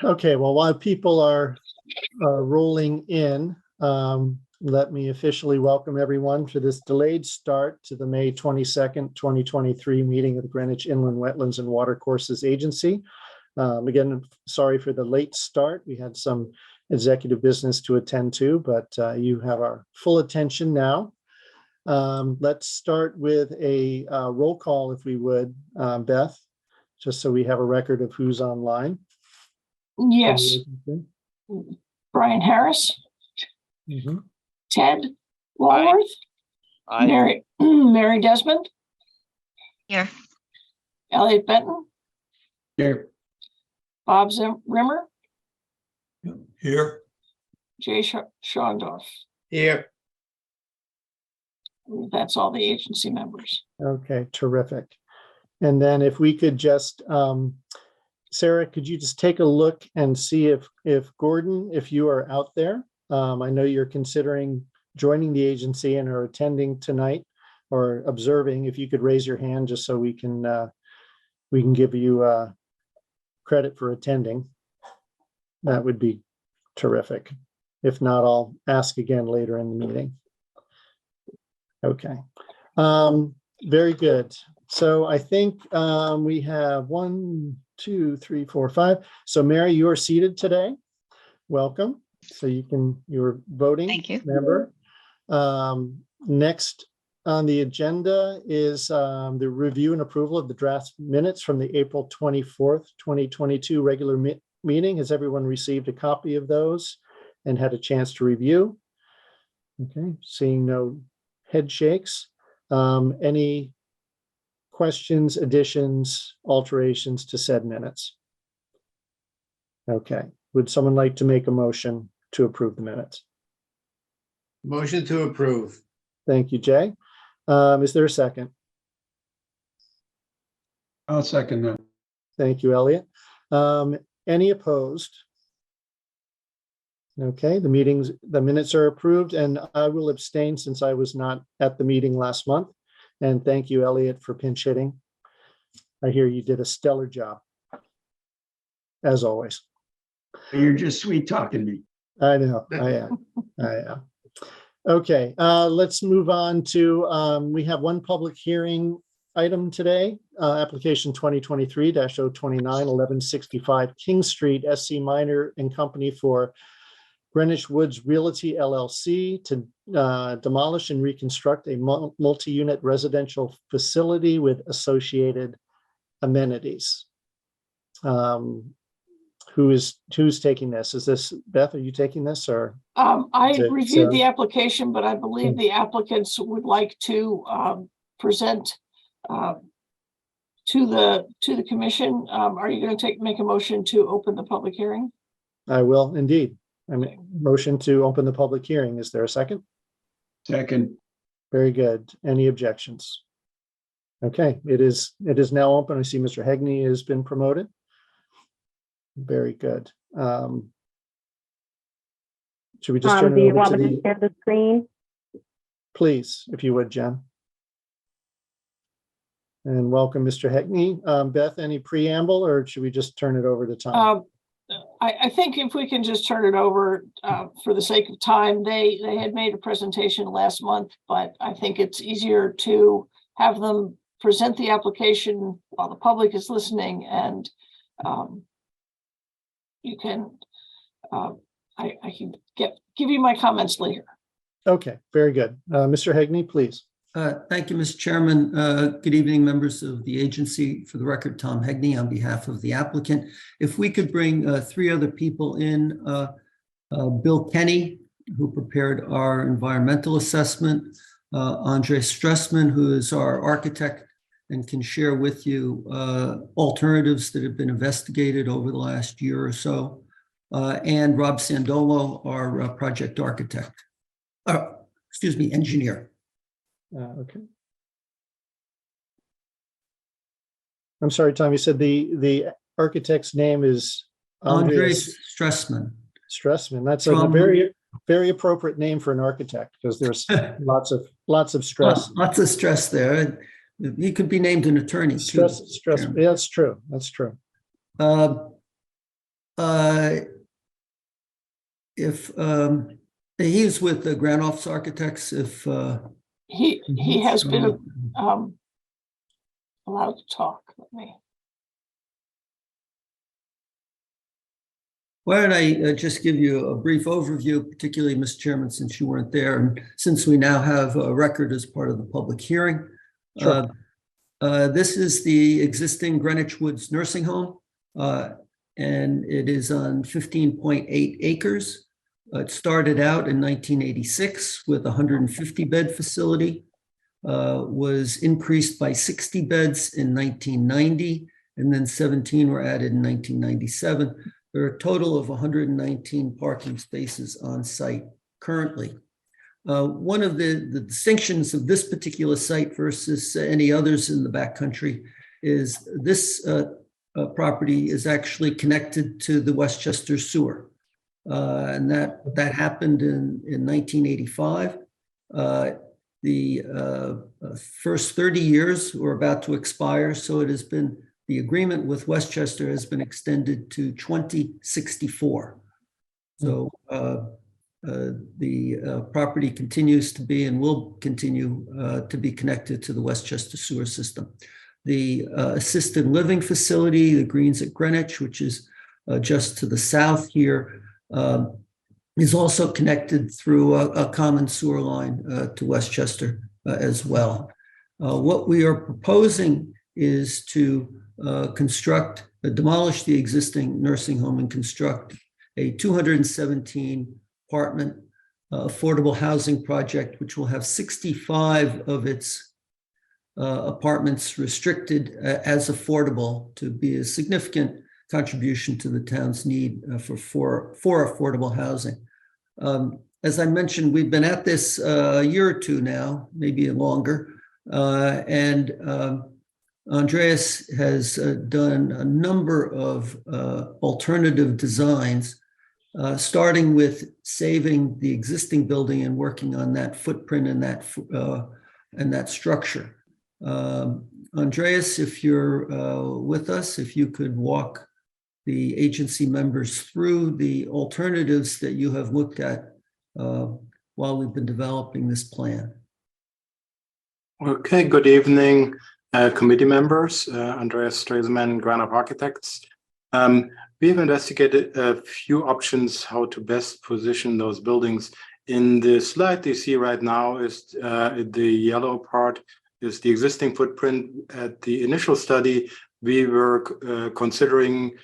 Okay, well, while people are rolling in, let me officially welcome everyone to this delayed start to the May 22nd, 2023 meeting of the Greenwich Inland Wetlands and Watercourses Agency. Again, sorry for the late start. We had some executive business to attend to, but you have our full attention now. Let's start with a roll call, if we would, Beth, just so we have a record of who's online. Yes. Brian Harris. Mm-hmm. Ted Longworth. Aye. Mary Desmond. Here. Elliot Benton. Here. Bob Rimmer. Here. Jay Schondorf. Here. That's all the agency members. Okay, terrific. And then if we could just, Sarah, could you just take a look and see if Gordon, if you are out there? I know you're considering joining the agency and are attending tonight or observing. If you could raise your hand just so we can give you credit for attending, that would be terrific. If not, I'll ask again later in the meeting. Okay, very good. So I think we have 1, 2, 3, 4, 5. So Mary, you are seated today. Welcome. So you're voting. Thank you. Member. Next on the agenda is the review and approval of the draft minutes from the April 24th, 2022 regular meeting. Has everyone received a copy of those and had a chance to review? Okay, seeing no head shakes. Any questions, additions, alterations to said minutes? Okay, would someone like to make a motion to approve the minutes? Motion to approve. Thank you, Jay. Is there a second? I'll second that. Thank you, Elliot. Any opposed? Okay, the minutes are approved, and I will abstain since I was not at the meeting last month. And thank you, Elliot, for pinch hitting. I hear you did a stellar job, as always. You're just sweet talking me. I know, I am. Okay, let's move on to, we have one public hearing item today, application 2023-029, 1165 King Street, SC Minor and Company for Greenwich Woods Realty LLC to demolish and reconstruct a multi-unit residential facility with associated amenities. Who's taking this? Is this Beth? Are you taking this, or? I reviewed the application, but I believe the applicants would like to present to the commission. Are you going to make a motion to open the public hearing? I will indeed. I mean, motion to open the public hearing. Is there a second? Second. Very good. Any objections? Okay, it is now open. I see Mr. Hegney has been promoted. Very good. Should we just turn do it you over want to me to share the screen? Please, if you would, Jen. And welcome, Mr. Hegney. Beth, any preamble, or should we just turn it over to Tom? I think if we can just turn it over for the sake of time. They had made a presentation last month, but I think it's easier to have them present the application while the public is listening, and you can I can give you my comments later. Okay, very good. Mr. Hegney, please. Thank you, Mr. Chairman. Good evening, members of the agency. For the record, Tom Hegney on behalf of the applicant. If we could bring 3 other people in, Bill Kenny, who prepared our environmental assessment, Andre Stressman, who is our architect and can share with you alternatives that have been investigated over the last year or so, and Rob Sandolo, our project architect, engineer. Okay. I'm sorry, Tom, you said the architect's name is Andre Stressman. Stressman. That's a very appropriate name for an architect, because there's lots of stress. Lots of stress there. He could be named an attorney. Stress. Yeah, that's true. That's true. If he's with the Grand Office Architects, if He has been allowed to talk. Let me. why don't I just give you a brief overview, particularly, Mr. Chairman, since you weren't there, and since we now have a record as part of the public hearing. Sure. This is the existing Greenwich Woods Nursing Home, and it is on 15.8 acres. It started out in 1986 with a 150-bed facility, was increased by 60 beds in 1990, and then 17 were added in 1997. There are a total of 119 parking spaces on site currently. One of the distinctions of this particular site versus any others in the backcountry is this property is actually connected to the Westchester sewer. And that happened in 1985. The first 30 years were about to expire, so it has been, the agreement with Westchester has been extended to 2064. So the property continues to be and will continue to be connected to the Westchester sewer system. The assisted living facility, the Greens at Greenwich, which is just to the south here, is also connected through a common sewer line to Westchester as well. What we are proposing is to demolish the existing nursing home and construct a 217 apartment affordable housing project, which will have 65 of its apartments restricted as affordable, to be a significant contribution to the town's need for affordable housing. As I mentioned, we've been at this a year or two now, maybe longer, and Andreas has done a number of alternative designs, starting with saving the existing building and working on that footprint and that structure. Andreas, if you're with us, if you could walk the agency members through the alternatives that you have looked at while we've been developing this plan. Okay, good evening, committee members. Andreas Stresemann, Grand Office Architects. We've investigated a few options how to best position those buildings. In the slide you see right now is the yellow part is the existing footprint. At the initial study, we were considering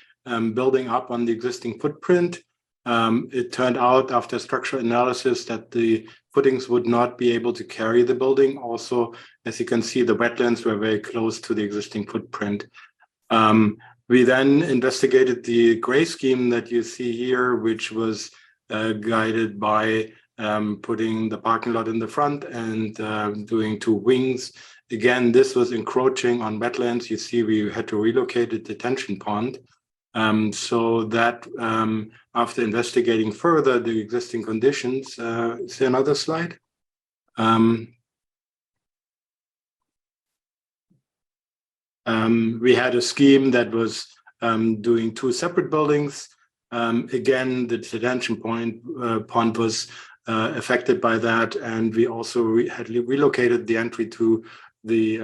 building up on the existing footprint. It turned out after structural analysis that the footings would not be able to carry the building. Also, as you can see, the wetlands were very close to the existing footprint. We then investigated the gray scheme that you see here, which was guided by putting the parking lot in the front and doing two wings. Again, this was encroaching on wetlands. You see, we had to relocate the detention pond. So that after investigating further the existing conditions, is there another slide? We had a scheme that was doing two separate buildings. Again, the detention pond was affected by that, and we also had relocated the entry to the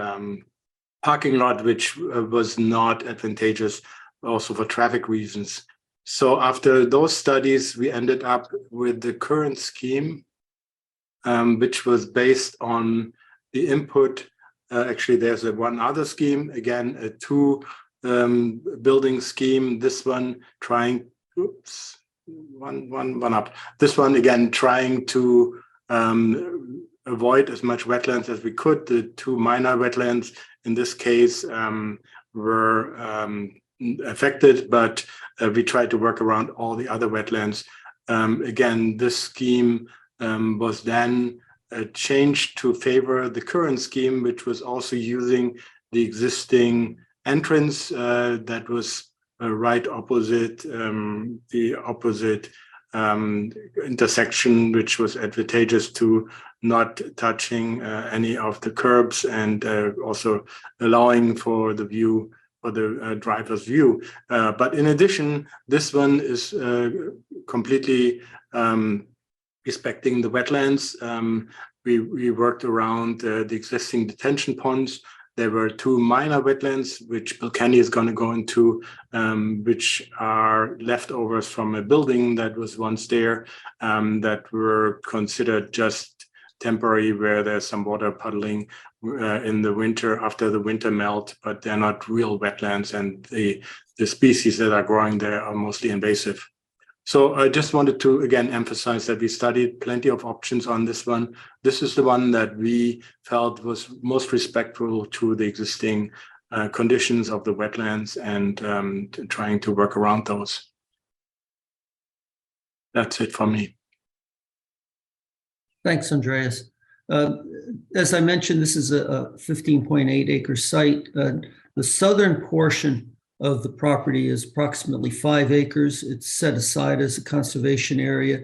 parking lot, which was not advantageous also for traffic reasons. So after those studies, we ended up with the current scheme, which was based on the input. Actually, there's one other scheme, again, a two building scheme. This one trying, oops, one up. This one again trying to avoid as much wetlands as we could. The two minor wetlands in this case were affected, but we tried to work around all the other wetlands. Again, this scheme was then changed to favor the current scheme, which was also using the existing entrance that was right opposite the opposite intersection, which was advantageous to not touching any of the curbs and also allowing for the view for the driver's view. But in addition, this one is completely respecting the wetlands. We worked around the existing detention ponds. There were two minor wetlands, which Bill Kenny is going to go into, which are leftovers from a building that was once there, that were considered just temporary, where there's some water puddling in the winter after the winter melt, but they're not real wetlands, and the species that are growing there are mostly invasive. So I just wanted to again emphasize that we studied plenty of options on this one. This is the one that we felt was most respectful to the existing conditions of the wetlands, and trying to work around those. That's it for me. Thanks, Andreas. As I mentioned, this is a 15.8 acre site. The southern portion of the property is approximately 5 acres. It's set aside as a conservation area.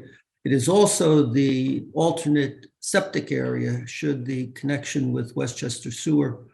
It is also the alternate septic area should the connection with Westchester Sewer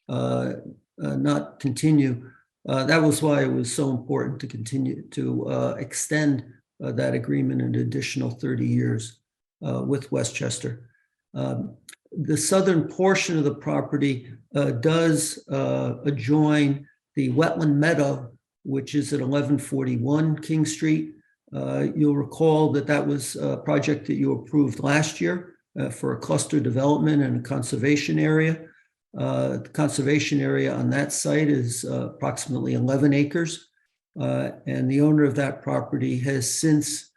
not continue. That was why it was so important to continue to extend that agreement an additional 30 years with Westchester. The southern portion of the property does adjoin the wetland meadow, which is at 1141 King Street. You'll recall that that was a project that you approved last year for a cluster development and a conservation area. The conservation area on that site is approximately 11 acres. And the owner of that property has since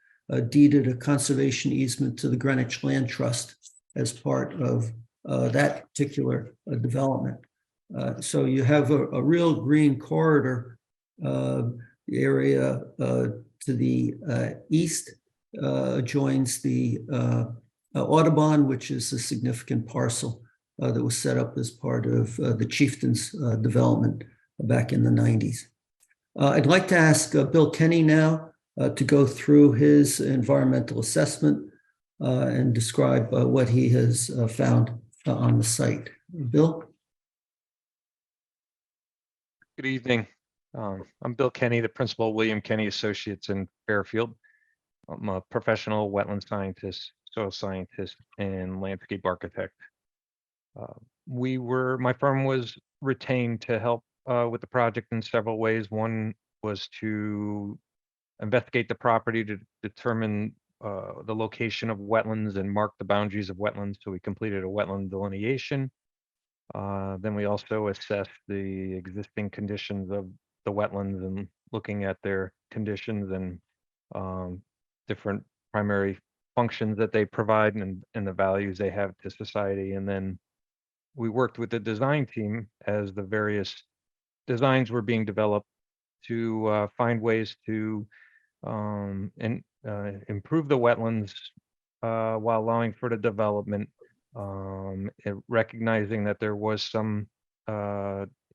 deeded a conservation easement to the Greenwich Land Trust as part of that particular development. So you have a real green corridor. The area to the east adjoins the Audubon, which is a significant parcel that was set up as part of the Chieftains development back in the 90s. I'd like to ask Bill Kenny now to go through his environmental assessment and describe what he has found on the site. Bill? Good evening. I'm Bill Kenny, the principal of William Kenny Associates in Fairfield. I'm a professional wetland scientist, soil scientist, and landscape architect. My firm was retained to help with the project in several ways. One was to investigate the property to determine the location of wetlands and mark the boundaries of wetlands. So we completed a wetland delineation. Then we also assessed the existing conditions of the wetlands and looking at their conditions and different primary functions that they provide and the values they have to society. And then we worked with the design team as the various designs were being developed to find ways to improve the wetlands while allowing for the development, recognizing that there was some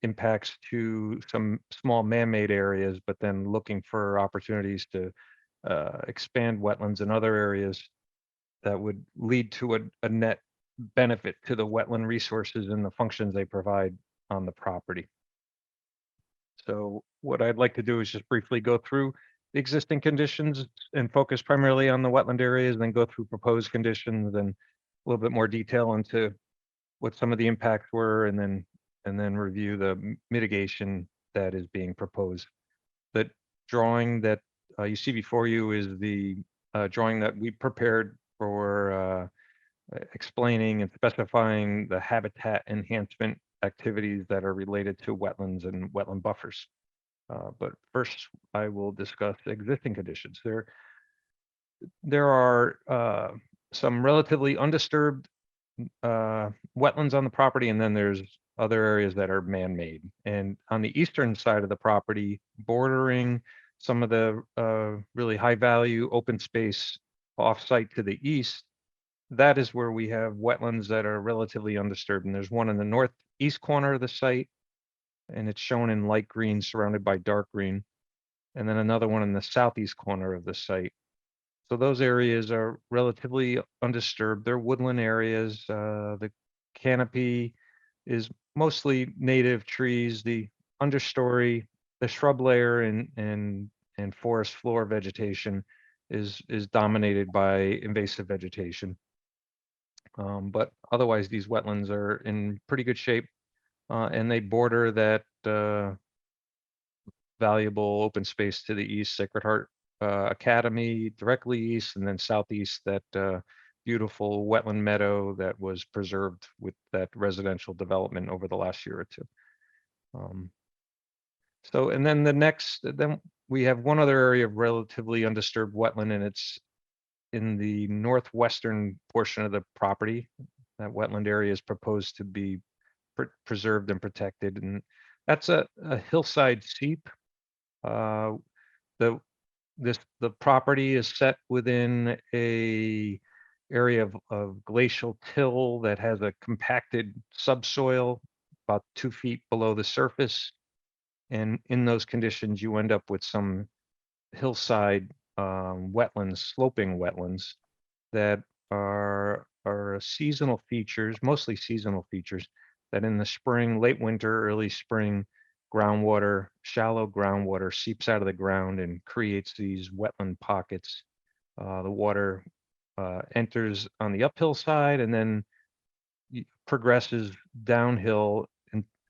impacts to some small man-made areas, but then looking for opportunities to expand wetlands in other areas that would lead to a net benefit to the wetland resources and the functions they provide on the property. So what I'd like to do is just briefly go through the existing conditions and focus primarily on the wetland areas, and then go through proposed conditions and a little bit more detail into what some of the impacts were, and then review the mitigation that is being proposed. The drawing that you see before you is the drawing that we prepared for explaining and specifying the habitat enhancement activities that are related to wetlands and wetland buffers. But first, I will discuss existing conditions. There are some relatively undisturbed wetlands on the property, and then there's other areas that are man-made. And on the eastern side of the property, bordering some of the really high-value open space off-site to the east, that is where we have wetlands that are relatively undisturbed. And there's one in the northeast corner of the site, and it's shown in light green surrounded by dark green. And then another one in the southeast corner of the site. So those areas are relatively undisturbed. They're woodland areas. The canopy is mostly native trees. The understory, the shrub layer and forest floor vegetation is dominated by invasive vegetation. But otherwise, these wetlands are in pretty good shape, and they border that valuable open space to the east, Sacred Heart Academy directly east, and then southeast, that beautiful wetland meadow that was preserved with that residential development over the last year or two. So, and then then we have one other area of relatively undisturbed wetland, and it's in the northwestern portion of the property. That wetland area is proposed to be preserved and protected, and that's a hillside seep. The property is set within a area of glacial till that has a compacted subsoil about 2 feet below the surface. And in those conditions, you end up with some hillside wetlands, sloping wetlands that are seasonal features, mostly seasonal features, that in the spring, late winter, early spring, groundwater, shallow groundwater seeps out of the ground and creates these wetland pockets. The water enters on the uphill side and then progresses downhill,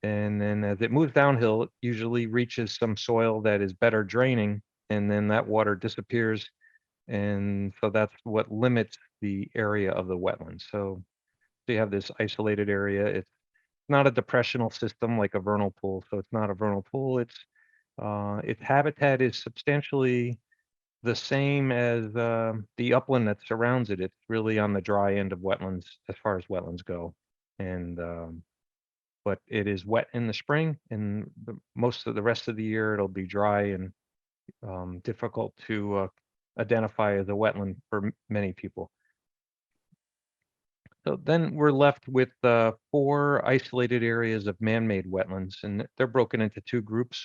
and then as it moves downhill, it usually reaches some soil that is better draining, and then that water disappears. And so that's what limits the area of the wetland. So you have this isolated area. It's not a depressional system like a vernal pool. So it's not a vernal pool. Its habitat is substantially the same as the upland that surrounds it. It's really on the dry end of wetlands as far as wetlands go. And but it is wet in the spring, and most of the rest of the year it'll be dry and difficult to identify as a wetland for many people. So then we're left with 4 isolated areas of man-made wetlands, and they're broken into 2 groups.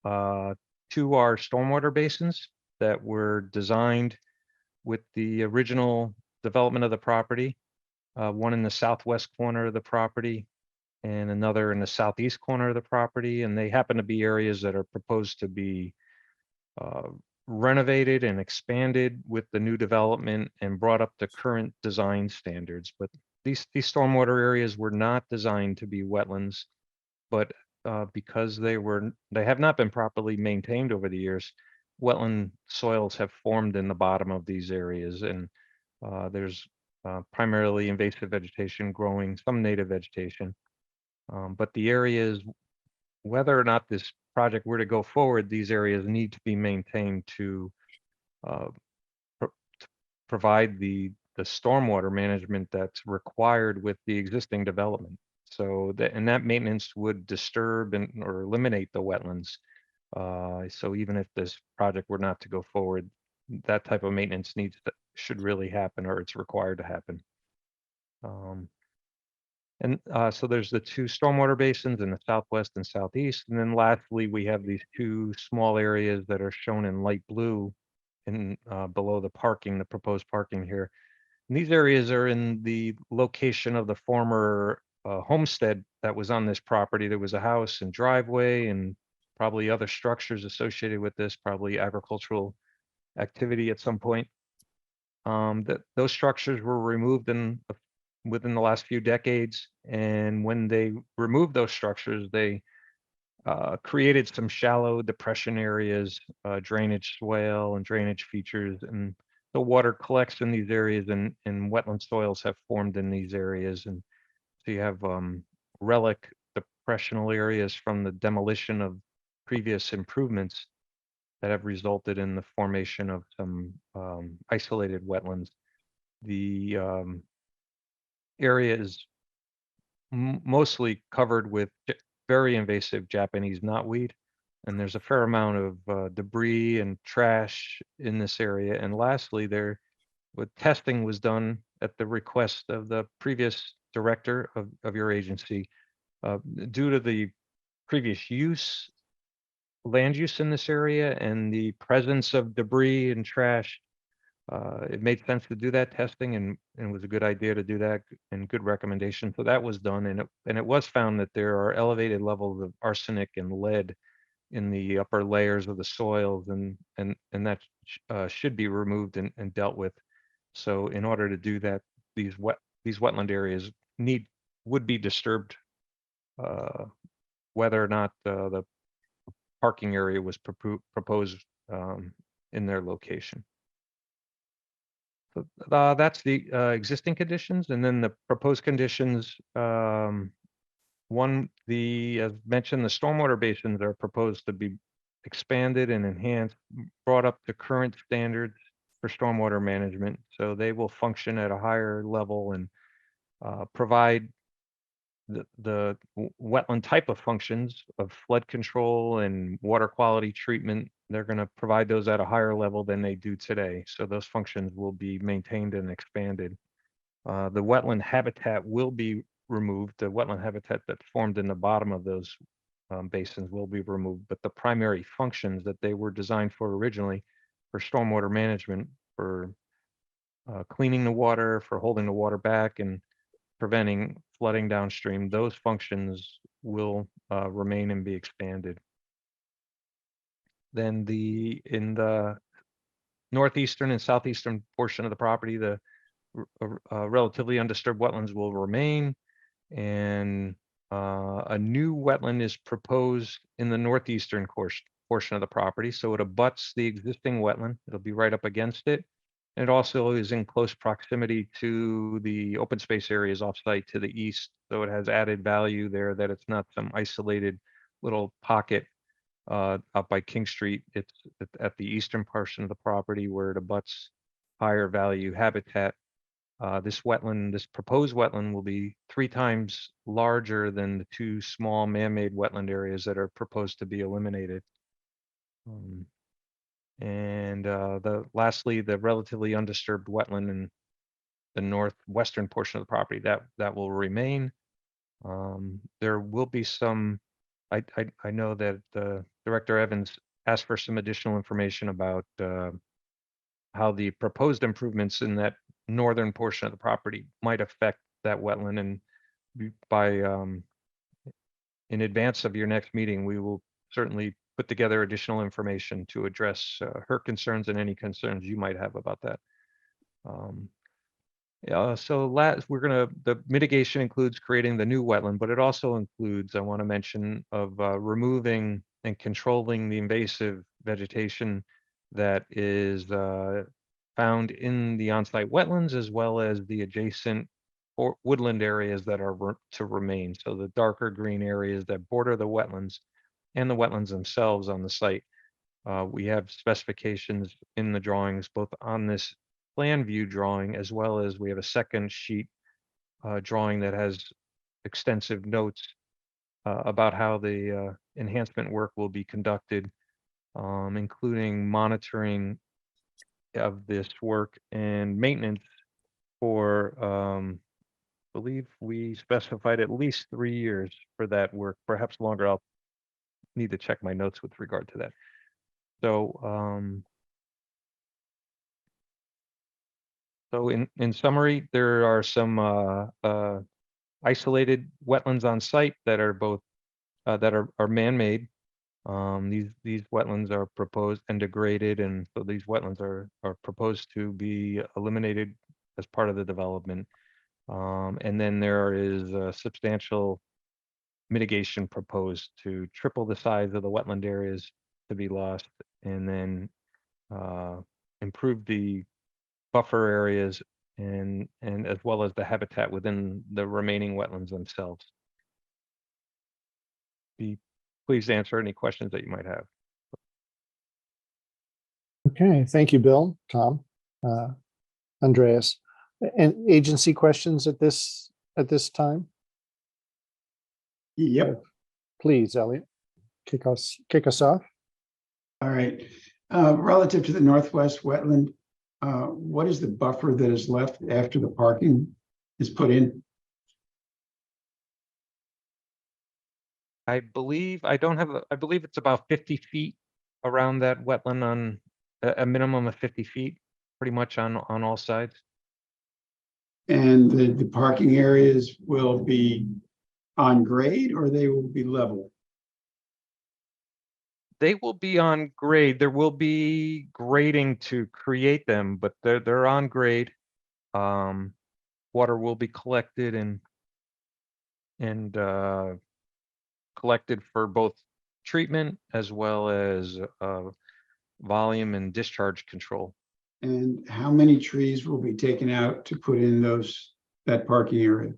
2 are stormwater basins that were designed with the original development of the property, one in the southwest corner of the property and another in the southeast corner of the property. And they happen to be areas that are proposed to be renovated and expanded with the new development and brought up to current design standards. But these stormwater areas were not designed to be wetlands, but because they have not been properly maintained over the years, wetland soils have formed in the bottom of these areas, and there's primarily invasive vegetation growing, some native vegetation. But the areas, whether or not this project were to go forward, these areas need to be maintained to provide the stormwater management that's required with the existing development. So that maintenance would disturb or eliminate the wetlands. So even if this project were not to go forward, that type of maintenance should really happen, or it's required to happen. So there's the 2 stormwater basins in the southwest and southeast. And then lastly, we have these 2 small areas that are shown in light blue below the proposed parking here. And these areas are in the location of the former homestead that was on this property. There was a house and driveway and probably other structures associated with this, probably agricultural activity at some point. Those structures were removed within the last few decades. And when they removed those structures, they created some shallow depression areas, drainage swale and drainage features, and the water collects in these areas, and wetland soils have formed in these areas. And so you have relic depressional areas from the demolition of previous improvements that have resulted in the formation of some isolated wetlands. The area is mostly covered with very invasive Japanese knotweed, and there's a fair amount of debris and trash in this area. And lastly, testing was done at the request of the previous director of your agency. Due to the previous land use in this area and the presence of debris and trash, it made sense to do that testing, and it was a good idea to do that, and good recommendation. So that was done, and it was found that there are elevated levels of arsenic and lead in the upper layers of the soils, and that should be removed and dealt with. So in order to do that, these wetland areas would be disturbed, whether or not the parking area was proposed in their location. So that's the existing conditions, and then the proposed conditions. One, as mentioned, the stormwater basins are proposed to be expanded and enhanced, brought up to current standards for stormwater management. So they will function at a higher level and provide the wetland type of functions of flood control and water quality treatment. They're going to provide those at a higher level than they do today. So those functions will be maintained and expanded. The wetland habitat will be removed. The wetland habitat that formed in the bottom of those basins will be removed, but the primary functions that they were designed for originally, for stormwater management, for cleaning the water, for holding the water back and preventing flooding downstream, those functions will remain and be expanded. Then in the northeastern and southeastern portion of the property, the relatively undisturbed wetlands will remain, and a new wetland is proposed in the northeastern portion of the property. So it abuts the existing wetland. It'll be right up against it. And it also is in close proximity to the open space areas offsite to the east. So it has added value there, that it's not some isolated little pocket up by King Street. It's at the eastern portion of the property where it abuts higher value habitat. This proposed wetland will be 3 times larger than the 2 small man-made wetland areas that are proposed to be eliminated. Lastly, the relatively undisturbed wetland in the northwestern portion of the property that will remain. There will be some. I know that Director Evans asked for some additional information about how the proposed improvements in that northern portion of the property might affect that wetland, and in advance of your next meeting, we will certainly put together additional information to address her concerns and any concerns you might have about that. The mitigation includes creating the new wetland, but it also includes, I want to mention, of removing and controlling the invasive vegetation that is found in the on-site wetlands, as well as the adjacent woodland areas that are to remain. So the darker green areas that border the wetlands and the wetlands themselves on the site. We have specifications in the drawings, both on this plan view drawing, as well as we have a second sheet drawing that has extensive notes about how the enhancement work will be conducted, including monitoring of this work and maintenance for, I believe we specified at least 3 years for that work, perhaps longer. I'll need to check my notes with regard to that. So in summary, there are some isolated wetlands on site that are both that are man-made. These wetlands are proposed and degraded, and so these wetlands are proposed to be eliminated as part of the development. And then there is a substantial mitigation proposed to triple the size of the wetland areas to be lost, and then improve the buffer areas and as well as the habitat within the remaining wetlands themselves. Be pleased to answer any questions that you might have. Okay, thank you, Bill, Tom, Andreas. And agency questions at this time? Yep. Please, Elliot, kick us off. All right. Relative to the northwest wetland, what is the buffer that is left after the parking is put in? I believe it's about 50 feet around that wetland, on a minimum of 50 feet. pretty much on all sides. And the parking areas will be on grade or they will be level? They will be on grade. There will be grading to create them, but they're on grade. Water will be collected and collected for both treatment as well as volume and discharge control. And how many trees will be taken out to put in that parking area?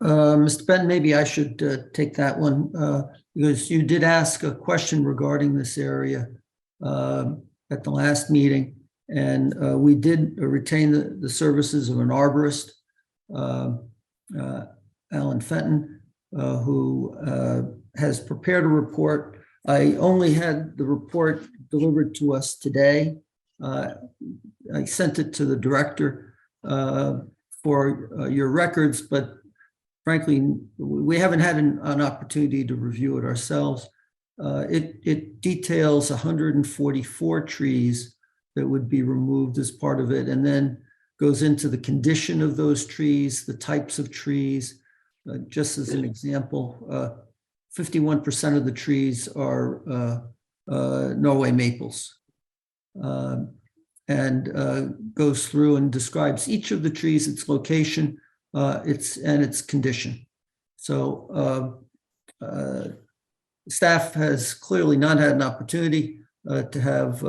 Mr. Ben, maybe I should take that one because you did ask a question regarding this area at the last meeting, and we did retain the services of an arborist, Alan Fenton, who has prepared a report. I only had the report delivered to us today. I sent it to the director for your records, but frankly, we haven't had an opportunity to review it ourselves. It details 144 trees that would be removed as part of it, and then goes into the condition of those trees, the types of trees. Just as an example, 51% of the trees are Norway maples. And goes through and describes each of the trees, its location, its condition. So staff has clearly not had an opportunity to have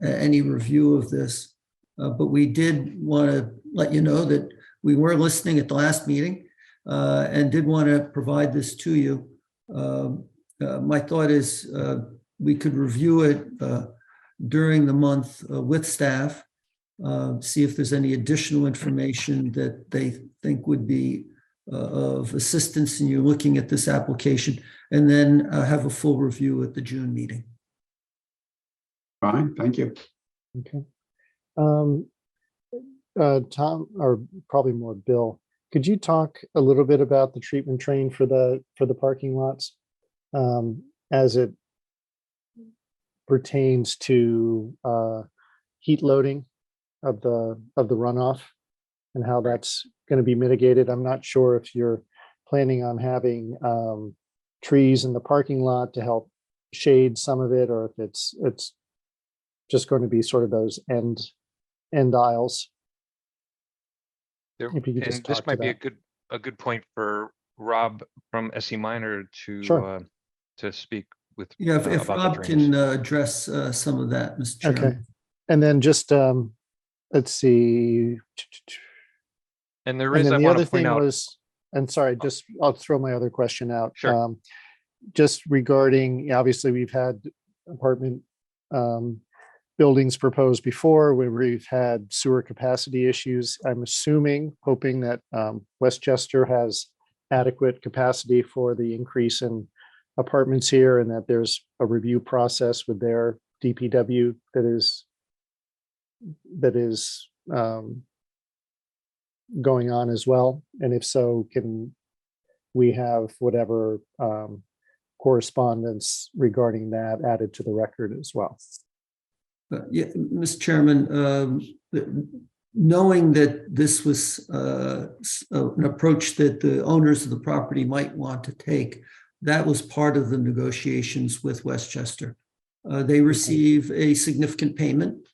any review of this, but we did want to let you know that we were listening at the last meeting and did want to provide this to you. My thought is we could review it during the month with staff, see if there's any additional information that they think would be of assistance in you looking at this application, and then have a full review at the June meeting. Fine, thank you. Okay. Tom, or probably more Bill, could you talk a little bit about the treatment train for the parking lots as it pertains to heat loading of the runoff and how that's going to be mitigated? I'm not sure if you're planning on having trees in the parking lot to help shade some of it, or if it's just going to be sort of those end aisles. If you could just And this talk might to be that. a good point for Rob from SE Minor to Sure. To speak with. Yeah, if about the Rob drainage. can address some of that, Mr. Chairman. Okay. And then just let's see. And there And is, then I the want other to point thing out, was, and sorry, just I'll throw my other question out. Sure. Just regarding, obviously, we've had apartment buildings proposed before where we've had sewer capacity issues. I'm assuming, hoping that Westchester has adequate capacity for the increase in apartments here, and that there's a review process with their DPW that is going on as well. And if so, can we have whatever correspondence regarding that added to the record as well? Yeah, Mr. Chairman, knowing that this was an approach that the owners of the property might want to take, that was part of the negotiations with Westchester. They receive a significant payment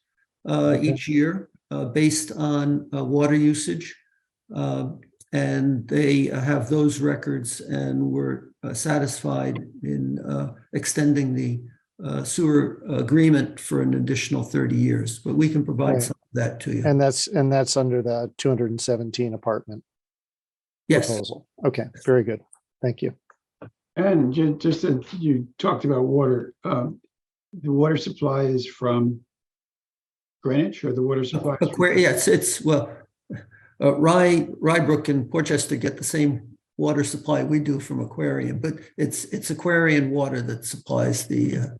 each year based on water usage. And they have those records and were satisfied in extending the sewer agreement for an additional 30 years, but we can provide Right. some of that to you. And that's under the 217 apartment Yes, proposal. Okay, very good. Thank you. And just that you talked about water, the water supply is from Greenwich, or the water supply? yes, it's well, Rybrook and Portchester get the same water supply we do from Aquarium, but it's Aquarian water that supplies the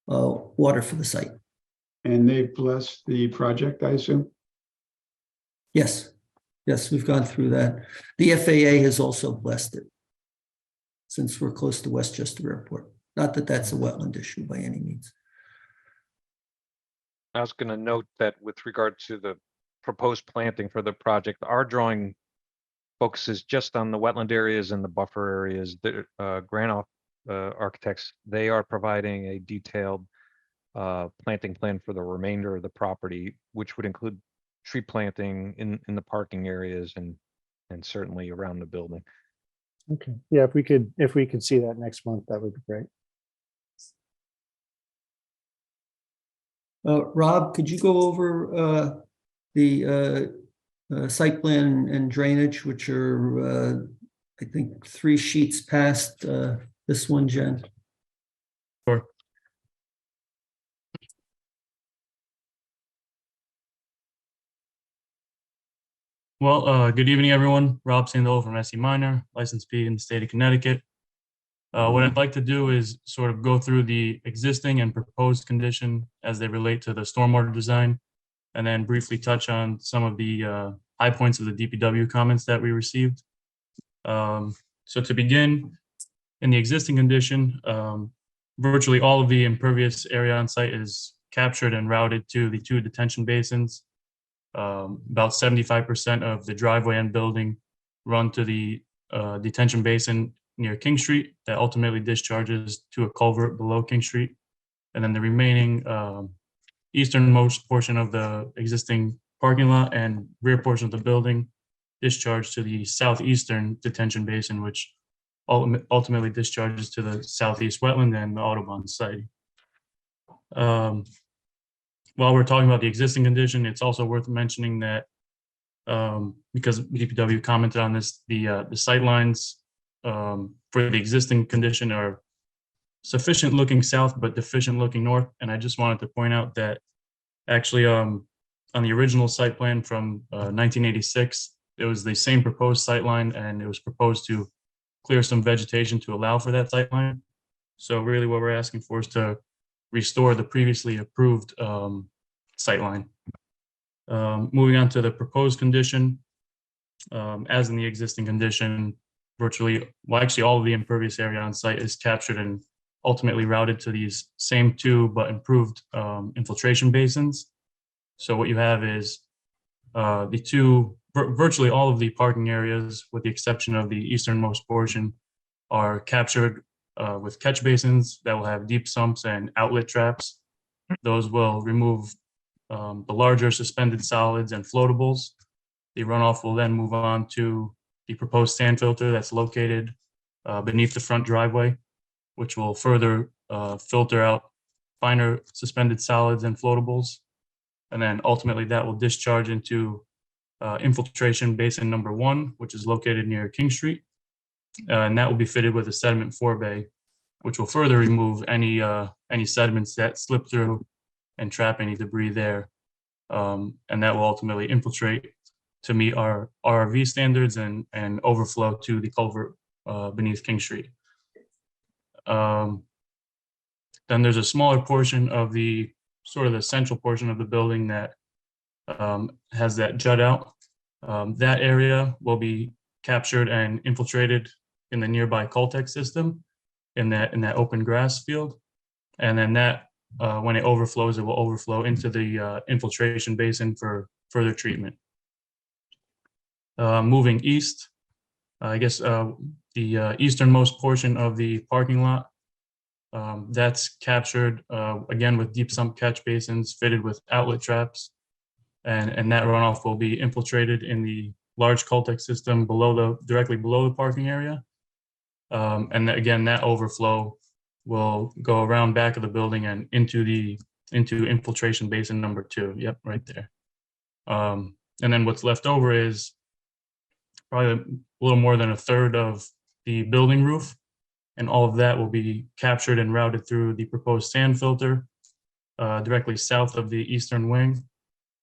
water for the site. And they've blessed the project, I assume? Yes, we've gone through that. The FAA has also blessed it, since we're close to Westchester Airport. Not that that's a wetland issue by any means. I was going to note that with regard to the proposed planting for the project, our drawing focuses just on the wetland areas and the buffer areas. The Granoff architects, they are providing a detailed planting plan for the remainder of the property, which would include tree planting in the parking areas and certainly around the building. Okay, yeah, if we could see that next month, that would be great. Rob, could you go over the site plan and drainage, which are, I think, 3 sheets past this one, Jen? Sure. Well, good evening, everyone. Rob Sandoval from SE Minor, License P in the state of Connecticut. What I'd like to do is sort of go through the existing and proposed condition as they relate to the stormwater design, and then briefly touch on some of the high points of the DPW comments that we received. So to begin, in the existing condition, virtually all of the impervious area on site is captured and routed to the 2 detention basins. About 75% of the driveway and building run to the detention basin near King Street that ultimately discharges to a culvert below King Street. And then the remaining easternmost portion of the existing parking lot and rear portion of the building discharge to the southeastern detention basin, which ultimately discharges to the southeast wetland and the Audubon site. While we're talking about the existing condition, it's also worth mentioning that because DPW commented on this, the sight lines for the existing condition are sufficient looking south but deficient looking north. And I just wanted to point out that actually on the original site plan from 1986, it was the same proposed sight line, and it was proposed to clear some vegetation to allow for that sight line. So really what we're asking for is to restore the previously approved sight line. Moving on to the proposed condition, as in the existing condition, virtually, well, actually all of the impervious area on site is captured and ultimately routed to these same 2 but improved infiltration basins. So what you have is the 2, virtually all of the parking areas, with the exception of the easternmost portion, are captured with catch basins that will have deep sumps and outlet traps. Those will remove the larger suspended solids and floatables. The runoff will then move on to the proposed sand filter that's located beneath the front driveway, which will further filter out finer suspended solids and floatables. And then ultimately that will discharge into infiltration basin number 1, which is located near King Street. And that will be fitted with a sediment forebay, which will further remove any sediments that slip through and trap any debris there. And that will ultimately infiltrate to meet our RRV standards and overflow to the culvert beneath King Street. Then there's a smaller portion of the sort of the central portion of the building that has that jut out. That area will be captured and infiltrated in the nearby Coltex system in that open grass field. And then that, when it overflows, it will overflow into the infiltration basin for further treatment. Moving east, I guess the easternmost portion of the parking lot, that's captured again with deep sump catch basins fitted with outlet traps, and that runoff will be infiltrated in the large Coltex system directly below the parking area. And again, that overflow will go around back of the building and into infiltration basin number 2. Yep, right there. And then what's left over is probably a little more than 1/3 of the building roof. And all of that will be captured and routed through the proposed sand filter directly south of the eastern wing.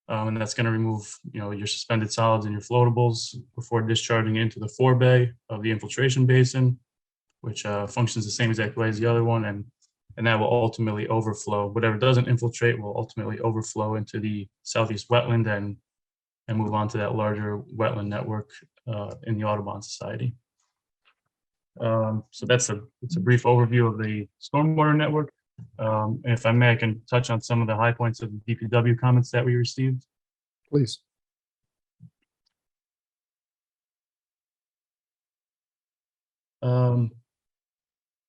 And that's going to remove, your suspended solids and your floatables before discharging into the forebay of the infiltration basin, which functions the same exact way as the other one. And that will ultimately overflow. Whatever doesn't infiltrate will ultimately overflow into the southeast wetland and move on to that larger wetland network in the Audubon Society. So that's a brief overview of the stormwater network. If I may, I can touch on some of the high points of the DPW comments that we received. Please.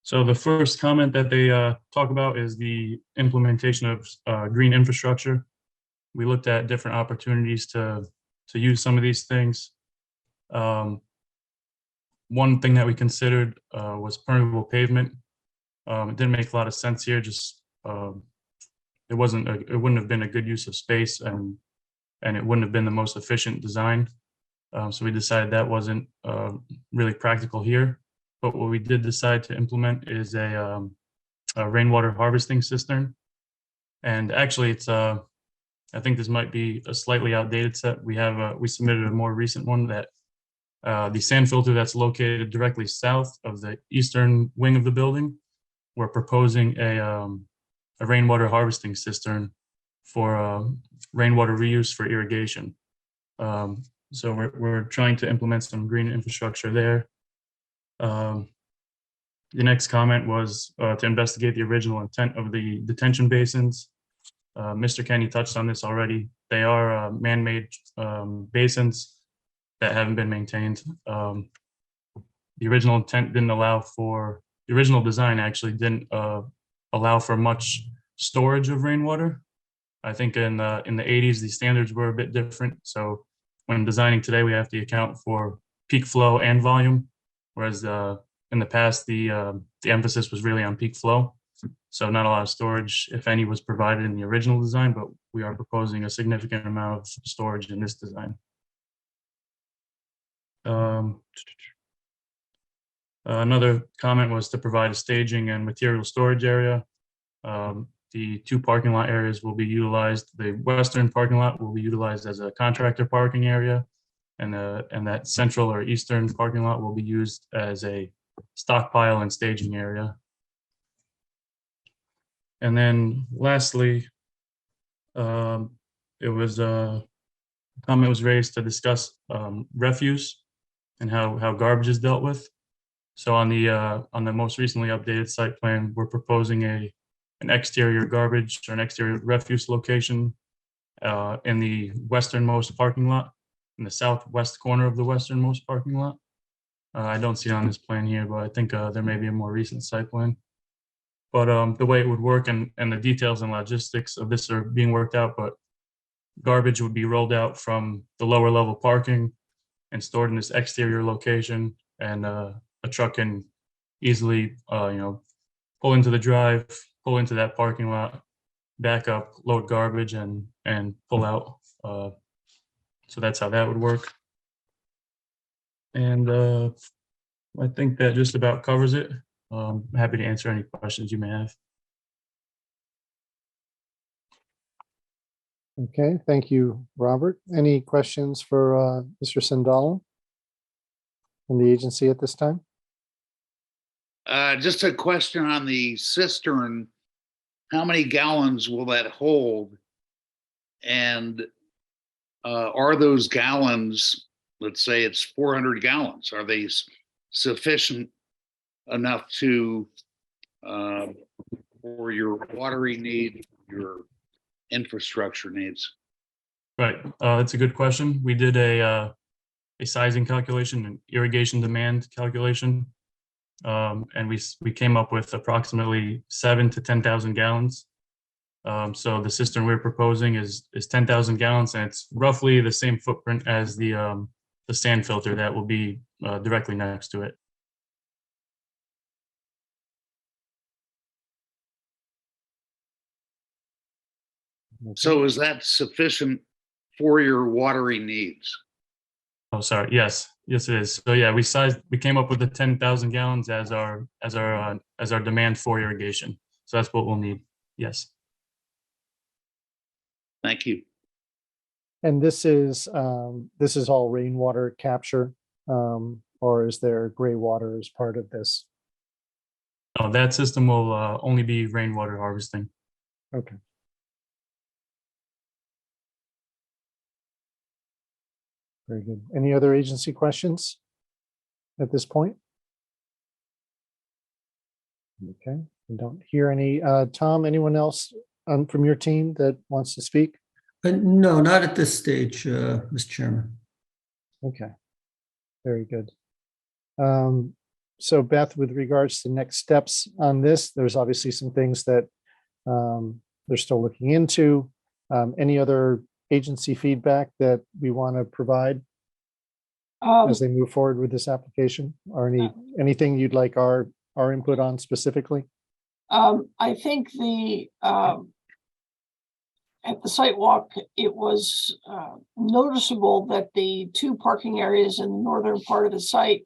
So the first comment that they talk about is the implementation of green infrastructure. We looked at different opportunities to use some of these things. One thing that we considered was permeable pavement. It didn't make a lot of sense here. Just it wouldn't have been a good use of space, and it wouldn't have been the most efficient design. So we decided that wasn't really practical here. But what we did decide to implement is a rainwater harvesting cistern. And actually, it's I think this might be a slightly outdated set. We submitted a more recent one that the sand filter that's located directly south of the eastern wing of the building. We're proposing a rainwater harvesting cistern for rainwater reuse for irrigation. So we're trying to implement some green infrastructure there. The next comment was to investigate the original intent of the detention basins. Mr. Kenny touched on this already. They are man-made basins that haven't been maintained. The original intent didn't allow for, the original design actually didn't allow for much storage of rainwater. I think in the 80s, the standards were a bit different. So when designing today, we have to account for peak flow and volume, whereas in the past, the emphasis was really on peak flow. So not a lot of storage, if any, was provided in the original design, but we are proposing a significant amount of storage in this design. Another comment was to provide a staging and material storage area. The two parking lot areas will be utilized. The western parking lot will be utilized as a contractor parking area, and that central or eastern parking lot will be used as a stockpile and staging area. And then lastly, it was a comment was raised to discuss refuse and how garbage is dealt with. So on the most recently updated site plan, we're proposing an exterior garbage or an exterior refuse location in the westernmost parking lot, in the southwest corner of the westernmost parking lot. I don't see it on this plan here, but I think there may be a more recent site plan. But the way it would work and the details and logistics of this are being worked out, but garbage would be rolled out from the lower level parking and stored in this exterior location, and a truck can easily pull into the drive, pull into that parking lot, back up, load garbage, and pull out. So that's how that would work. And I think that just about covers it. I'm happy to answer any questions you may have. Okay, thank you, Robert. Any questions for Mr. Sandalo from the agency at this time? Just a question on the cistern. How many gallons will that hold? And are those gallons, let's say it's 400 gallons, are they sufficient enough to for your watering need, your infrastructure needs? Right, that's a good question. We did a sizing calculation, an irrigation demand calculation, and we came up with approximately 7,000 to 10,000 gallons. So the cistern we're proposing is 10,000 gallons, and it's roughly the same footprint as the sand filter that will be directly next to it. So is that sufficient for your watering needs? Oh, sorry. Yes, it is. So yeah, we came up with the 10,000 gallons as our demand for irrigation. So that's what we'll need. Yes. Thank you. And this is all rainwater capture, or is there gray water as part of this? Oh, that system will only be rainwater harvesting. Okay. Very good. Any other agency questions at this point? Okay, I don't hear any. Tom, anyone else from your team that wants to speak? No, not at this stage, Mr. Chairman. Okay, very good. So Beth, with regards to next steps on this, there's obviously some things that they're still looking into. Any other agency feedback that we want to provide as they move forward with this application, or anything you'd like our input on specifically? I think at the site walk, it was noticeable that the two parking areas in the northern part of the site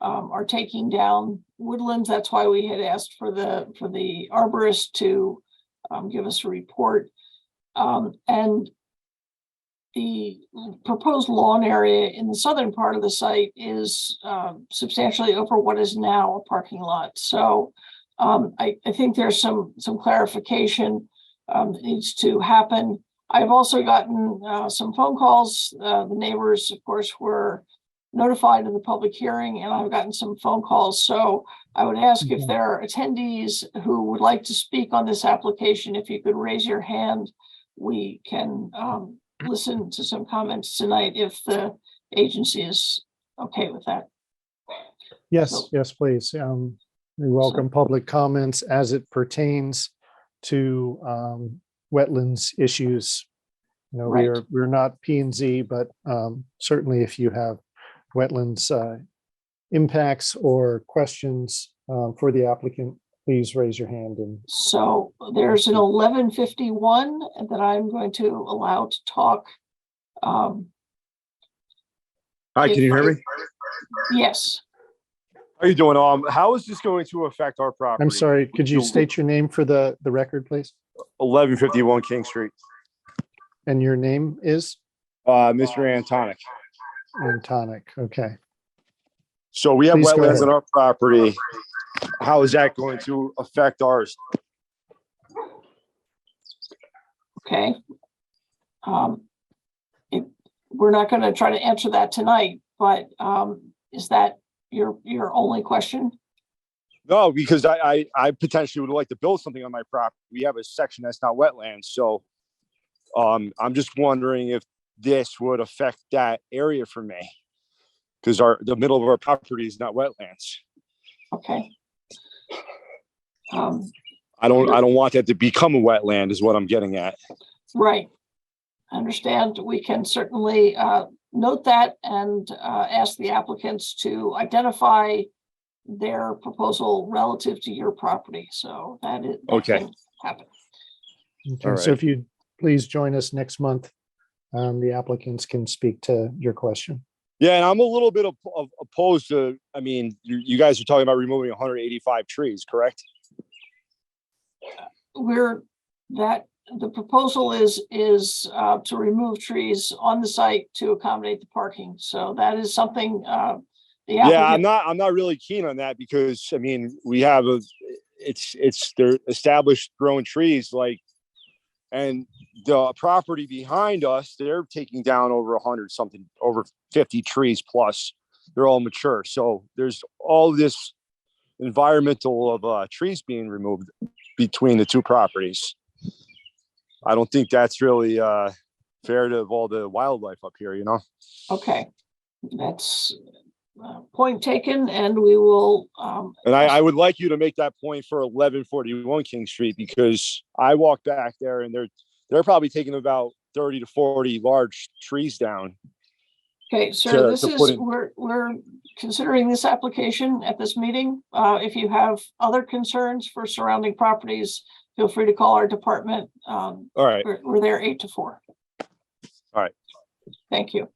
are taking down woodlands. That's why we had asked for the arborist to give us a report. And the proposed lawn area in the southern part of the site is substantially over what is now a parking lot. So I think there's some clarification that needs to happen. I've also gotten some phone calls. The neighbors, of course, were notified of the public hearing, and I've gotten some phone calls. So I would ask if there are attendees who would like to speak on this application, if you could raise your hand, we can listen to some comments tonight if the agency is okay with that. Yes, So- yes, please. We welcome public comments as it pertains to wetlands issues. You know, Right. we're not P and Z, but certainly if you have wetlands impacts or questions for the applicant, please raise your hand. And So there's an 11:51 that I'm going to allow to talk. Hi, can you hear me? Yes, How are you doing? How is this going to affect our property? I'm sorry, could you state your name for the record, please? 1151 King Street. And your name is? Mr. Antonic. Antonic, okay. So we have Please go wetlands ahead. on our property. How is that going to affect ours? okay. We're not going to try to answer that tonight, but is that your only question? No, because I potentially would like to build something on my property. We have a section that's not wetlands. So I'm just wondering if this would affect that area for me. Because the middle of our property is not wetlands. Okay. I don't want that to become a wetland is what I'm getting at. Right. I understand. We can certainly note that and ask the applicants to identify their proposal relative to your property. So that Okay. can happen. Okay, All so right. if you please join us next month, the applicants can speak to your question. Yeah, and I'm a little bit opposed to, I mean, you guys are talking about removing 185 trees, correct? The proposal is to remove trees on the site to accommodate the parking. So that is something the Yeah, applicant. I'm not really keen on that because, I mean, we have they're established growing trees and the property behind us, they're taking down over 100 something, over 50 trees plus. They're all mature. So there's all this environmental of trees being removed between the two properties. I don't think that's really fair to all the wildlife up here, you know? Okay, that's point taken, and we will. And I would like you to make that point for 1141 King Street because I walk back there and they're probably taking about 30 to 40 large trees down. Okay, sir, to put in. we're considering this application at this meeting. If you have other concerns for surrounding properties, feel free to call our department. All right. We're there 8 to 4. All right. Thank you.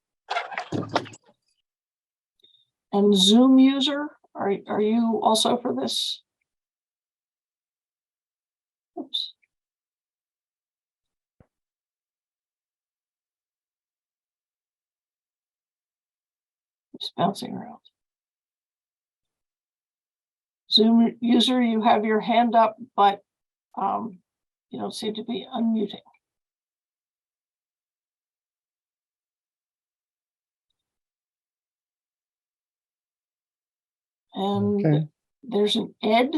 And Zoom user, are you also for this? Oops. It's bouncing around. Zoom user, you have your hand up, but you don't seem to be unmuting. And Okay. there's an Ed.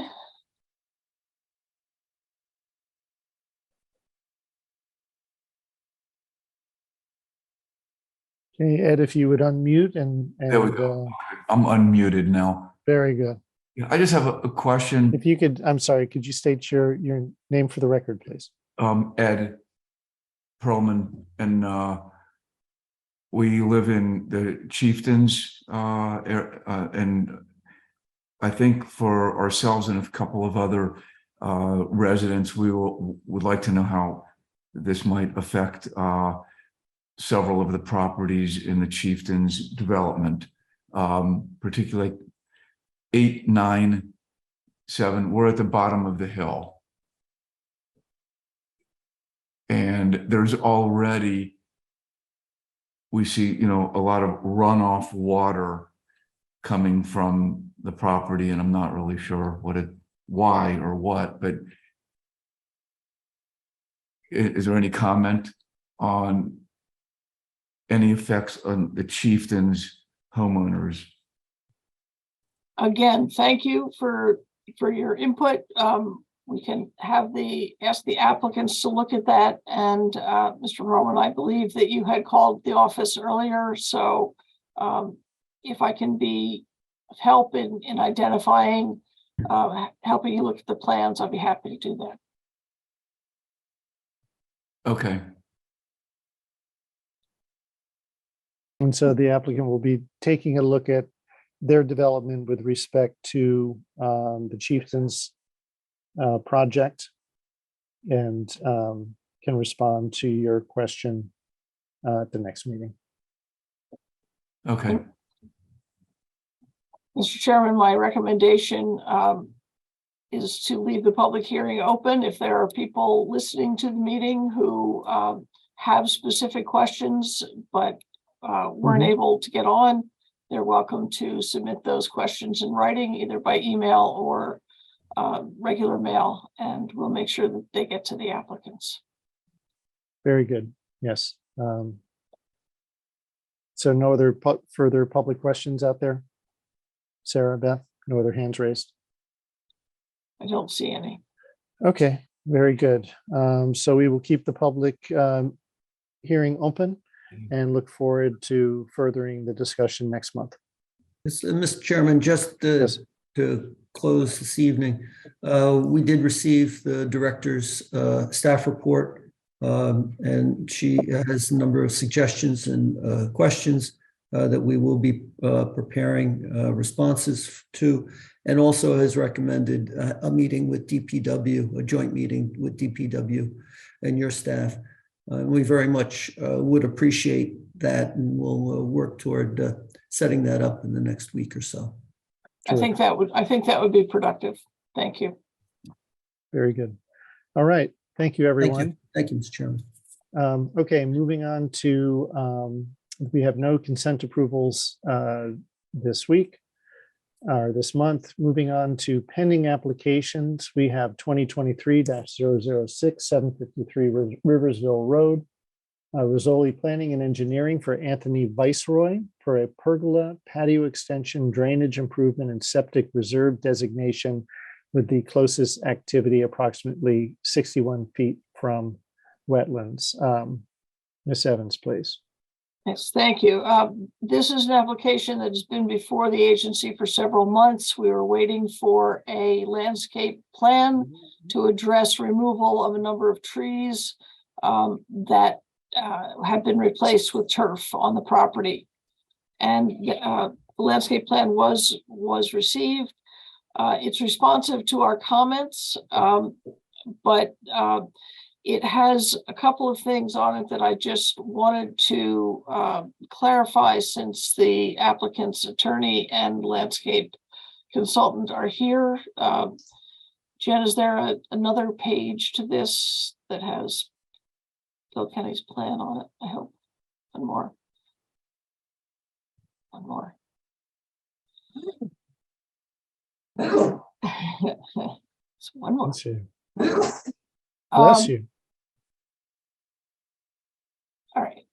Okay, Ed, if you would unmute There we and, go. I'm unmuted now. very good. Yeah, I just have a question. If you could, I'm sorry, could you state your name for the record, please? Ed Perlman, and we live in the Chieftains, and I think for ourselves and a couple of other residents, would like to know how this might affect several of the properties in the Chieftains development, particularly 8, 9, 7. We're at the bottom of the hill. And there's already, we see, a lot of runoff water coming from the property, and I'm not really sure why or what, but is there any comment on any effects on the Chieftains homeowners? Again, thank you for your input. We can ask the applicants to look at that. And Mr. Roman, I believe that you had called the office earlier. So if I can be of help in identifying, helping you look at the plans, I'll be happy to do that. Okay. And so the applicant will be taking a look at their development with respect to the Chieftains project, and can respond to your question at the next meeting. Okay. Mr. Chairman, my recommendation is to leave the public hearing open. If there are people listening to the meeting who have specific questions but weren't able to get on, they're welcome to submit those questions in writing, either by email or regular mail, and we'll make sure that they get to the applicants. Very good. Yes. So no other further public questions out there? Sarah, Beth, no other hands raised? I don't see any. Okay, very good. So we will keep the public hearing open and look forward to furthering the discussion next month. Mr. Chairman, just Yes. to close this evening, we did receive the director's staff report, and she has a number of suggestions and questions that we will be preparing responses to, and also has recommended a meeting with DPW, a joint meeting with DPW and your staff. We very much would appreciate that, and we'll work toward setting that up in the next week or so. I think that would be productive. Thank you. Very good. All right. Thank you, everyone. Thank you, Mr. Chairman. Okay, moving on to, we have no consent approvals this week or this month. Moving on to pending applications, we have 2023-006, 753 Riversville Road, Rizzoli Planning and Engineering for Anthony Viceroy for a pergola, patio extension, drainage improvement, and septic reserve designation, with the closest activity approximately 61 feet from wetlands. Ms. Evans, please. Yes, thank you. This is an application that has been before the agency for several months. We were waiting for a landscape plan to address removal of a number of trees that have been replaced with turf on the property. And the landscape plan was received. It's responsive to our comments, but it has a couple of things on it that I just wanted to clarify, since the applicant's attorney and landscape consultant are here. Jen, is there another page to this that has Bill Kenny's plan on it? I hope. One more. One more. It's one more. Bless you. Bless you. All right.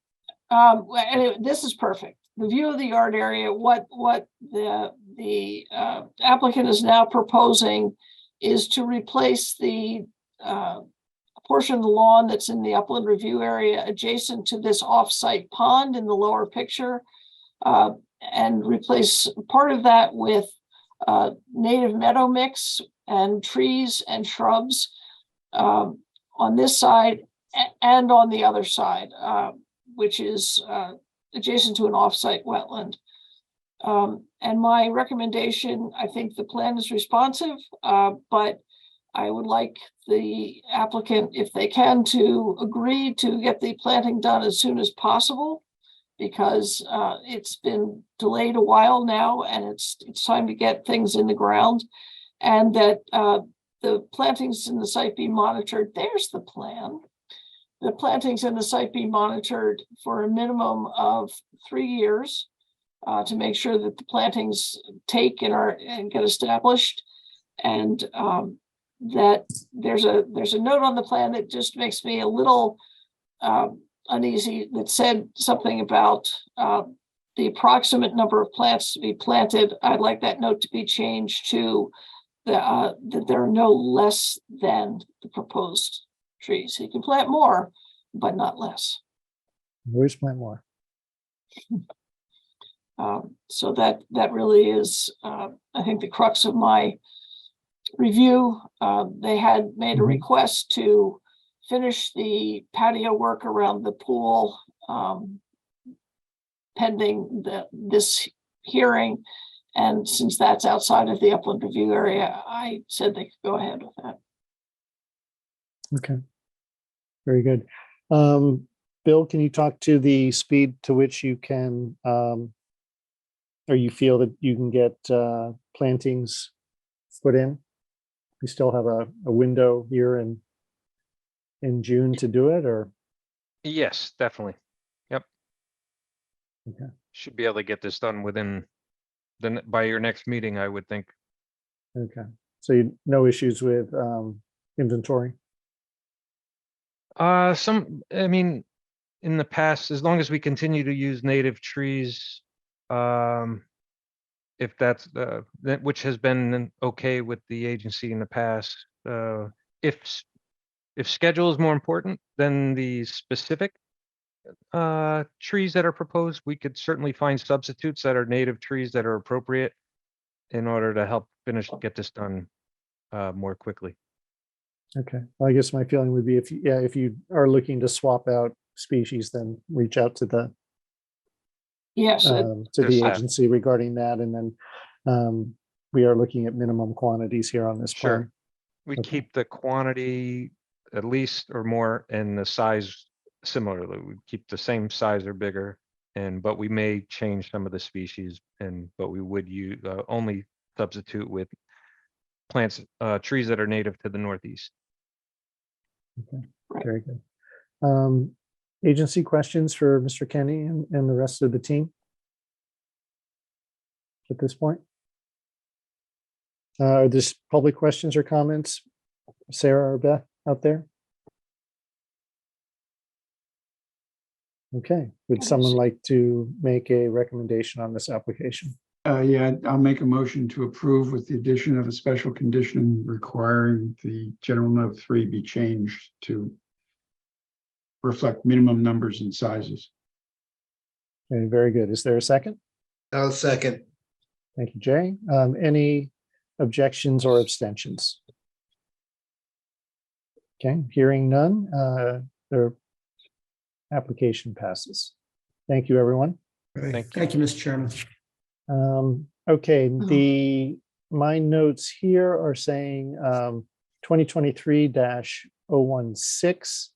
Anyway, this is perfect. The view of the yard area, what the applicant is now proposing is to replace the portion of the lawn that's in the upland review area adjacent to this off-site pond in the lower picture, and replace part of that with native meadow mix and trees and shrubs on this side and on the other side, which is adjacent to an off-site wetland. And my recommendation, I think the plan is responsive, but I would like the applicant, if they can, to agree to get the planting done as soon as possible, because it's been delayed a while now, and it's time to get things in the ground, and that the plantings in the site be monitored. There's the plan. The plantings in the site be monitored for a minimum of 3 years to make sure that the plantings take and get established, and that there's a note on the plan that just makes me a little uneasy, that said something about the approximate number of plants to be planted. I'd like that note to be changed to that there are no less than the proposed trees. You can plant more, but not less. Always plant more. So that really is, I think, the crux of my review. They had made a request to finish the patio work around the pool pending this hearing. And since that's outside of the upland review area, I said they could go ahead with that. Okay. Very good. Bill, can you talk to the speed to which you can, or you feel that you can get plantings put in? We still have a window here in June to do it, or? Yes, definitely. Yep. Okay. Should be able to get this done within by your next meeting, I would think. Okay. So no issues with inventory? I mean, in the past, as long as we continue to use native trees, if that's which has been okay with the agency in the past, if schedule is more important than the specific trees that are proposed, we could certainly find substitutes that are native trees that are appropriate in order to help get this done more quickly. Okay. Well, I guess my feeling would be if you are looking to swap out species, then reach out to the Yes, to There's the that. agency regarding that, and then we are looking at minimum quantities here on this plan. Sure. We Okay. keep the quantity at least or more, and the size similarly. We keep the same size or bigger, but we may change some of the species, but we would use only substitute with plants, trees that are native to the Northeast. Okay. Right. Very good. Agency questions for Mr. Kenny and the rest of the team at this point? Are there public questions or comments, Sarah or Beth out there? Okay, would someone like to make a recommendation on this application? Yeah, I'll make a motion to approve with the addition of a special condition requiring the general note 3 be changed to reflect minimum numbers and sizes. Okay, very good. Is there a second? I'll second. Thank you, Jay. Any objections or abstentions? Okay, hearing none, the application passes. Thank you, everyone. Thank you. Thank you, Mr. Chairman. Okay, my notes here are saying 2023-016,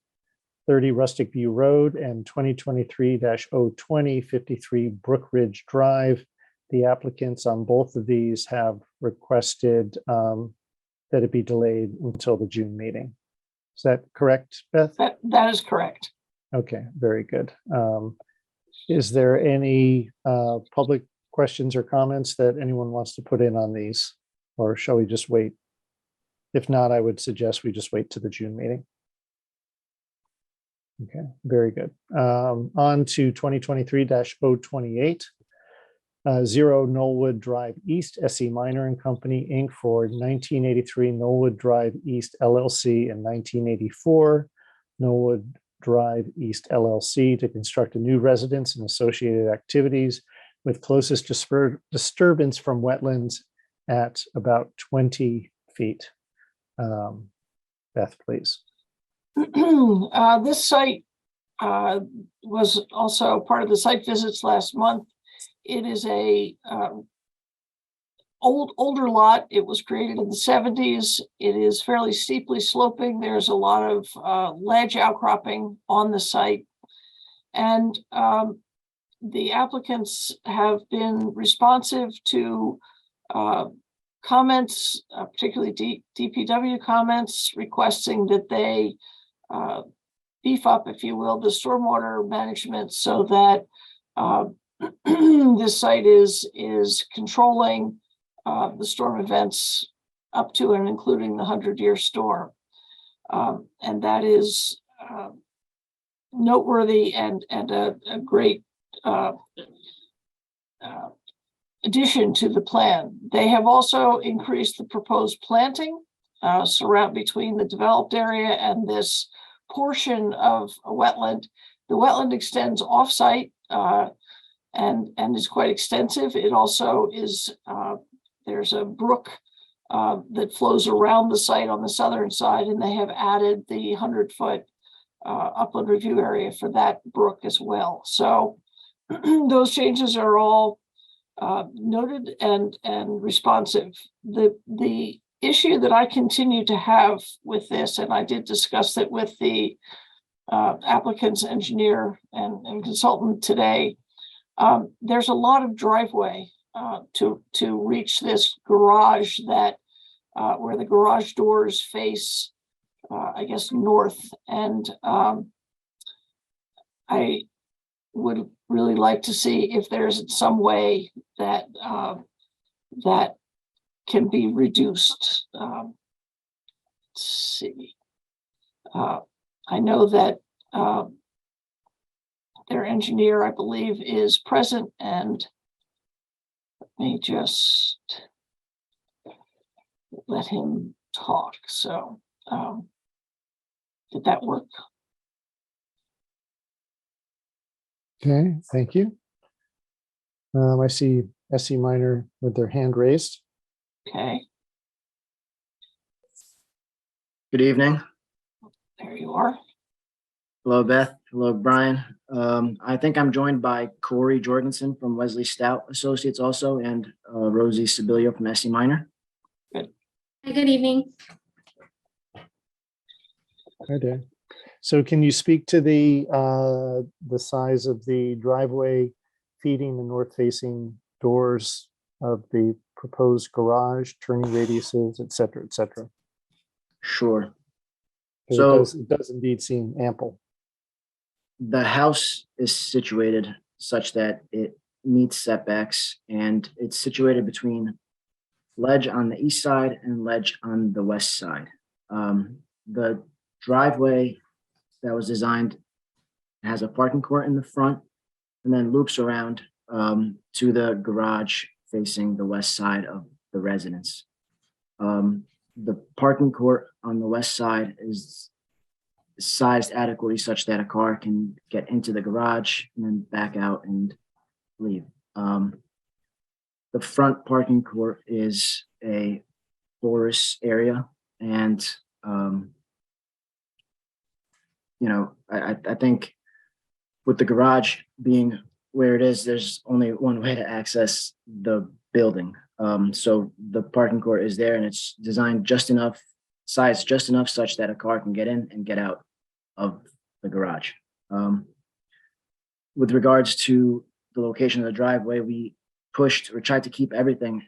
30 Rustic View Road, and 2023-020, 53 Brook Ridge Drive. The applicants on both of these have requested that it be delayed until the June meeting. Is that correct, Beth? that is correct. Okay, very good. Is there any public questions or comments that anyone wants to put in on these? Or shall we just wait? If not, I would suggest we just wait to the June meeting. Okay, very good. On to 2023-028. 0 Knollwood Drive East, SE Minor and Company, Inc. for 1983 Knollwood Drive East LLC and 1984 Knollwood Drive East LLC to construct a new residence and associated activities with closest disturbance from wetlands at about 20 feet. Beth, please. This site was also part of the site visits last month. It is a older lot. It was created in the 70s. It is fairly steeply sloping. There's a lot of ledge outcropping on the site. And the applicants have been responsive to comments, particularly DPW comments, requesting that they beef up, if you will, the stormwater management so that this site is controlling the storm events up to and including the 100-year storm. And that is noteworthy and a great addition to the plan. They have also increased the proposed planting surround between the developed area and this portion of a wetland. The wetland extends off-site and is quite extensive. It also is, there's a brook that flows around the site on the southern side, and they have added the 100-foot upland review area for that brook as well. So those changes are all noted and responsive. The issue that I continue to have with this, and I did discuss it with the applicant's engineer and consultant today, there's a lot of driveway to reach this garage that where the garage doors face, I guess, north. And I would really like to see if there's some way that that can be reduced. Let's see. I know that their engineer, I believe, is present, and let me just let him talk. So did that work? Okay, thank you. I see SE Minor with their hand raised. Okay, Good evening. there you are. Hello, Beth. Hello, Brian. I think I'm joined by Corey Jorgensen from Wesley Stout Associates also, and Rosie Sibilio from SE Minor. Hi, good evening. Hi there. So can you speak to the size of the driveway feeding the north-facing doors of the proposed garage, turning radiuses, et cetera, et cetera? Sure. 'Cause So it does indeed seem ample. the house is situated such that it meets setbacks, and it's situated between ledge on the east side and ledge on the west side. The driveway that was designed has a parking court in the front and then loops around to the garage facing the west side of the residence. The parking court on the west side is sized adequately such that a car can get into the garage and then back out and leave. The front parking court is a forest area, and I think with the garage being where it is, there's only one way to access the building. So the parking court is there, and it's designed just enough, sized just enough such that a car can get in and get out of the garage. With regards to the location of the driveway, we pushed or tried to keep everything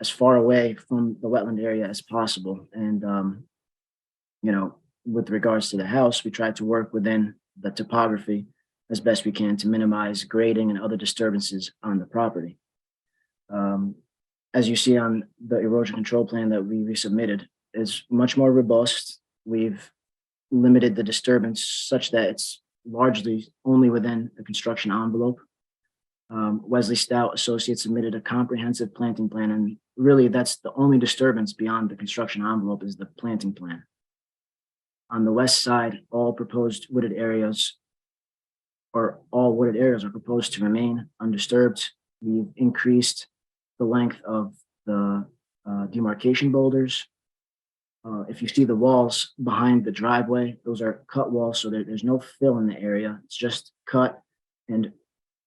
as far away from the wetland area as possible. And, with regards to the house, we tried to work within the topography as best we can to minimize grading and other disturbances on the property. As you see on the erosion control plan that we resubmitted, is much more robust. We've limited the disturbance such that it's largely only within the construction envelope. Wesley Stout Associates submitted a comprehensive planting plan, and really that's the only disturbance beyond the construction envelope is the planting plan. On the west side, all wooded areas are proposed to remain undisturbed. We've increased the length of the demarcation boulders. If you see the walls behind the driveway, those are cut walls, so there's no fill in the area. It's just cut. And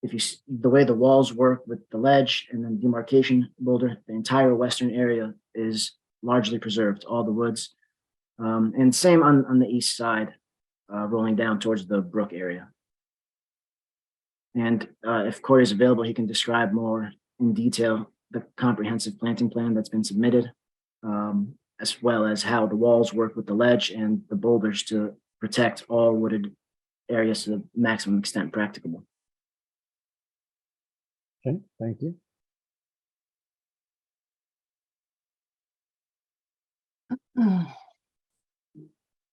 if you see the way the walls work with the ledge and then demarcation boulder, the entire western area is largely preserved, all the woods. And same on the east side, rolling down towards the brook area. And if Corey is available, he can describe more in detail the comprehensive planting plan that's been submitted, as well as how the walls work with the ledge and the boulders to protect all wooded areas to the maximum extent practicable. Okay, thank you.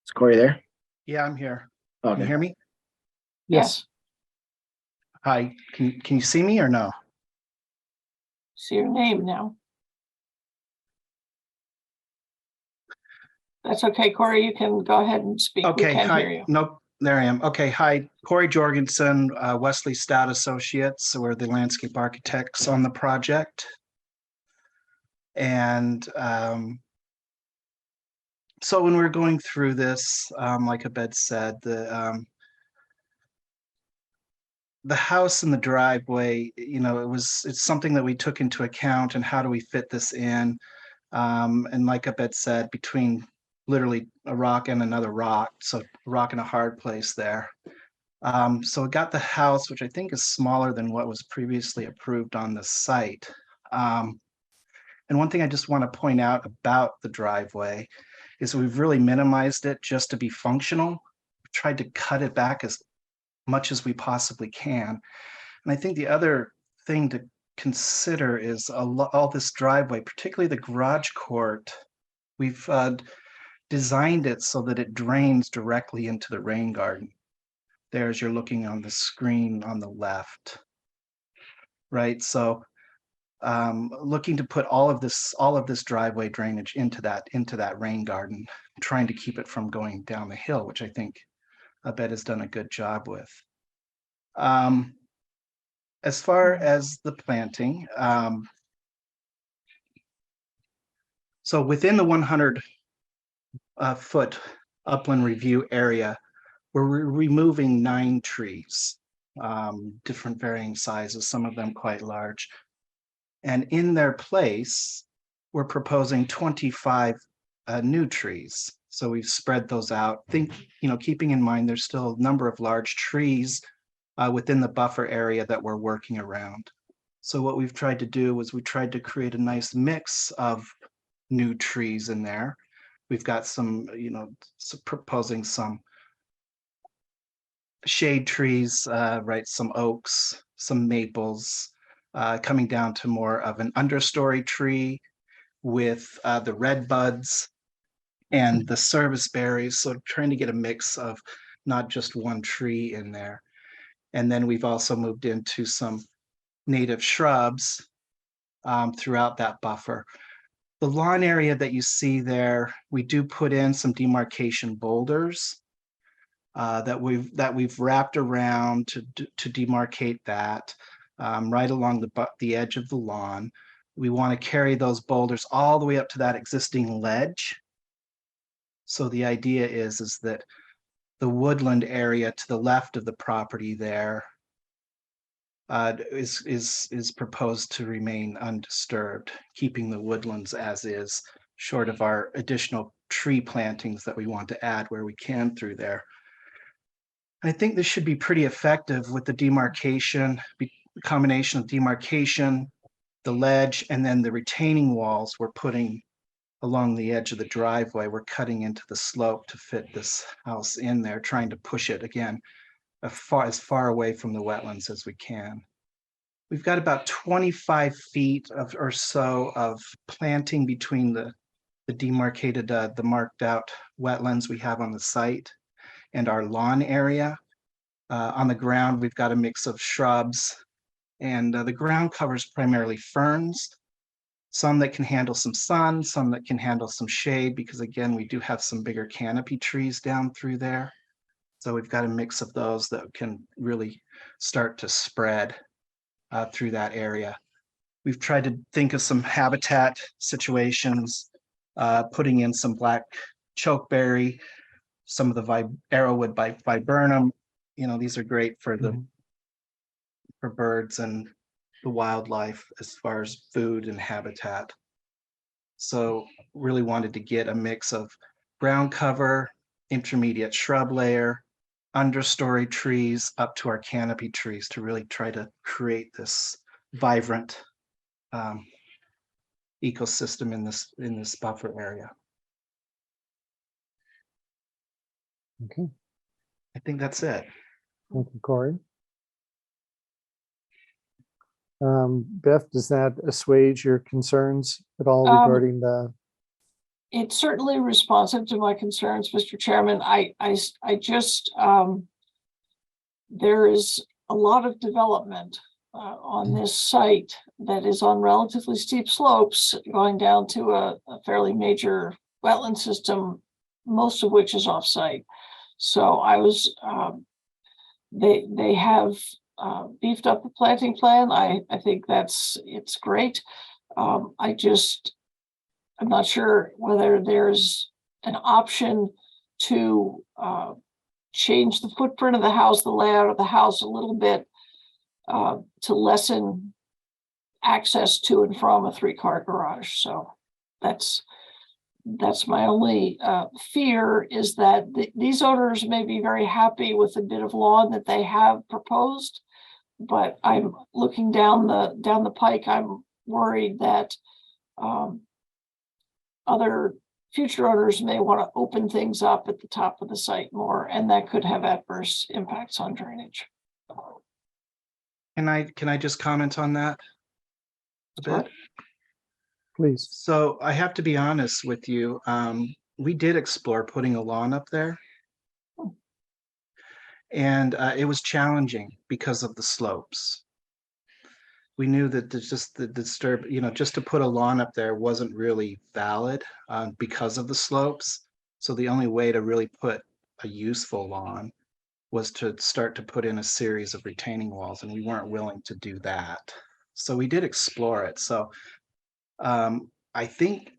Is Corey there? Yeah, I'm here. Can Okay. you hear me? Yes. Hi, can you see me or no? See your name now. That's okay, Corey, you can go ahead and speak. We Okay, can hear hi. you. Nope, there I am. Okay, hi, Corey Jorgensen, Wesley Stout Associates. We're the landscape architects on the project. And so when we're going through this, like Abed said, the house and the driveway, it's something that we took into account, and how do we fit this in? And like Abed said, between literally a rock and another rock, so a rock and a hard place there. So we got the house, which I think is smaller than what was previously approved on the site. And one thing I just want to point out about the driveway is we've really minimized it just to be functional. We've tried to cut it back as much as we possibly can. And I think the other thing to consider is all this driveway, particularly the garage court, we've designed it so that it drains directly into the rain garden. There, as you're looking on the screen on the left, right? So looking to put all of this driveway drainage into that rain garden, trying to keep it from going down the hill, which I think Abed has done a good job with. As far as the planting, so within the 100-foot upland review area, we're removing 9 trees, different varying sizes, some of them quite large. And in their place, we're proposing 25 new trees. So we've spread those out. Keeping in mind there's still a number of large trees within the buffer area that we're working around. So what we've tried to do is we tried to create a nice mix of new trees in there. We've got proposing some shade trees, right? Some oaks, some maples, coming down to more of an understory tree with the red buds and the service berries. So trying to get a mix of not just one tree in there. And then we've also moved into some native shrubs throughout that buffer. The lawn area that you see there, we do put in some demarcation boulders that we've wrapped around to demarcate that right along the edge of the lawn. We want to carry those boulders all the way up to that existing ledge. So the idea is that the woodland area to the left of the property there is proposed to remain undisturbed, keeping the woodlands as is, short of our additional tree plantings that we want to add where we can through there. I think this should be pretty effective with the demarcation, combination of demarcation, the ledge, and then the retaining walls we're putting along the edge of the driveway. We're cutting into the slope to fit this house in there, trying to push it again as far away from the wetlands as we can. We've got about 25 feet or so of planting between the demarcated, the marked out wetlands we have on the site and our lawn area. On the ground, we've got a mix of shrubs And the ground cover is primarily ferns, some that can handle some sun, some that can handle some shade, because again, we do have some bigger canopy trees down through there. So we've got a mix of those that can really start to spread through that area. We've tried to think of some habitat situations, putting in some black chokeberry, some of the arrowwood viburnum. You know, these are great for the for birds and the wildlife as far as food and habitat. So really wanted to get a mix of ground cover, intermediate shrub layer, understory trees up to our canopy trees to really try to create this vibrant ecosystem in this buffer area. Okay, I think that's it. thank you, Corey. Beth, does that assuage your concerns at all regarding the? It's certainly responsive to my concerns, Mr. Chairman. I just, there is a lot of development on this site that is on relatively steep slopes going down to a fairly major wetland system, most of which is off-site. So I was, they have beefed up the planting plan. I think it's great. I'm not sure whether there's an option to change the footprint of the house, the layout of the house a little bit to lessen access to and from a 3-car garage. So that's my only fear, is that these owners may be very happy with the bit of lawn that they have proposed, but I'm looking down the pike. I'm worried that other future owners may want to open things up at the top of the site more, and that could have adverse impacts on drainage. Can I just comment on that a bit? Please. So I have to be honest with you. We did explore putting a lawn up there. And it was challenging because of the slopes. We knew that just to put a lawn up there wasn't really valid because of the slopes. So the only way to really put a useful lawn was to start to put in a series of retaining walls, and we weren't willing to do that. So we did explore it. So I think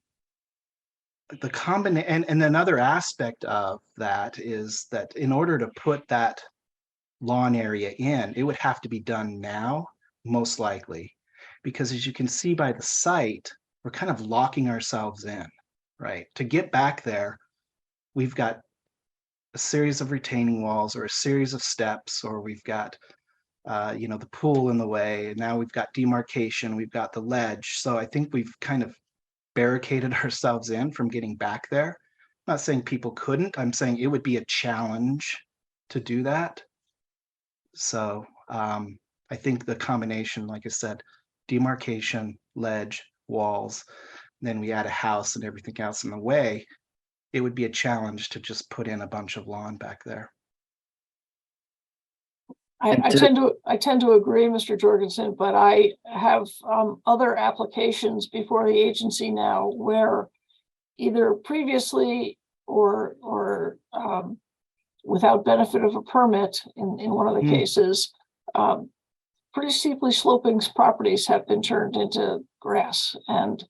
the combination, and another aspect of that is that in order to put that lawn area in, it would have to be done now, most likely, because as you can see by the site, we're kind of locking ourselves in, right? To get back there, we've got a series of retaining walls or a series of steps, or we've got the pool in the way, and now we've got demarcation, we've got the ledge. So I think we've kind of barricaded ourselves in from getting back there. I'm not saying people couldn't, I'm saying it would be a challenge to do that. So I think the combination, like I said, demarcation, ledge, walls, then we add a house and everything else in the way, it would be a challenge to just put in a bunch of lawn back there. I tend to agree, Mr. Jorgensen, but I have other applications before the agency now where either previously or without benefit of a permit in one of the cases, pretty steeply sloping properties have been turned into grass. And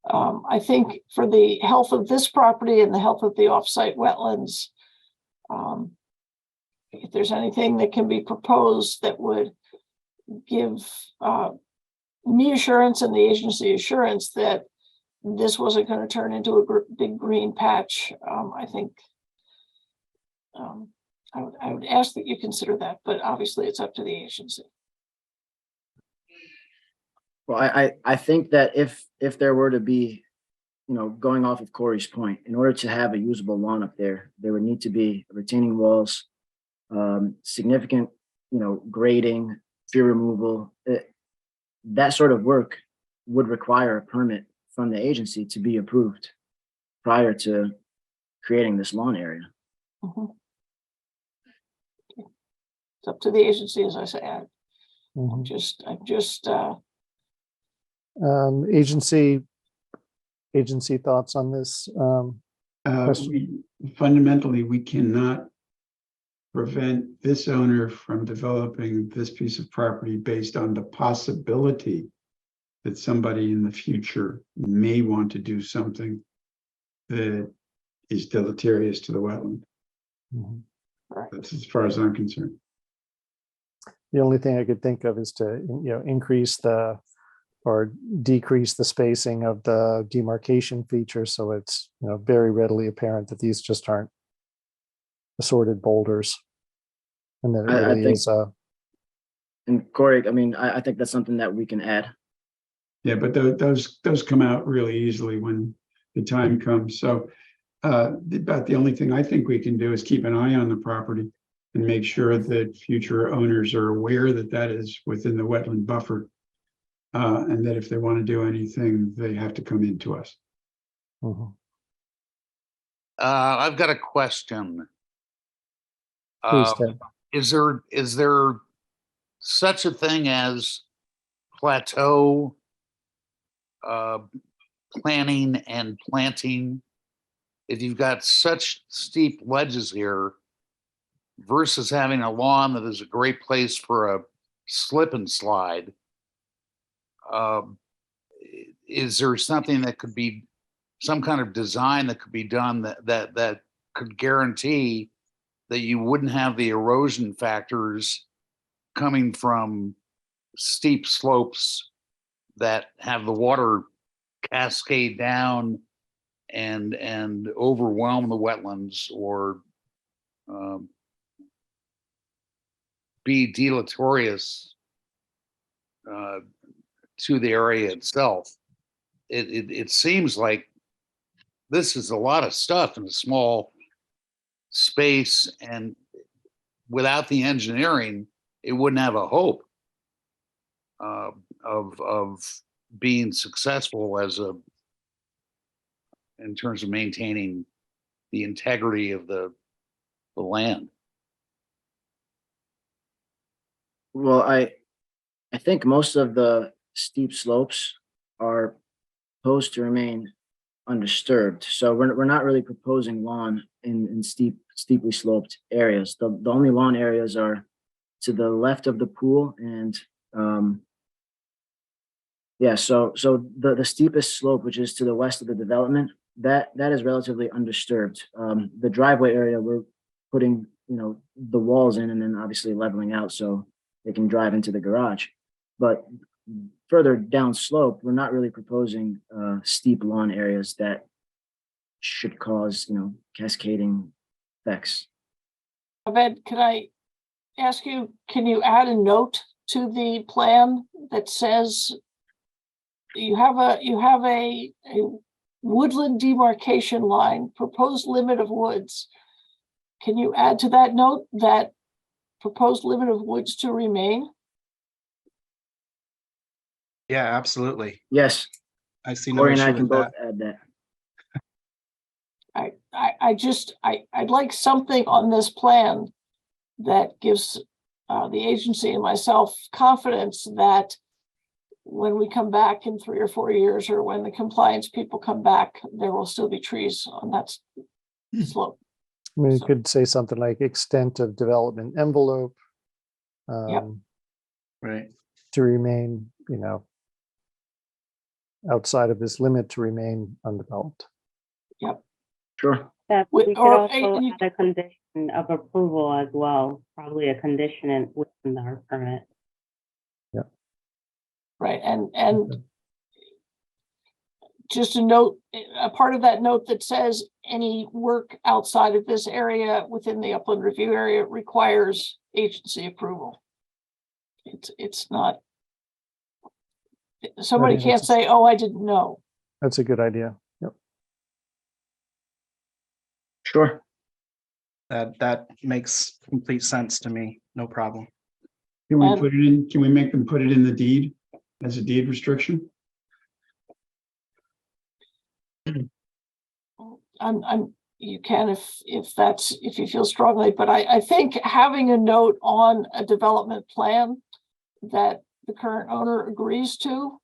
I think for the health of this property and the health of the offsite wetlands, if there's anything that can be proposed that would give me assurance and the agency assurance that this wasn't going to turn into a big green patch, I think I would ask that you consider that, but obviously it's up to the agency. Well, I think that if there were to be, going off of Corey's point, in order to have a usable lawn up there would need to be retaining walls, significant, grading, tree removal. That sort of work would require a permit from the agency to be approved prior to creating this lawn area. It's up to the agency, as I say. Mhm. I'm just, Agency thoughts on this? Fundamentally, we cannot prevent this owner from developing this piece of property based on the possibility that somebody in the future may want to do something that is deleterious to the wetland. Mhm. That's as far as I'm concerned. The only thing I could think of is to, increase or decrease the spacing of the demarcation feature, so it's, very readily apparent that these just aren't assorted boulders. And that it I really think- is And Corey, I mean, I think that's something that we can add. Yeah, but those come out really easily when the time comes. So about the only thing I think we can do is keep an eye on the property and make sure that future owners are aware that that is within the wetland buffer. And that if they want to do anything, they have to come into us. Mhm. I've got a question. Please, Ted. Is there such a thing as plateau planning and planting? If you've got such steep ledges here versus having a lawn that is a great place for a slip and slide, is there something that could be, some kind of design that could be done that could guarantee that you wouldn't have the erosion factors coming from steep slopes that have the water cascade down and overwhelm the wetlands or be deleterious to the area itself? It seems like this is a lot of stuff in a small space, and without the engineering, it wouldn't have a hope of being successful in terms of maintaining the integrity of the land. Well, I think most of the steep slopes are supposed to remain undisturbed. So we're not really proposing lawn in steeply sloped areas. The only lawn areas are to the left of the pool and so the steepest slope, which is to the west of the development, that is relatively undisturbed. The driveway area, we're putting, the walls in and then obviously leveling out so they can drive into the garage. But further down slope, we're not really proposing steep lawn areas that should cause, cascading effects. Abed, can I ask you, can you add a note to the plan that says you have a woodland demarcation line, proposed limit of woods? Can you add to that note that proposed limit of woods to remain? Yeah, absolutely. Yes, I see no Corey and I issue can with both that. add that. I'd like something on this plan that gives the agency and myself confidence that when we come back in 3 or 4 years, or when the compliance people come back, there will still be trees on that slope. I mean, you could say something like extent of development envelope. Right. To remain, outside of this limit to remain undeveloped. Sure. That With- we could or also you- add a condition of approval as well, probably a condition within our permit. Right, and just a note, a part of that note that says any work outside of this area within the upland review area requires agency approval. It's not. Somebody think can't that's- say, oh, I didn't know. That's a good idea. Yep. Sure. That makes complete sense to me. No problem. Can we And- put it in, can we make them put it in the deed as a deed restriction? You can if you feel strongly, but I think having a note on a development plan that the current owner agrees to.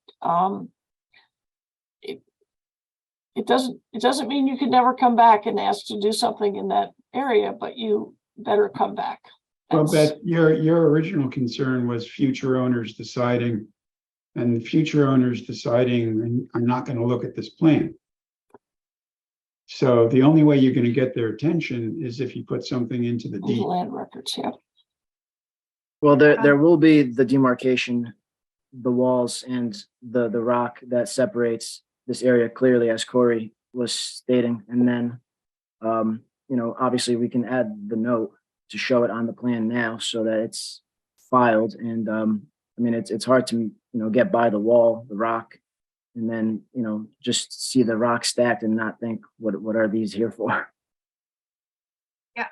It doesn't mean you can never come back and ask to do something in that area, but you better come back. Well, That's- but your original concern was future owners deciding, and future owners deciding, I'm not going to look at this plan. So the only way you're going to get their attention is if you put something into the the deed. land records, yeah. Well, there will be the demarcation, the walls and the rock that separates this area clearly, as Corey was stating. And then, you know, obviously we can add the note to show it on the plan now so that it's filed. And I mean, it's hard to, you know, get by the wall, the rock, and then, you know, just see the rock stacked and not think, what are these here for? Yeah,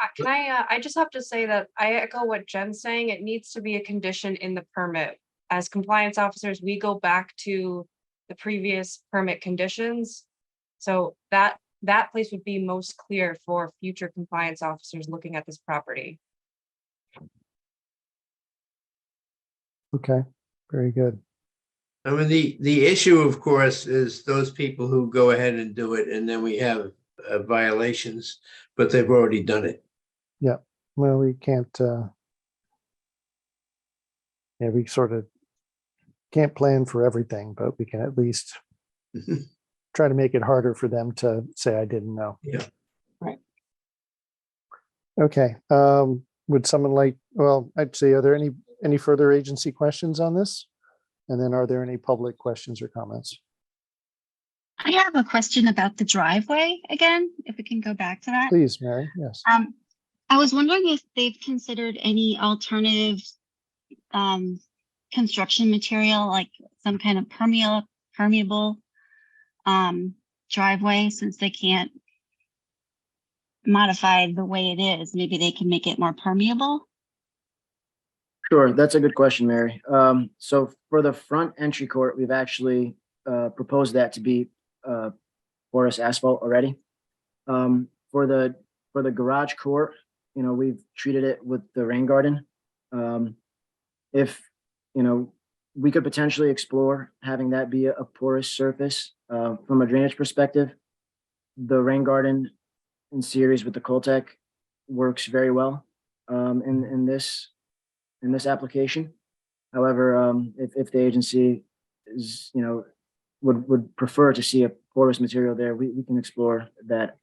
I just have to say that I echo what Jen's saying. It needs to be a condition in the permit. As compliance officers, we go back to the previous permit conditions. So that place would be most clear for future compliance officers looking at this property. Okay, very good. I mean, the issue, of course, is those people who go ahead and do it, and then we have violations, but they've already done it. Yeah, well, we can't, yeah, we sort of can't plan for everything, but we can at least try to make it harder for them to say, I didn't know. Yeah. Right. Okay, would someone like, well, I'd say, are there any further agency questions on this? And then are there any public questions or comments? I have a question about the driveway again, if we can go back to that. Please, Mary, yes. I was wondering if they've considered any alternative construction material, like some kind of permeable driveway, since they can't modify the way it is. Maybe they can make it more permeable. Sure, that's a good question, Mary. So for the front entry court, we've actually proposed that to be porous asphalt already. For the garage court, you know, we've treated it with the rain garden. If, you know, we could potentially explore having that be a porous surface from a drainage perspective. The rain garden in series with the Coltec works very well in this application. However, if the agency is, you know, would prefer to see a porous material there, we can explore that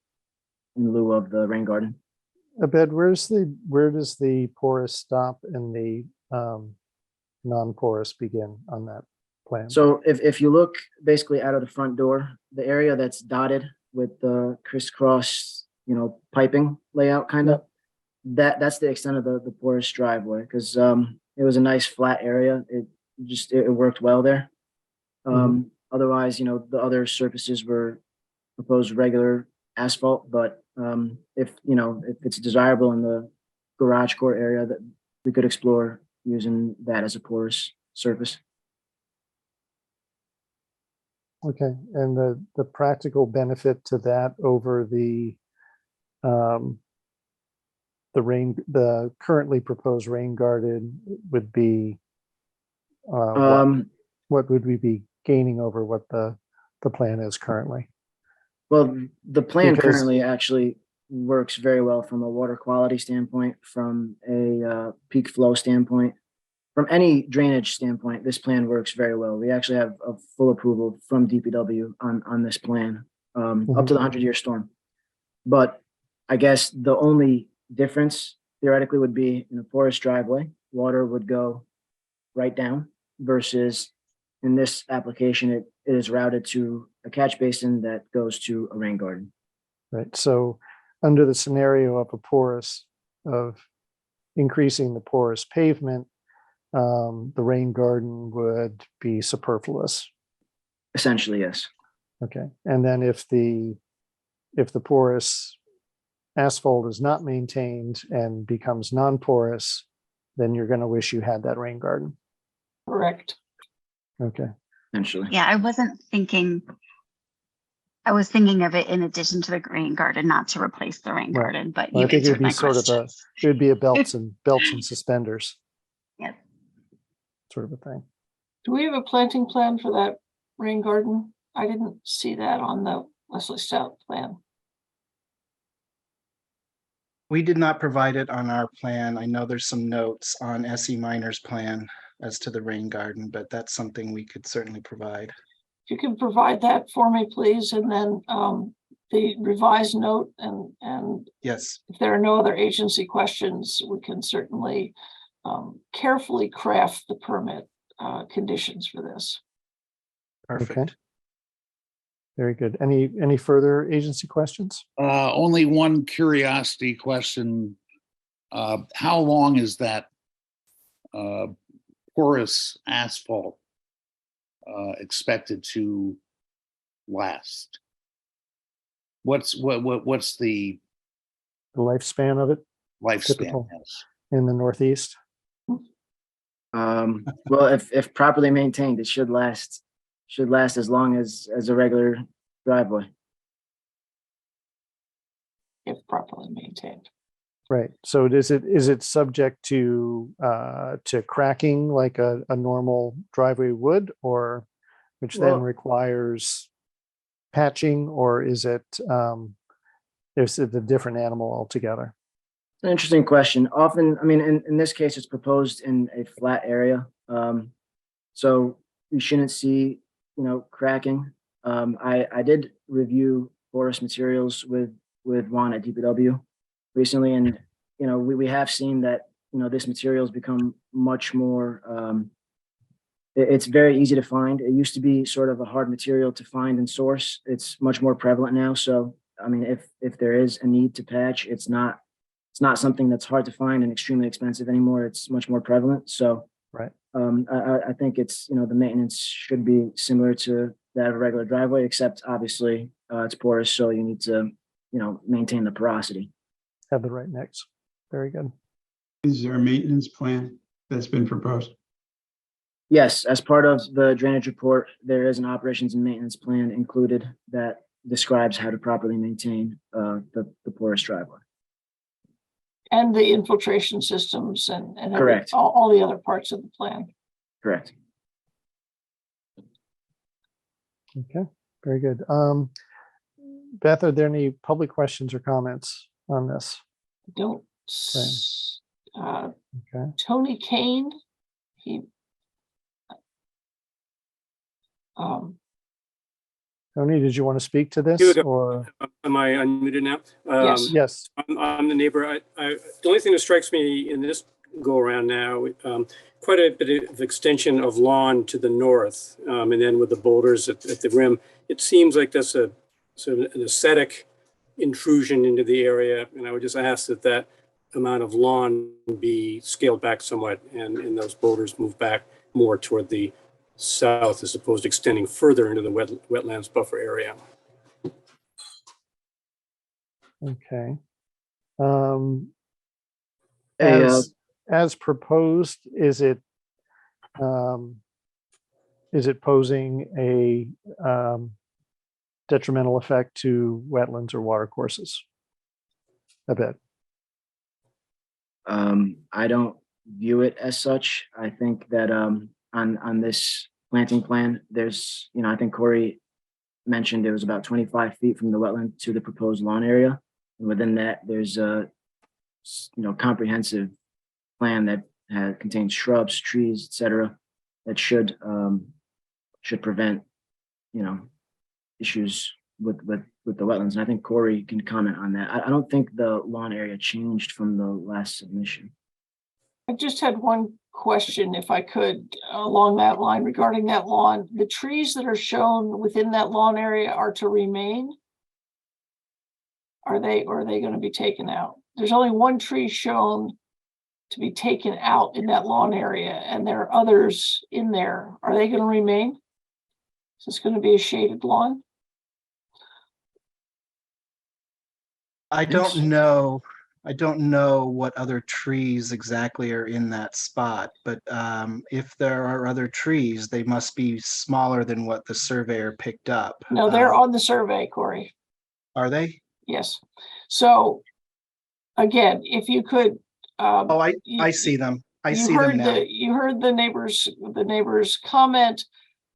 in lieu of the rain garden. Abed, where does the porous stop and the non-porous begin on that plan? So if you look basically out of the front door, the area that's dotted with the crisscross, you know, piping layout kind of, that's the extent of the porous driveway, because it was a nice flat area. It worked well there. Otherwise, you know, the other surfaces were proposed regular asphalt, but if it's desirable in the garage court area, that we could explore using that as a porous surface. Okay, and the practical benefit to that over the currently proposed rain garden would be what would we be gaining over what the plan is currently? Well, the plan Because- currently actually works very well from a water quality standpoint, from a peak flow standpoint, from any drainage standpoint. This plan works very well. We actually have a full approval from DPW on this plan up to the 100-year storm. But I guess the only difference theoretically would be in a porous driveway, water would go right down, versus in this application, it is routed to a catch basin that goes to a rain garden. Right, so under the scenario of increasing the porous pavement, the rain garden would be superfluous. Essentially, yes. Okay, and then if the porous asphalt is not maintained and becomes non-porous, then you're going to wish you had that rain garden. Correct. Okay. Essentially. Yeah, I was thinking of it in addition to the rain garden, not to replace the rain garden, but Well, you I think it would answered be my sort question. of it would be a belts and suspenders. Yes. sort of a thing. Do we have a planting plan for that rain garden? I didn't see that on the Leslie Stout plan. We did not provide it on our plan. I know there's some notes on SE Minor's plan as to the rain garden, but that's something we could certainly provide. If you can provide that for me, please, and then the revised note, and Yes, if there are no other agency questions, we can certainly carefully craft the permit conditions for this. perfect. Okay. Very good. Any further agency questions? Only one curiosity question. How long is that porous asphalt expected to last? What's the The lifespan of it lifespan? Typical. Yes. in the Northeast? Well, if properly maintained, it should last as long as a regular driveway. If properly maintained. Right. So is it subject to cracking like a normal driveway would, or which then Well- requires patching, or is it a different animal altogether? It's an interesting question. Often, I mean, in this case, it's proposed in a flat area. So you shouldn't see, cracking. I did review porous materials with Juan at DPW recently, and, we have seen that, this material has become much more, it's very easy to find. It used to be sort of a hard material to find and source. It's much more prevalent now. So, I mean, if there is a need to patch, it's not something that's hard to find and extremely expensive anymore. It's much more prevalent. So, Right. I think it's, the maintenance should be similar to that of a regular driveway, except obviously it's porous. So you need to, maintain the porosity. Have the right mix. Very good. Is there a maintenance plan that's been proposed? Yes, as part of the drainage report, there is an operations and maintenance plan included that describes how to properly maintain the porous driveway. And the infiltration systems and Correct. all the other parts of the plan. Correct. Okay. Very good. Beth, are there any public questions or comments on this? Don't. Okay. Tony Kane, Tony, did you want to speak to this, Good. or? Am I unmuted now? Yes. Yes. I'm the neighbor. The only thing that strikes me in this go around now, quite a bit of extension of lawn to the north, and then with the boulders at the rim, it seems like that's a sort of an aesthetic intrusion into the area. And I would just ask that amount of lawn be scaled back somewhat, and those boulders move back more toward the south as opposed to extending further into the wetlands buffer area. Okay. Hey, As proposed, is it posing a detrimental effect to wetlands or watercourses? A bit. I don't view it as such. I think that on this planting plan, there's, I think Corey mentioned it was about 25 feet from the wetland to the proposed lawn area. And within that, there's a, comprehensive plan that contains shrubs, trees, etc., that should prevent, issues with the wetlands. And I think Corey can comment on that. I don't think the lawn area changed from the last submission. I just had one question, if I could, along that line regarding that lawn. The trees that are shown within that lawn area are to remain? Or are they going to be taken out? There's only one tree shown to be taken out in that lawn area, and there are others in there. Are they going to remain? Is this going to be a shaded lawn? I don't know. I don't know what other trees exactly are in that spot, but if there are other trees, they must be smaller than what the surveyor picked up. No, they're on the survey, Corey. Are they? Yes. So again, if you could. I see them. I you see them heard now. you heard the neighbor's comment.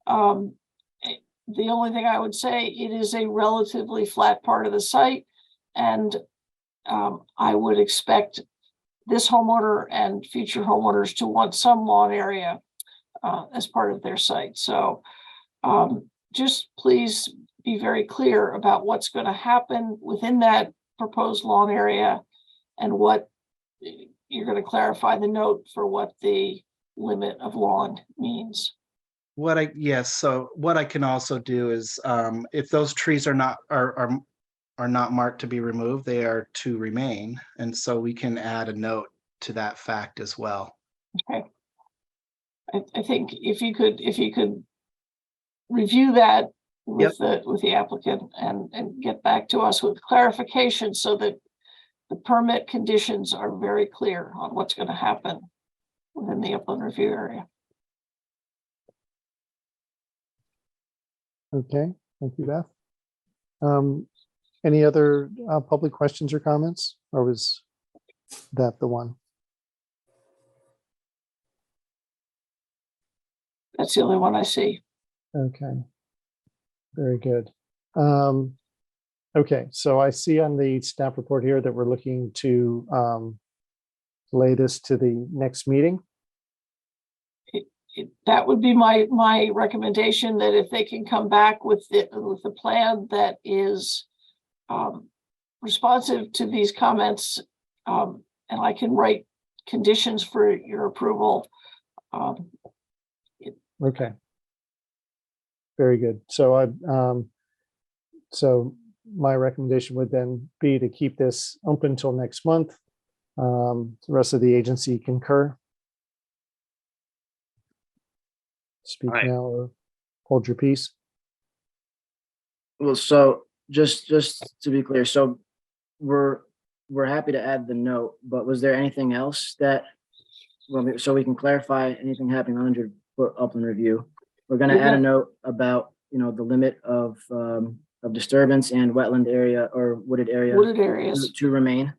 The only thing I would say, it is a relatively flat part of the site, and I would expect this homeowner and future homeowners to want some lawn area as part of their site. So just please be very clear about what's going to happen within that proposed lawn area, and what you're going to clarify the note for what the limit of lawn means. So what I can also do is, if those trees are not marked to be removed, they are to remain. And so we can add a note to that fact as well. Okay. I think if you could review that with the applicant and get back to us with clarification, so that the permit conditions are very clear on what's going to happen within the upland review area. Okay, thank you, Beth. Any other public questions or comments, or was that the one? That's the only one I see. Okay, very good. Okay, so I see on the staff report here that we're looking to lay this to the next meeting. That would be my recommendation, that if they can come back with the plan that is responsive to these comments, and I can write conditions for your approval. Okay. Very good. So so my recommendation would then be to keep this open till next month. The rest of the agency concur. Speak now or hold your peace. Well, so just to be clear, so we're happy to add the note, but was there anything else that, well, so we can clarify anything happening on 100-foot upland review? We're going to add a note about, the limit of disturbance and wetland area or wooded areas to remain.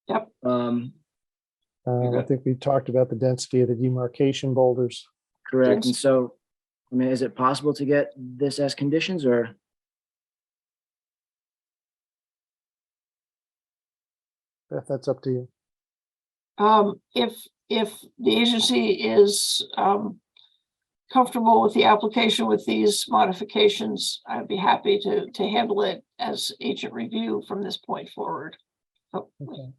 Yep. I think we talked about the density of the demarcation boulders. Correct. And so, I mean, is it possible to get this as conditions, or? Beth, that's up to you. If the agency is comfortable with the application with these modifications, I'd be happy to handle it as agent review from this point forward. So, okay.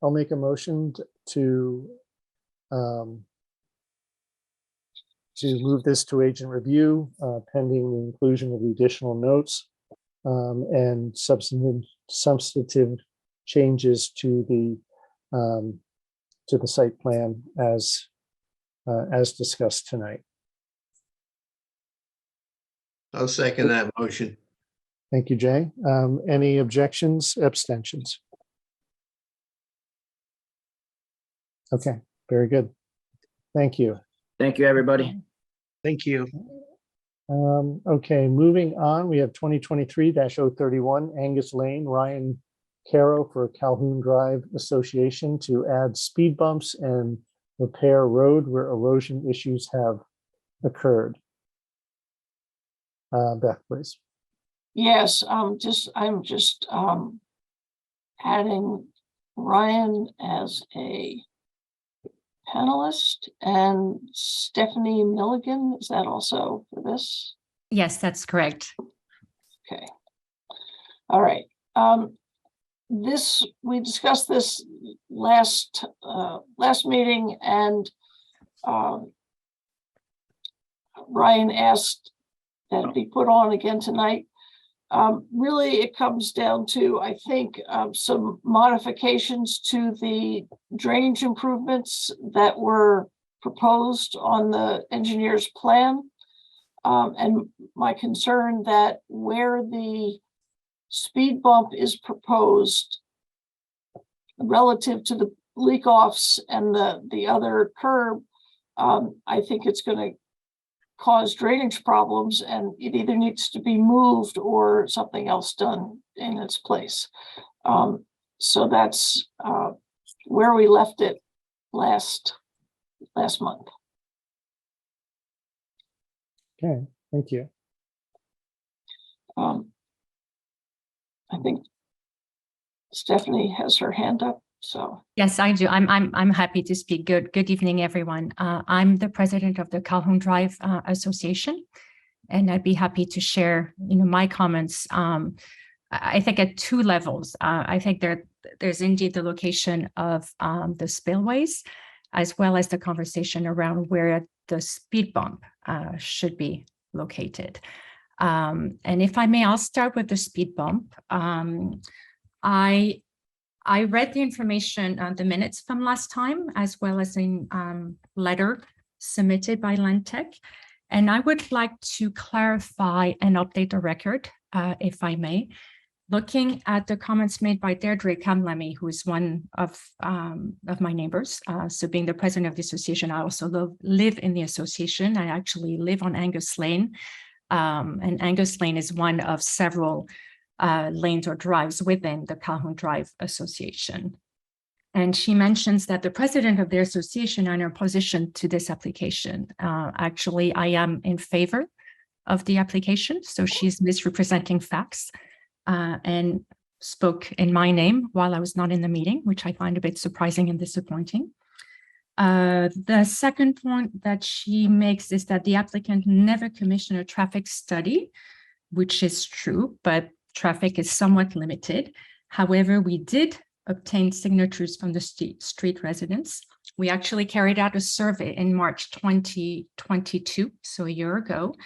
I'll make a motion to move this to agent review, pending the inclusion of the additional notes and substantive changes to the site plan as discussed tonight. I'll second that motion. Thank you, Jay. Any objections, abstentions? Okay, very good. Thank you. Thank you, everybody. Thank you. Okay, moving on, we have 2023-031 Angus Lane, Ryan Caro for Calhoun Drive Association to add speed bumps and repair road where erosion issues have occurred. Beth, please. yes, I'm just adding Ryan as a panelist, and Stephanie Milligan, is that also for this? Yes, that's correct. Okay. All right. We discussed this last meeting, and Ryan asked that it be put on again tonight. Really, it comes down to, I think, some modifications to the drainage improvements that were proposed on the engineer's plan. And my concern that where the speed bump is proposed relative to the leak offs and the other curb, I think it's going to cause drainage problems, and it either needs to be moved or something else done in its place. So that's where we left it last month. Okay, thank you. I think Stephanie has her hand up, so. Yes, I do. I'm happy to speak. Good evening, everyone. I'm the president of the Calhoun Drive Association, and I'd be happy to share, my comments. I think at two levels. I think there's indeed the location of the spillways, as well as the conversation around where the speed bump should be located. And if I may, I'll start with the speed bump. I read the information, the minutes from last time, as well as a letter submitted by Landtech. And I would like to clarify and update the record, if I may. Looking at the comments made by Deirdre Kamlemy, who is one of my neighbors. So being the president of the association, I also live in the association. I actually live on Angus Lane. And Angus Lane is one of several lanes or drives within the Calhoun Drive Association. And she mentions that the president of their association are in opposition to this application. Actually, I am in favor of the application. So she's misrepresenting facts and spoke in my name while I was not in the meeting, which I find a bit surprising and disappointing. The second point that she makes is that the applicant never commissioned a traffic study, which is true, but traffic is somewhat limited. However, we did obtain signatures from the street residents. We actually carried out a survey in March 2022, so a year ago.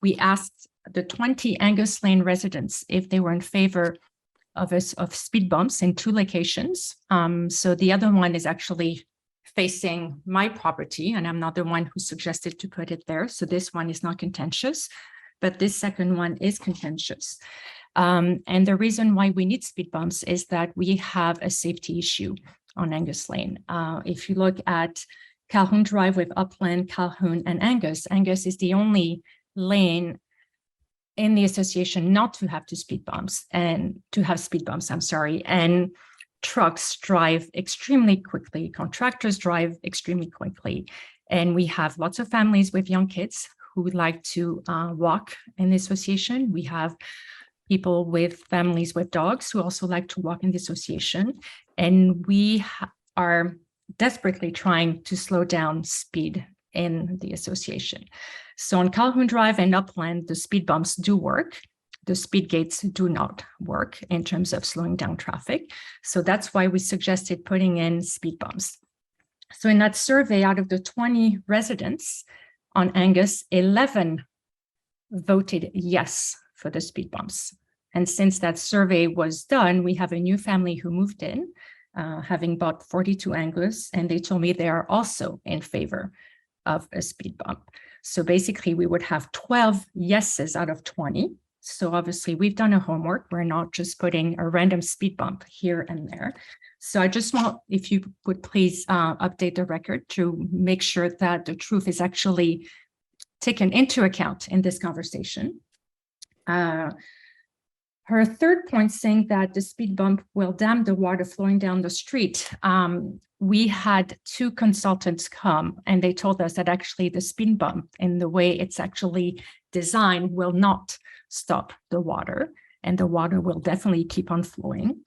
We asked the 20 Angus Lane residents if they were in favor of speed bumps in two locations. So the other one is actually facing my property, and I'm not the one who suggested to put it there. So this one is not contentious, but this second one is contentious. And the reason why we need speed bumps is that we have a safety issue on Angus Lane. If you look at Calhoun Drive with Upland, Calhoun, and Angus, Angus is the only lane in the association not to have speed bumps, and trucks drive extremely quickly, contractors drive extremely quickly, and we have lots of families with young kids who would like to walk in the association. We have people with families with dogs who also like to walk in the association, and we are desperately trying to slow down speed in the association. So on Calhoun Drive and Upland, the speed bumps do work. The speed gates do not work in terms of slowing down traffic. So that's why we suggested putting in speed bumps. So in that survey, out of the 20 residents on Angus, 11 voted yes for the speed bumps. And since that survey was done, we have a new family who moved in, having bought 42 Angus, and they told me they are also in favor of a speed bump. So basically, we would have 12 yeses out of 20. So obviously, we've done our homework. We're not just putting a random speed bump here and there. So I just want, if you would please update the record to make sure that the truth is actually taken into account in this conversation. Her third point saying that the speed bump will dam the water flowing down the street. We had two consultants come and they told us that actually the speed bump in the way it's actually designed will not stop the water, and the water will definitely keep on flowing.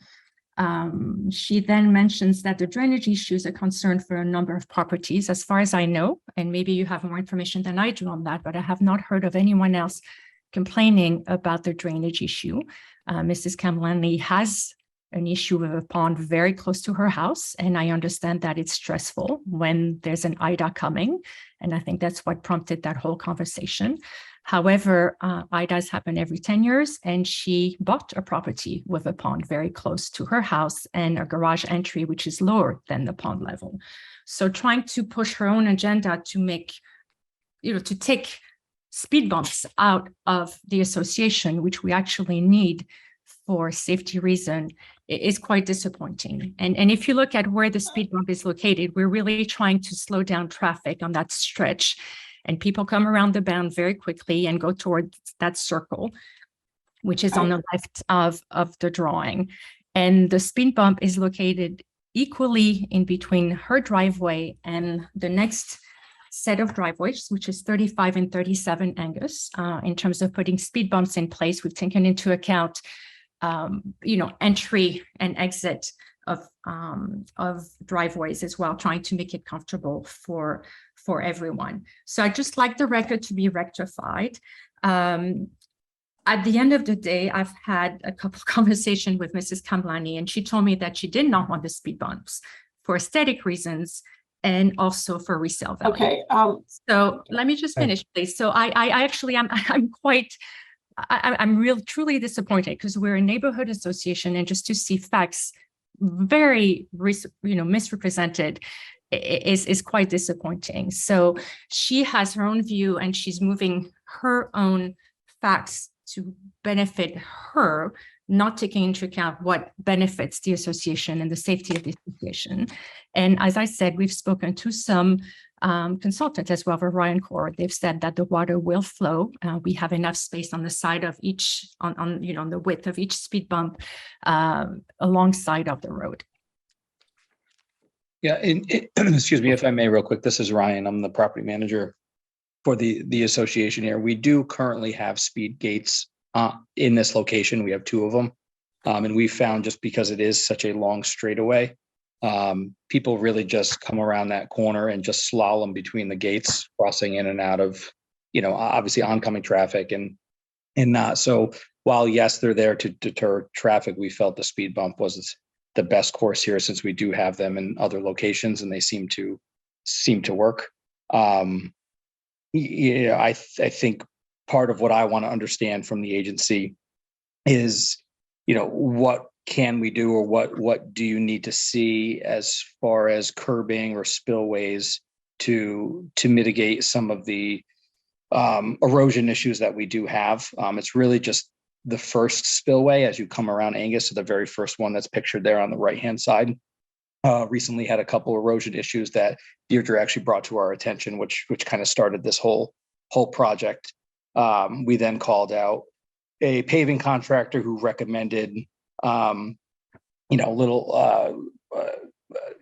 She then mentions that the drainage issue is a concern for a number of properties, as far as I know, and maybe you have more information than I do on that, but I have not heard of anyone else complaining about the drainage issue. Mrs. Kamlanley has an issue with a pond very close to her house, and I understand that it's stressful when there's an IDA coming, and I think that's what prompted that whole conversation. However, IDAs happen every 10 years, and she bought a property with a pond very close to her house and a garage entry, which is lower than the pond level. So trying to push her own agenda to make, to take speed bumps out of the association, which we actually need for safety reason, is quite disappointing. And if you look at where the speed bump is located, we're really trying to slow down traffic on that stretch. And people come around the bend very quickly and go towards that circle, which is on the left of the drawing. And the speed bump is located equally in between her driveway and the next set of driveways, which is 35 and 37 Angus. In terms of putting speed bumps in place, we've taken into account, entry and exit of driveways as well, trying to make it comfortable for everyone. So I'd just like the record to be rectified. At the end of the day, I've had a couple of conversations with Mrs. Kamblani, and she told me that she did not want the speed bumps for aesthetic reasons and also for resale value. Okay. So let me just finish, please. So I actually I'm truly disappointed because we're a neighborhood association, and just to see facts very misrepresented is quite disappointing. So she has her own view, and she's moving her own facts to benefit her, not taking into account what benefits the association and the safety of the association. And as I said, we've spoken to some consultants as well for Ryan Corps. They've said that the water will flow. We have enough space on the side of each, on the width of each speed bump alongside of the road. Yeah, excuse me, if I may, real quick. This is Ryan. I'm the property manager for the association here. We do currently have speed gates in this location. We have 2 of them. And we found, just because it is such a long straightaway, people really just come around that corner and just slalom between the gates, crossing in and out of, obviously oncoming traffic and not. So while, yes, they're there to deter traffic, we felt the speed bump was the best course here, since we do have them in other locations and they seem to work. I think part of what I want to understand from the agency is, what can we do, or what do you need to see as far as curbing or spillways to mitigate some of the erosion issues that we do have. It's really just the first spillway as you come around Angus, so the very first one that's pictured there on the right-hand side. Recently had a couple erosion issues that Deirdre actually brought to our attention, which kind of started this whole project. We then called out a paving contractor who recommended, not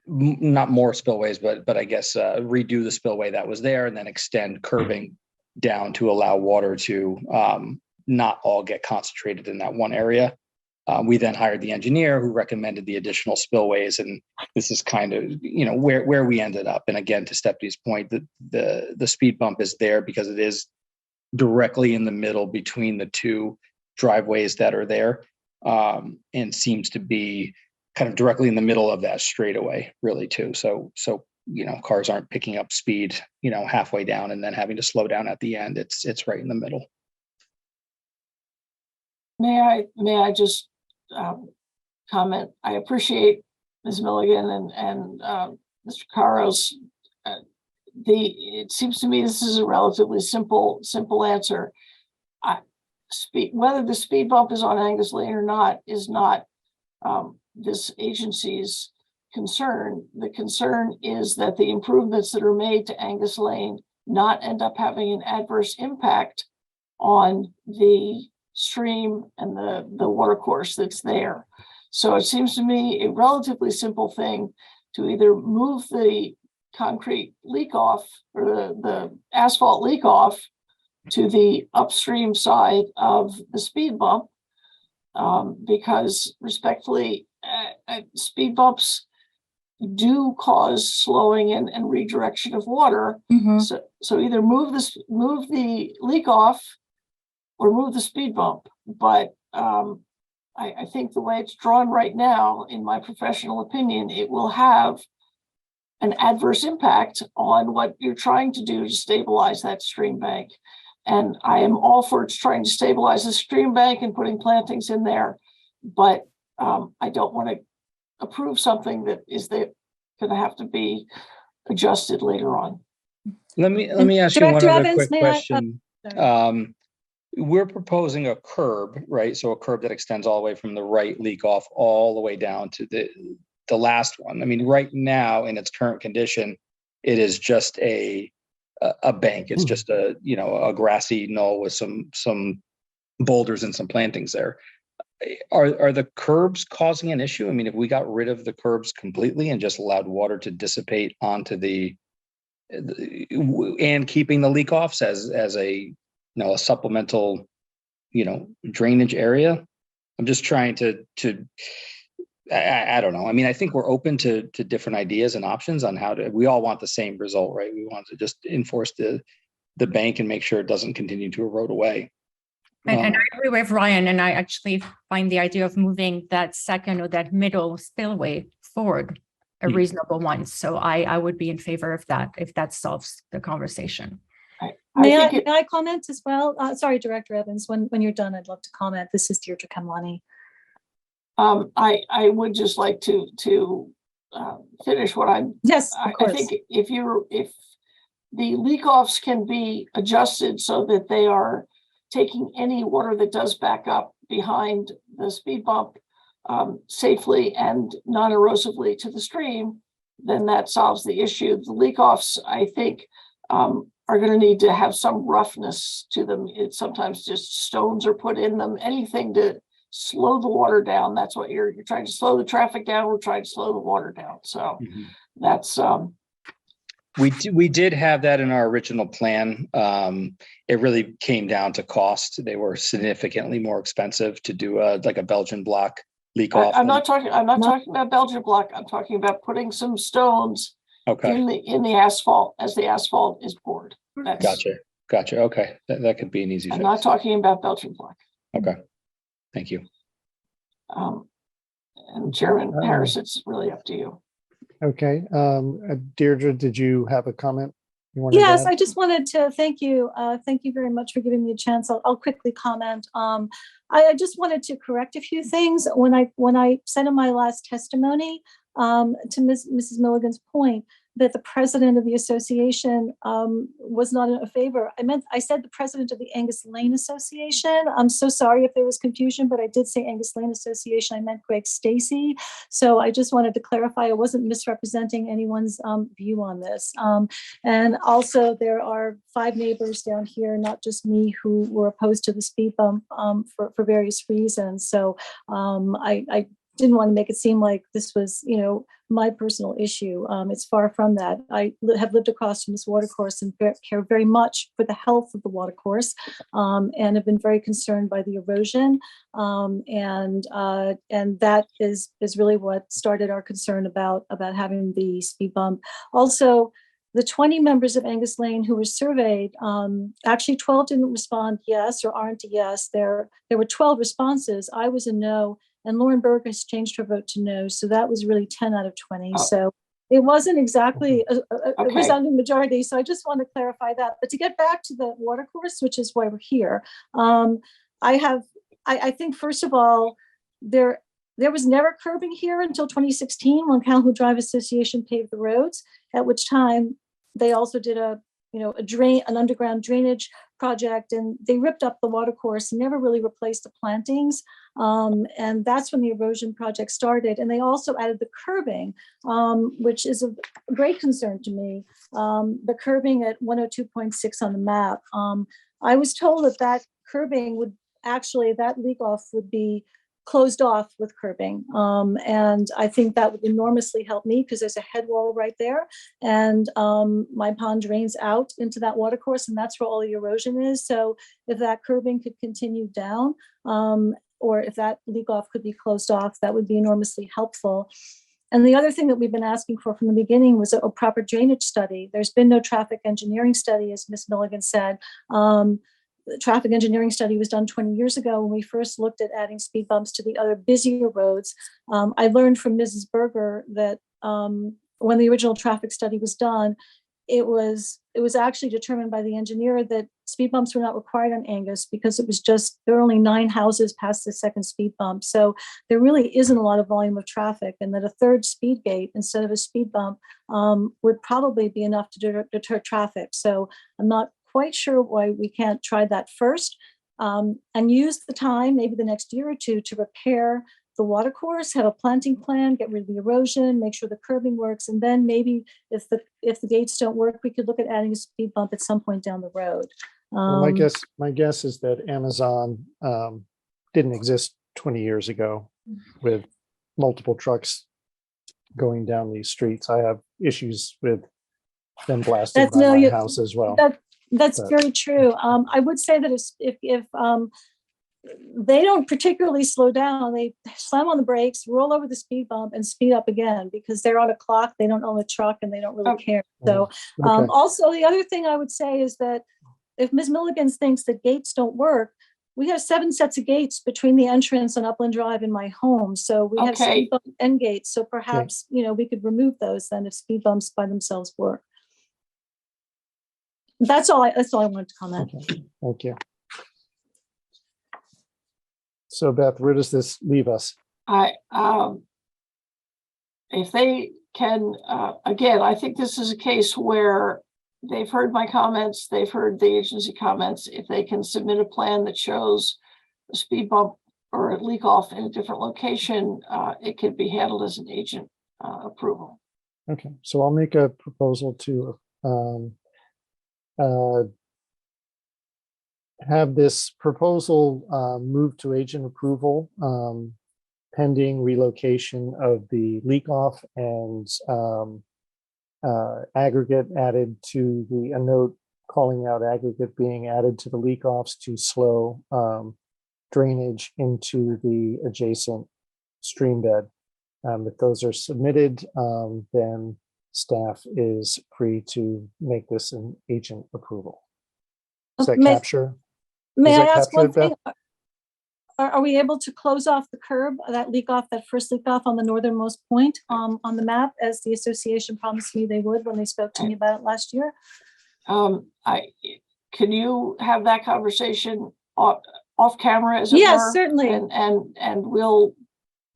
more spillways, but I guess redo the spillway that was there and then extend curbing down to allow water to not all get concentrated in that one area. We then hired the engineer who recommended the additional spillways, and this is kind of where we ended up. And again, to Stephanie's point, the speed bump is there because it is directly in the middle between the 2 driveways that are there, and seems to be kind of directly in the middle of that straightaway, really too. So cars aren't picking up speed halfway down and then having to slow down at the end. It's right in the middle. May I just comment? I appreciate Ms. Milligan and Mr. Caros. It seems to me this is a relatively simple answer. Whether the speed bump is on Angus Lane or not is not this agency's concern. The concern is that the improvements that are made to Angus Lane not end up having an adverse impact on the stream and the watercourse that's there. So it seems to me a relatively simple thing to either move the concrete leak off or the asphalt leak off to the upstream side of the speed bump, because respectfully, speed bumps do cause slowing and redirection of water. So either move the leak off or move the speed bump. But I think the way it's drawn right now, in my professional opinion, it will have an adverse impact on what you're trying to do to stabilize that stream bank. And I am all for trying to stabilize the stream bank and putting plantings in there, but I don't want to approve something that is going to have to be adjusted later on. Let me ask you one Director other Evans, quick may I- question. We're proposing a curb, right? So a curb that extends all the way from the right leak off all the way down to the last one. I mean, right now in its current condition, it is just a bank. It's just a grassy knoll with some boulders and some plantings there. are the curbs causing an issue? I mean, if we got rid of the curbs completely and just allowed water to dissipate onto and keeping the leak offs as a a supplemental drainage area. I'm just trying to I don't know. I mean, I think we're open to different ideas and options on how to. We all want the same result, right? We want to just enforce the bank and make sure it doesn't continue to erode away. And I agree with Ryan, and I actually find the idea of moving that second or that middle spillway forward a reasonable one. So I would be in favor of that if that solves the conversation. May I comment as well? Sorry, Director Evans, when you're done, I'd love to comment. This is Deirdre Kamlani. I would just like to finish what I'm. Yes, I think if the leak offs can be adjusted so that they are taking any water that does back up behind the speed bump safely and non-erosively to the stream, then that solves the issue. The leak offs, I think, are going to need to have some roughness to them. It's sometimes just stones are put in them, anything to slow the water down. That's what you're trying to slow the traffic down. We're trying to slow the water down. So that's we did have that in our original plan. It really came down to cost. They were significantly more expensive to do like a Belgian block leak off. I'm not talking about Belgian block. I'm talking about putting some stones in the asphalt as the asphalt is poured. Gotcha. Okay, that could be an easy fix. I'm not talking about Belgian block. Okay, thank you. And Chairman Harris, it's really up to you. Okay, Deirdre, did you have a comment? Yes, I just wanted to thank you. Thank you very much for giving me a chance. I'll quickly comment. I just wanted to correct a few things. When I said in my last testimony to Mrs. Milligan's point that the president of the association was not in favor, I said the president of the Angus Lane Association. I'm so sorry if there was confusion, but I did say Angus Lane Association. I meant Greg Stacy. So I just wanted to clarify I wasn't misrepresenting anyone's view on this. And also there are 5 neighbors down here, not just me, who were opposed to the speed bump for various reasons. So I didn't want to make it seem like this was, my personal issue. It's far from that. I have lived across from this watercourse and care very much for the health of the watercourse, and have been very concerned by the erosion. And that is really what started our concern about having the speed bump. Also, the 20 members of Angus Lane who were surveyed, actually 12 didn't respond yes or aren't a yes. There were 12 responses. I was a no. And Lauren Berg has changed her vote to no. So that was really 10 out of 20. So it wasn't exactly a resounding majority. So I just want to clarify that. But to get back to the watercourse, which is why we're here, I think, first of all, there was never curbing here until 2016 when Calhoun Drive Association paved the roads, at which time they also did an underground drainage project, and they ripped up the watercourse and never really replaced the plantings. And that's when the erosion project started. And they also added the curbing, which is a great concern to me. The curbing at 102.6 on the map. I was told that curbing would that leak off would be closed off with curbing. And I think that would enormously help me because there's a head wall right there. And my pond drains out into that watercourse, and that's where all the erosion is. So if that curbing could continue down, or if that leak off could be closed off, that would be enormously helpful. And the other thing that we've been asking for from the beginning was a proper drainage study. There's been no traffic engineering study, as Ms. Milligan said. The traffic engineering study was done 20 years ago when we first looked at adding speed bumps to the other busier roads. I learned from Mrs. Berger that when the original traffic study was done, it was actually determined by the engineer that speed bumps were not required on Angus because there were only 9 houses past the second speed bump. So there really isn't a lot of volume of traffic, and that a third speed gate instead of a speed bump would probably be enough to deter traffic. So I'm not quite sure why we can't try that first and use the time, maybe the next year or two, to repair the watercourse, have a planting plan, get rid of the erosion, make sure the curbing works, and then maybe if the gates don't work, we could look at adding a speed bump at some point down the road. Well, my guess is that Amazon didn't exist 20 years ago with multiple trucks going down these streets. I have issues with them blasting That's by no, my you, house as well. that's But- very true. I would say that if they don't particularly slow down, they slam on the brakes, roll over the speed bump and speed up again because they're on a clock, they don't own a truck and they don't really care. So Okay. also the other thing I would say is that if Ms. Milligan thinks that gates don't work, we have 7 sets of gates between the entrance and Upland Drive in my home. So we have Okay. speed bump and gates. So perhaps, we could remove those then if speed bumps by themselves work. That's all I wanted to comment. Okay. Thank you. So Beth, where does this leave us? If they can, again, I think this is a case where they've heard my comments, they've heard the agency comments. If they can submit a plan that shows a speed bump or a leak off in a different location, it could be handled as an agent approval. Okay, so I'll make a proposal to have this proposal moved to agent approval pending relocation of the leak off and aggregate added to a note calling out aggregate being added to the leak offs to slow drainage into the adjacent stream bed. If those are submitted, then staff is free to make this an agent approval. Does that capture? May Does I that ask capture one it, Beth? thing? Are we able to close off the curb, that leak off, that first leak off on the northernmost point on the map, as the association promised me they would when they spoke to me about it last year? Can you have that conversation off camera, as it Yes, were? certainly. And we'll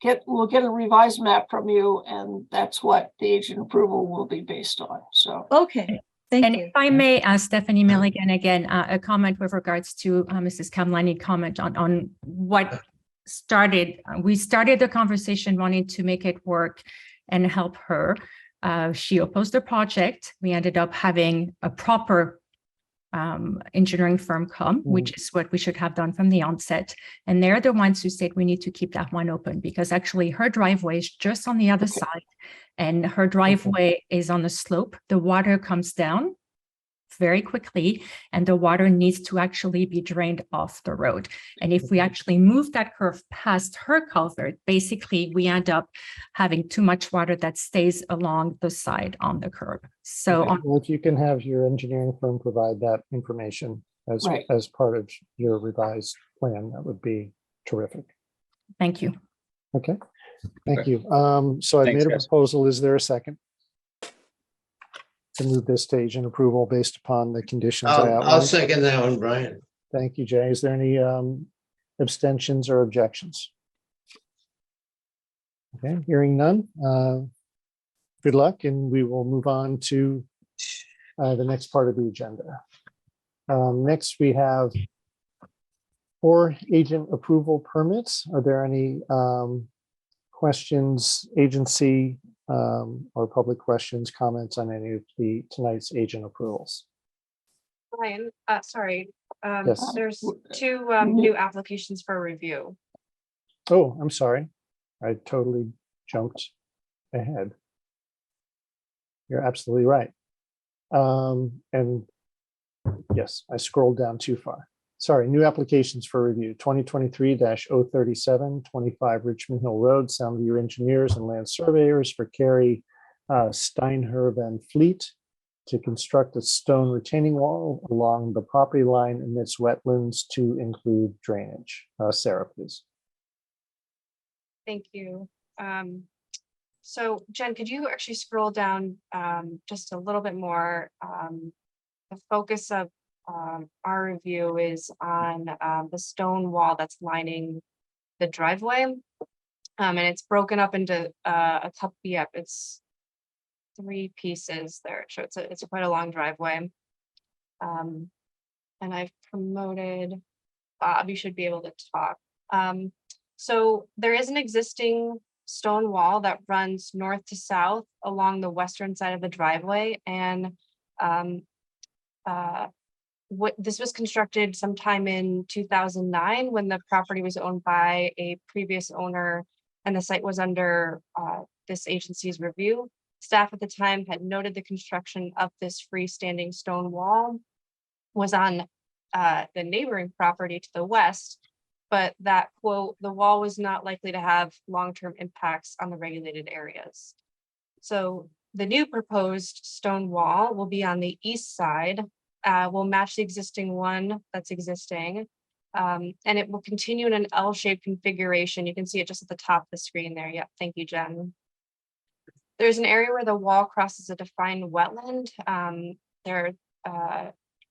get a revised map from you, and that's what the agent approval will be based on. So okay. Thank and you. if I may ask Stephanie Milligan again, a comment with regards to Mrs. Kamlani comment on what started. We started the conversation wanting to make it work and help her. She opposed the project. We ended up having a proper engineering firm come, which is what we should have done from the onset. And they're the ones who said we need to keep that one open because actually her driveway is just on the other side and her driveway is on a slope. The water comes down very quickly and the water needs to actually be drained off the road. And if we actually move that curve past her culvert, basically we end up having too much water that stays along the side on the curb. So Okay. Well, if you can have your engineering firm provide that information as part of your revised plan, that would be terrific. Thank you. Okay, thank you. So I made a proposal. Is there a second? To move this to agent approval based upon the conditions I outlined. I'll second that one, Brian. Thank you, Jay. Is there any abstentions or objections? Okay, hearing none. Good luck, and we will move on to the next part of the agenda. Next, we have 4 agent approval permits. Are there any questions, agency or public questions, comments on any of tonight's agent approvals? Brian, sorry, Yes. there's 2 new applications for review. Oh, I'm sorry. I totally jumped ahead. You're absolutely right. And yes, I scrolled down too far. Sorry, new applications for review, 2023-037, 25 Richmond Hill Road, Soundview Engineers and Land Surveyors for Carrie Steinherb and Fleet to construct a stone retaining wall along the property line amidst wetlands to include drainage. Sarah, please. Thank you. So Jen, could you actually scroll down just a little bit more? The focus of our review is on the stone wall that's lining the driveway. And it's broken up into a couple, it's 3 pieces there. So it's quite a long driveway. And I've promoted Bob, you should be able to talk. So there is an existing stone wall that runs north to south along the western side of the driveway. And this was constructed sometime in 2009 when the property was owned by a previous owner and the site was under this agency's review. Staff at the time had noted the construction of this freestanding stone wall was on the neighboring property to the west, but that, quote, the wall was not likely to have long-term impacts on the regulated areas. So the new proposed stone wall will be on the east side, will match the existing one that's existing, and it will continue in an L-shaped configuration. You can see it just at the top of the screen there. Yep, thank you, Jen. There's an area where the wall crosses a defined wetland. There, you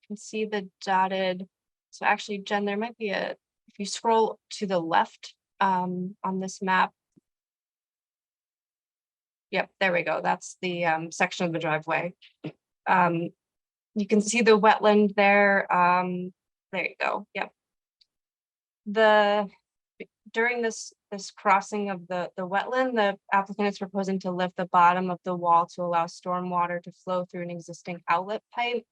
can see the dotted, so actually, Jen, there might be if you scroll to the left on this map. Yep, there we go. That's the section of the driveway. You can see the wetland there. There you go. Yep. During this crossing of the wetland, the applicant is proposing to lift the bottom of the wall to allow stormwater to flow through an existing outlet pipe.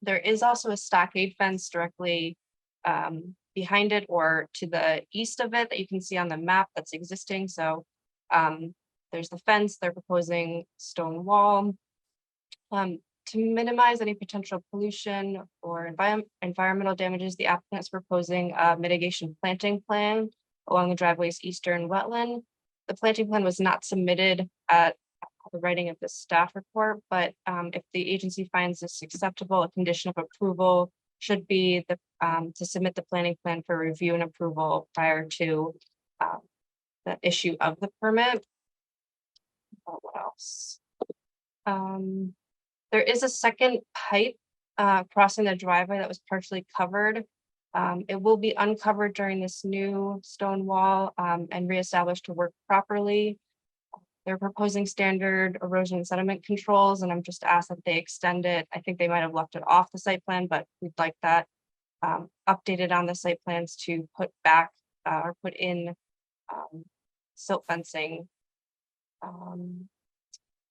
There is also a stockade fence directly behind it or to the east of it that you can see on the map that's existing. So there's the fence. They're proposing stone wall. To minimize any potential pollution or environmental damages, the applicant is proposing a mitigation planting plan along the driveway's eastern wetland. The planting plan was not submitted at the writing of the staff report, but if the agency finds this acceptable, a condition of approval should be to submit the planting plan for review and approval prior to the issue of the permit. What else? There is a second pipe crossing the driveway that was partially covered. It will be uncovered during this new stone wall and reestablished to work properly. They're proposing standard erosion and sediment controls, and I'm just asked that they extend it. I think they might have left it off the site plan, but we'd like that updated on the site plans to put back or put in silt fencing.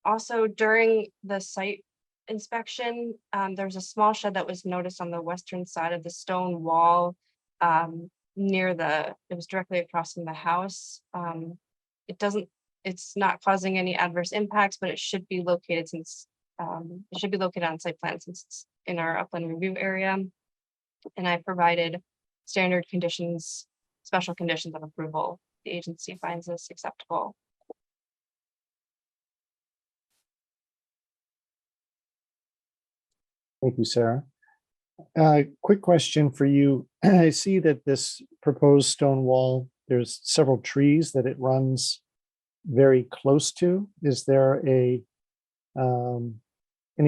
Also, during the site inspection, there's a small shed that was noticed on the western side of the stone wall it was directly across from the house. It's not causing any adverse impacts, but it should be located on site plan since it's in our upland review area. And I provided standard conditions, special conditions of approval. The agency finds this acceptable. Thank you, Sarah. Quick question for you. I see that this proposed stone wall, there's several trees that it runs very close to. Is there any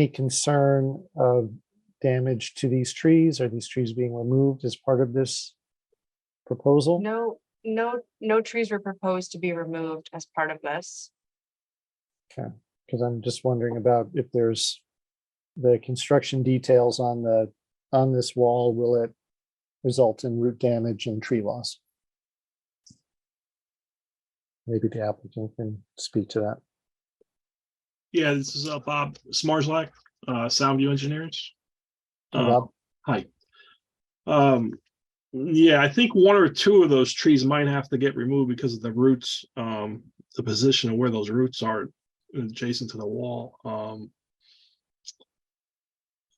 concern of damage to these trees? Are these trees being removed as part of this proposal? No trees were proposed to be removed as part of this. Okay, because I'm just wondering about if there's the construction details on this wall, will it result in root damage and tree loss? Maybe the applicant can speak to that. Yeah, this is Bob Smarslak, Soundview Engineers. Bob. Hi. Yeah, I think one or two of those trees might have to get removed because of the roots, the position of where those roots are adjacent to the wall.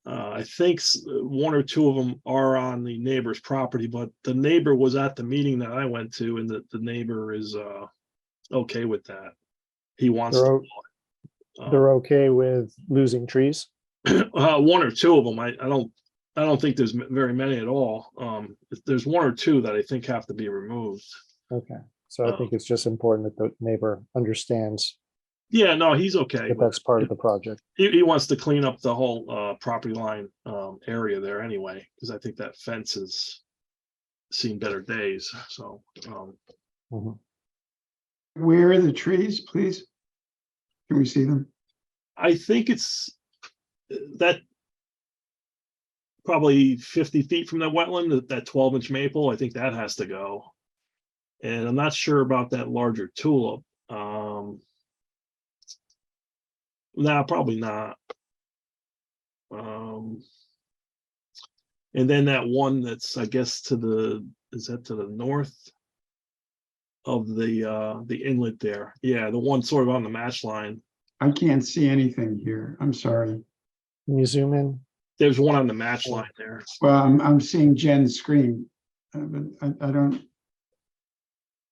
I think one or two of them are on the neighbor's property, but the neighbor was at the meeting that I went to, and the neighbor is okay with that. He wants they're okay with losing trees? One or two of them. I don't think there's very many at all. There's one or two that I think have to be removed. Okay, so I think it's just important that the neighbor understands. Yeah, no, he's okay. That's part of the project. He wants to clean up the whole property line area there anyway, because I think that fence has seen better days. So. Where are the trees, please? Can we see them? I think it's that probably 50 feet from the wetland, that 12-inch maple. I think that has to go. And I'm not sure about that larger tulip. No, probably not. And then that one that's, I guess, is that to the north of the inlet there? Yeah, the one sort of on the match line. I can't see anything here. I'm sorry. Can you zoom in? There's one on the match line there. Well, I'm seeing Jen's screen, but I don't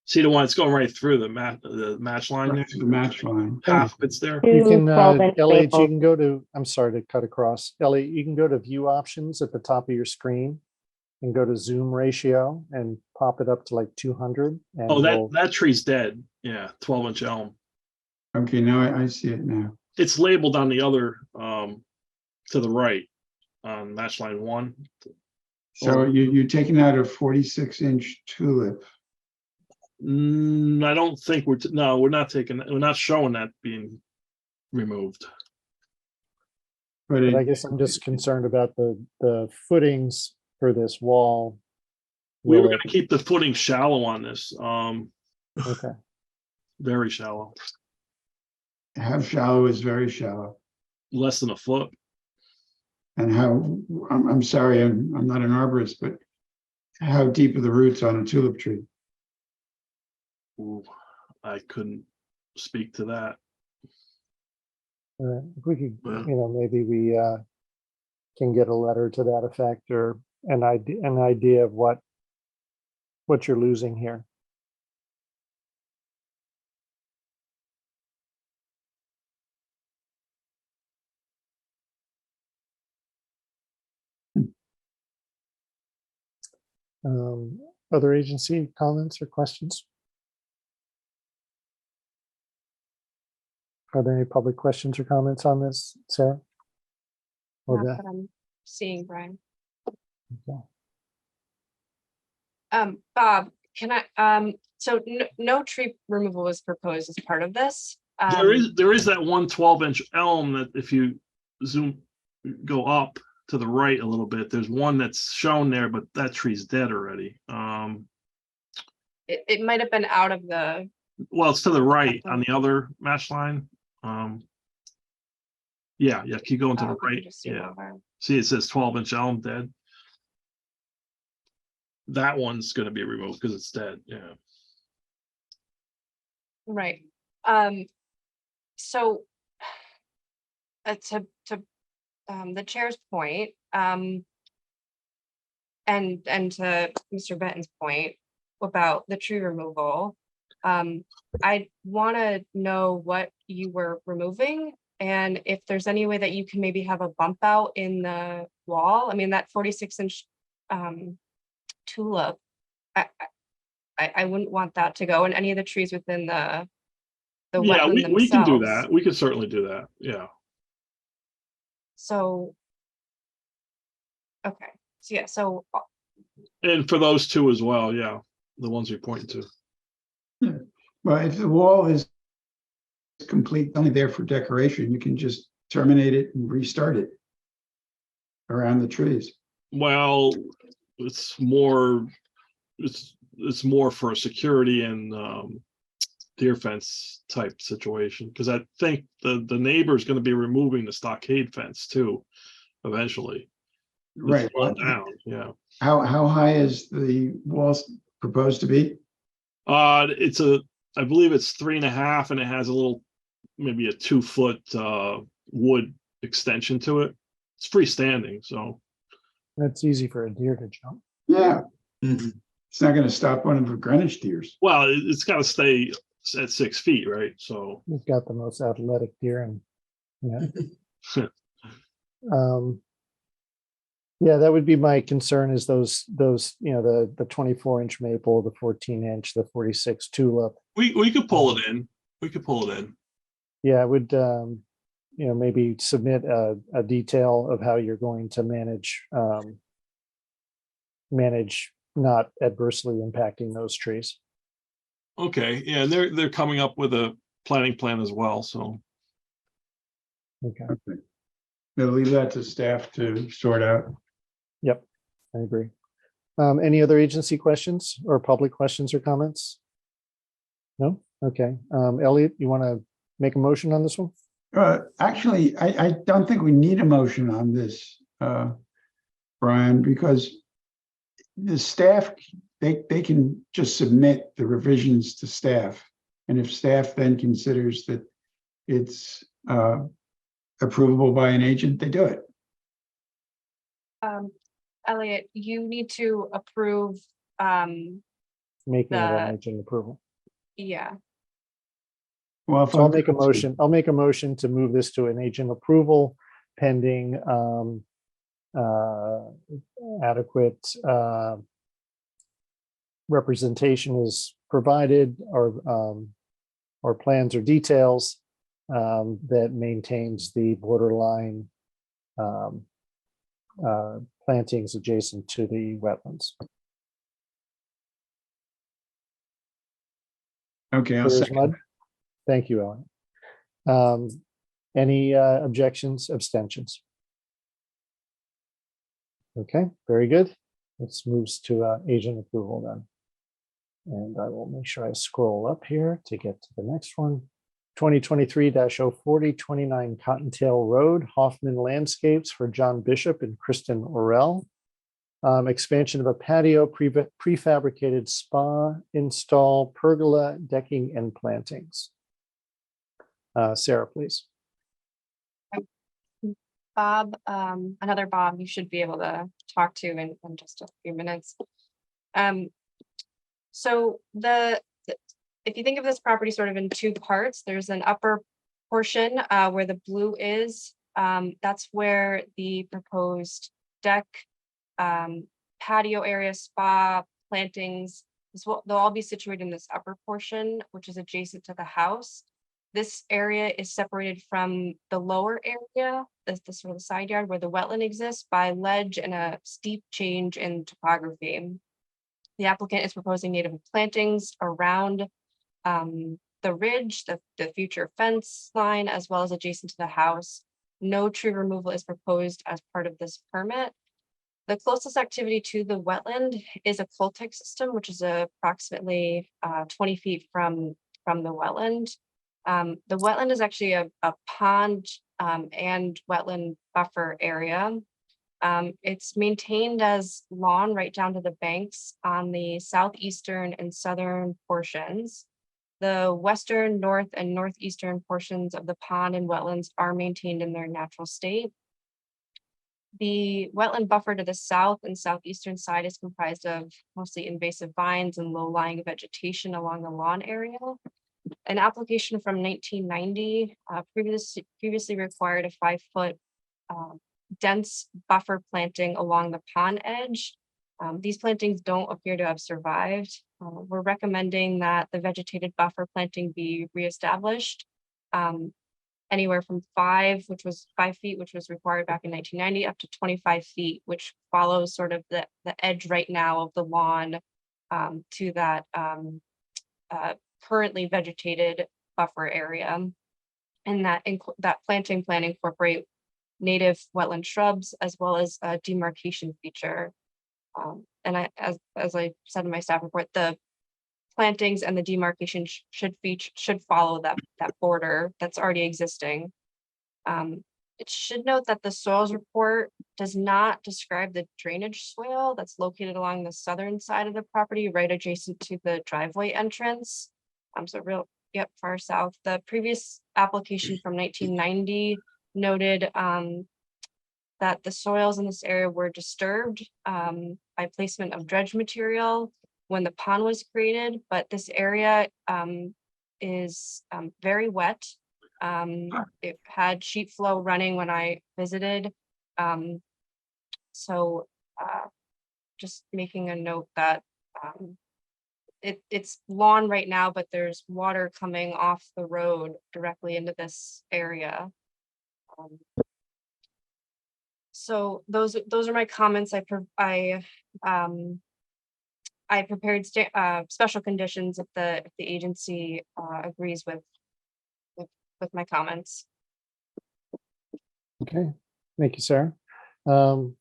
See the one that's going right through the match line there? see the match line. Half of it's there. You can, 12-inch Elliot, you maple. can go to, I'm sorry to cut across. Elliot, you can go to view options at the top of your screen and go to zoom ratio and pop it up to like 200. And Oh, we'll- that tree's dead. Yeah, 12-inch elm. Okay, now I see it now. It's labeled on the other, to the right, on match line 1. So you're taking out a 46-inch tulip. I don't think no, we're not showing that being removed. But I guess I'm just concerned about the footings for this wall. We were Will going to keep the footing shallow on this. Okay. Very shallow, how shallow is very shallow? less than a foot. And how, I'm sorry, I'm not an arborist, but how deep are the roots on a tulip tree? Ooh, I couldn't speak to that. If we could, Yeah. maybe we can get a letter to that effect or an idea of what you're losing here. Other agency comments or questions? Are there any public questions or comments on this, Sarah? Or Not Beth? that I'm seeing, Brian. Okay. Bob, can I, so no tree removal was proposed as part of this. There is that one 12-inch elm that if you go up to the right a little bit, there's one that's shown there, but that tree's dead already. It might have been out of the, Well, it's to the right on the other match line. Yeah, keep going to the we can right. just see Yeah. over. See, it says 12-inch elm dead. That one's going to be removed because it's dead. Yeah. Right. So to the chair's point, and to Mr. Benton's point about the tree removal, I want to know what you were removing and if there's any way that you can maybe have a bump out in the wall. I mean, that 46-inch tulip, I wouldn't want that to go, and any of the trees within the Yeah, wetland we can do themselves. that. We can certainly do that. Yeah. So, okay, so yeah, so And for those two as well. Yeah. The ones we pointed to. Well, if the wall is complete, only there for decoration, you can just terminate it and restart it around the trees. Well, it's more for security and deer fence type situation, because I think the neighbor is going to be removing the stockade fence too eventually. Right. It's run down. Yeah. How high is the walls proposed to be? I believe it's 3.5, and it has a little, maybe a 2-foot wood extension to it. It's freestanding, so. That's easy for a deer to jump. Yeah. It's not going to stop one of the Greenwich deers. Well, it's got to stay at 6 feet, right? So. You've got the most athletic deer and, yeah. Yeah, that would be my concern is those, the 24-inch maple, the 14-inch, the 46 tulip. We could pull it in. We could pull it in. Yeah, I would, maybe submit a detail of how you're going to manage not adversely impacting those trees. Okay, yeah, they're coming up with a planning plan as well, so. Okay. We'll leave that to staff to sort out. Yep, I agree. Any other agency questions or public questions or comments? No? Okay. Elliot, you want to make a motion on this one? Actually, I don't think we need a motion on this Brian, because the staff, they can just submit the revisions to staff. And if staff then considers that it's approvable by an agent, they do it. Elliot, you need to approve, Making it an the, agent approval. yeah, Well, if So I'll I'm make a going to- motion. I'll make a motion to move this to an agent approval pending adequate representation is provided, or plans or details that maintains the borderline plantings adjacent to the wetlands. Okay, I'll Clear as second. mud. Thank you, Ellen. Any objections, abstentions? Okay, very good. Let's move to agent approval then. And I will make sure I scroll up here to get to the next one. 2023-040, 29 Cottontail Road, Hoffman Landscapes for John Bishop and Kristen Orell. Expansion of a patio, prefabricated spa, install pergola, decking, and plantings. Sarah, please. Bob, another Bob you should be able to talk to in just a few minutes. So if you think of this property sort of in two parts, there's an upper portion where the blue is. That's where the proposed deck, patio area, spa, plantings, they'll all be situated in this upper portion, which is adjacent to the house. This area is separated from the lower area, the sort of the side yard where the wetland exists, by ledge and a steep change in topography. The applicant is proposing native plantings around the ridge, the future fence line, as well as adjacent to the house. No tree removal is proposed as part of this permit. The closest activity to the wetland is a Coltec system, which is approximately 20 feet from the wetland. The wetland is actually a pond and wetland buffer area. It's maintained as lawn right down to the banks on the southeastern and southern portions. The western, north, and northeastern portions of the pond and wetlands are maintained in their natural state. The wetland buffer to the south and southeastern side is comprised of mostly invasive vines and low-lying vegetation along the lawn area. An application from 1990 previously required a 5-foot dense buffer planting along the pond edge. These plantings don't appear to have survived. We're recommending that the vegetated buffer planting be reestablished. Anywhere from 5 feet, which was required back in 1990, up to 25 feet, which follows sort of the edge right now of the lawn to that currently vegetated buffer area. And that planting plan incorporate native wetland shrubs as well as a demarcation feature. And as I said in my staff report, the plantings and the demarcation should follow that border that's already existing. It should note that the soils report does not describe the drainage swale that's located along the southern side of the property, right adjacent to the driveway entrance. Far south. The previous application from 1990 noted that the soils in this area were disturbed by placement of dredge material when the pond was created, but this area is very wet. It had sheet flow running when I visited. Just making a note that it's lawn right now, but there's water coming off the road directly into this area. So those are my comments. I prepared special conditions if the agency agrees with my comments. Okay, thank you, Sarah. Mr.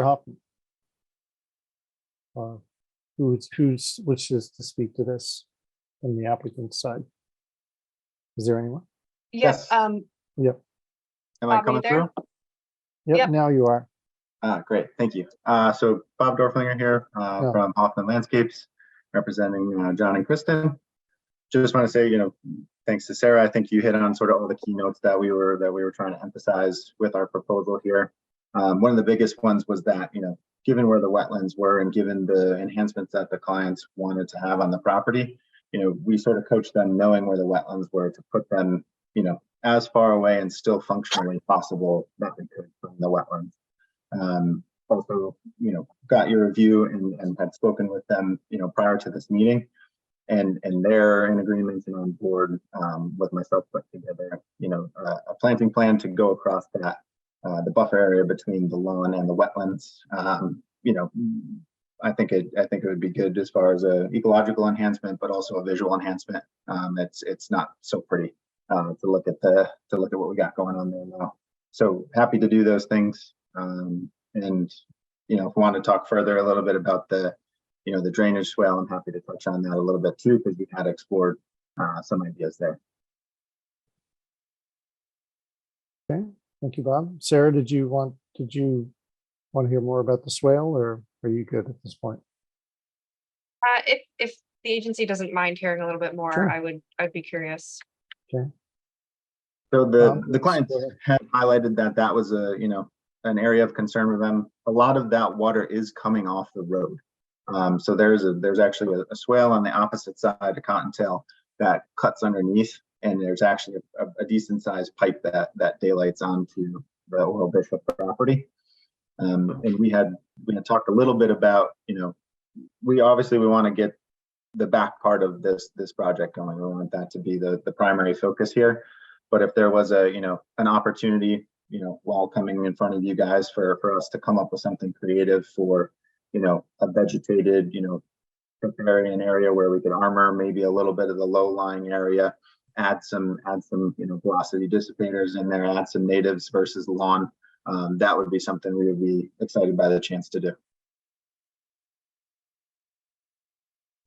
Hoffman. Who wishes to speak to this from the applicant's side? Is there anyone? Yes. Yep. Am I coming through? Yep, Yep. now you are. Great, thank you. So Bob Dorflinger here Yeah. from Hoffman Landscapes, representing John and Kristen. Just want to say, thanks to Sarah, I think you hit on sort of all the keynotes that we were trying to emphasize with our proposal here. One of the biggest ones was that, given where the wetlands were and given the enhancements that the clients wanted to have on the property, we sort of coached them knowing where the wetlands were to put them, as far away and still functionally possible that they could from the wetlands. Also, got your review and had spoken with them, prior to this meeting, and they're in agreement and on board with myself put together, a planting plan to go across that the buffer area between the lawn and the wetlands. I think it would be good as far as a ecological enhancement, but also a visual enhancement. It's not so pretty to look at what we got going on there now. So happy to do those things. And if we want to talk further a little bit about the drainage swale, I'm happy to touch on that a little bit too, because we had explored some ideas there. Okay, thank you, Bob. Sarah, did you want to hear more about the swale, or are you good at this point? If the agency doesn't mind hearing a little bit more, Sure. I'd be curious. Okay. So the clients had highlighted that was an area of concern with them. A lot of that water is coming off the road. So there's actually a swale on the opposite side of Cottontail that cuts underneath, and there's actually a decent sized pipe that daylights onto the Oral Bishop property. And we had talked a little bit about, we want to get the back part of this project going. We want that to be the primary focus here. But if there was an opportunity, while coming in front of you guys for us to come up with something creative for, a vegetated, riparian area where we could armor maybe a little bit of the low-lying area, add some velocity dissipators in there, add some natives versus lawn. That would be something we would be excited by the chance to do.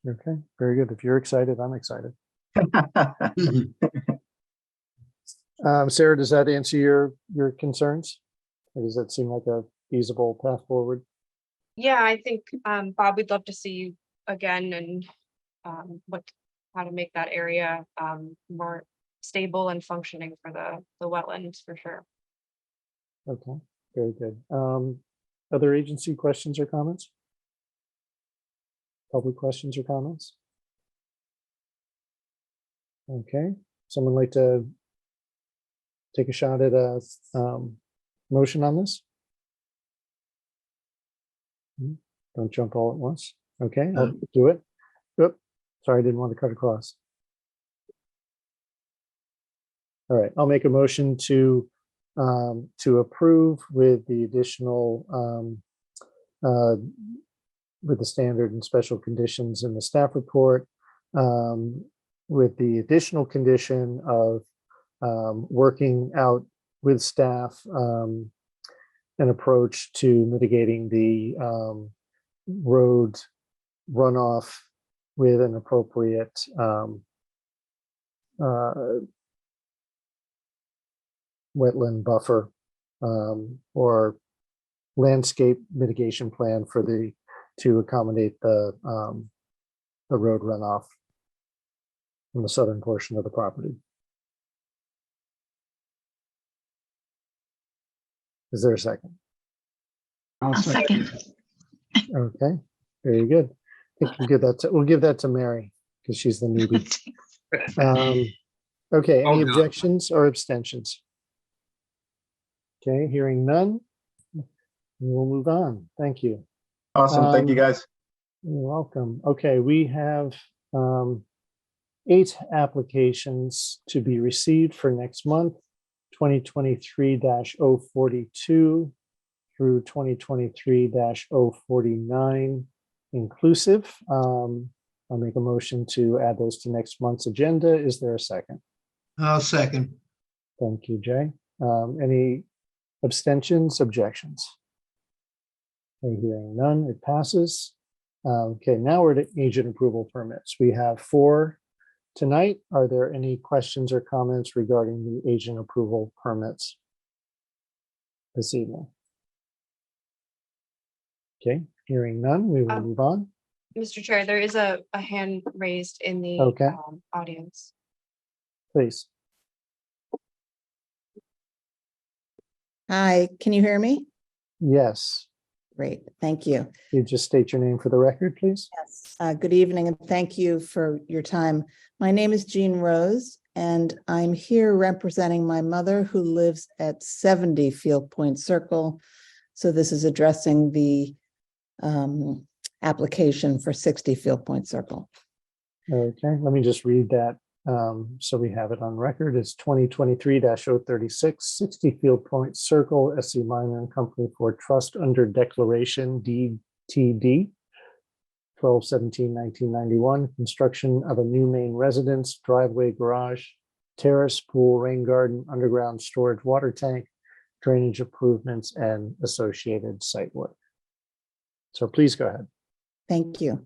Okay, very good. If you're excited, I'm excited. Sarah, does that answer your concerns? Or does that seem like a feasible path forward? Yeah, I think Bob, we'd love to see you again, and how to make that area more stable and functioning for the wetlands for sure. Okay, very good. Other agency questions or comments? Public questions or comments? Okay, someone like to take a shot at a motion on this? Don't jump all at once. Okay, I'll do it. Oop, sorry, I didn't want to cut across. All right, I'll make a motion to approve with the additional with the standard and special conditions in the staff report, with the additional condition of working out with staff an approach to mitigating the road runoff with an appropriate wetland buffer or landscape mitigation plan to accommodate the road runoff from the southern portion of the property. Is there a second? I'll second. Okay, very good. I think we'll give that to Mary because she's the newbie. Okay, any objections or abstentions? Okay, hearing none, we'll move on. Thank you. Awesome, thank you guys. You're welcome. Okay, we have 8 applications to be received for next month, 2023-042 through 2023-049 inclusive. I'll make a motion to add those to next month's agenda. Is there a second? I'll second. Thank you, Jay. Any abstentions, objections? Okay, hearing none, it passes. Okay, now we're to agent approval permits. We have 4 tonight. Are there any questions or comments regarding the agent approval permits this evening? Okay, hearing none, we will move on. Mr. Chair, there is a hand raised in the Okay. audience. Please. Hi, can you hear me? Yes. Great, thank you. You just state your name for the record, please. Yes, good evening and thank you for your time. My name is Jean Rose and I'm here representing my mother who lives at 70 Field Point Circle. So this is addressing the application for 60 Field Point Circle. Okay, let me just read that so we have it on record. It's 2023-036, 60 Field Point Circle, SC Minor and Company for Trust under Declaration DTD 12/17/1991, construction of a new main residence, driveway, garage, terrace, pool, rain garden, underground storage water tank, drainage improvements, and associated site work. So please go ahead. Thank you.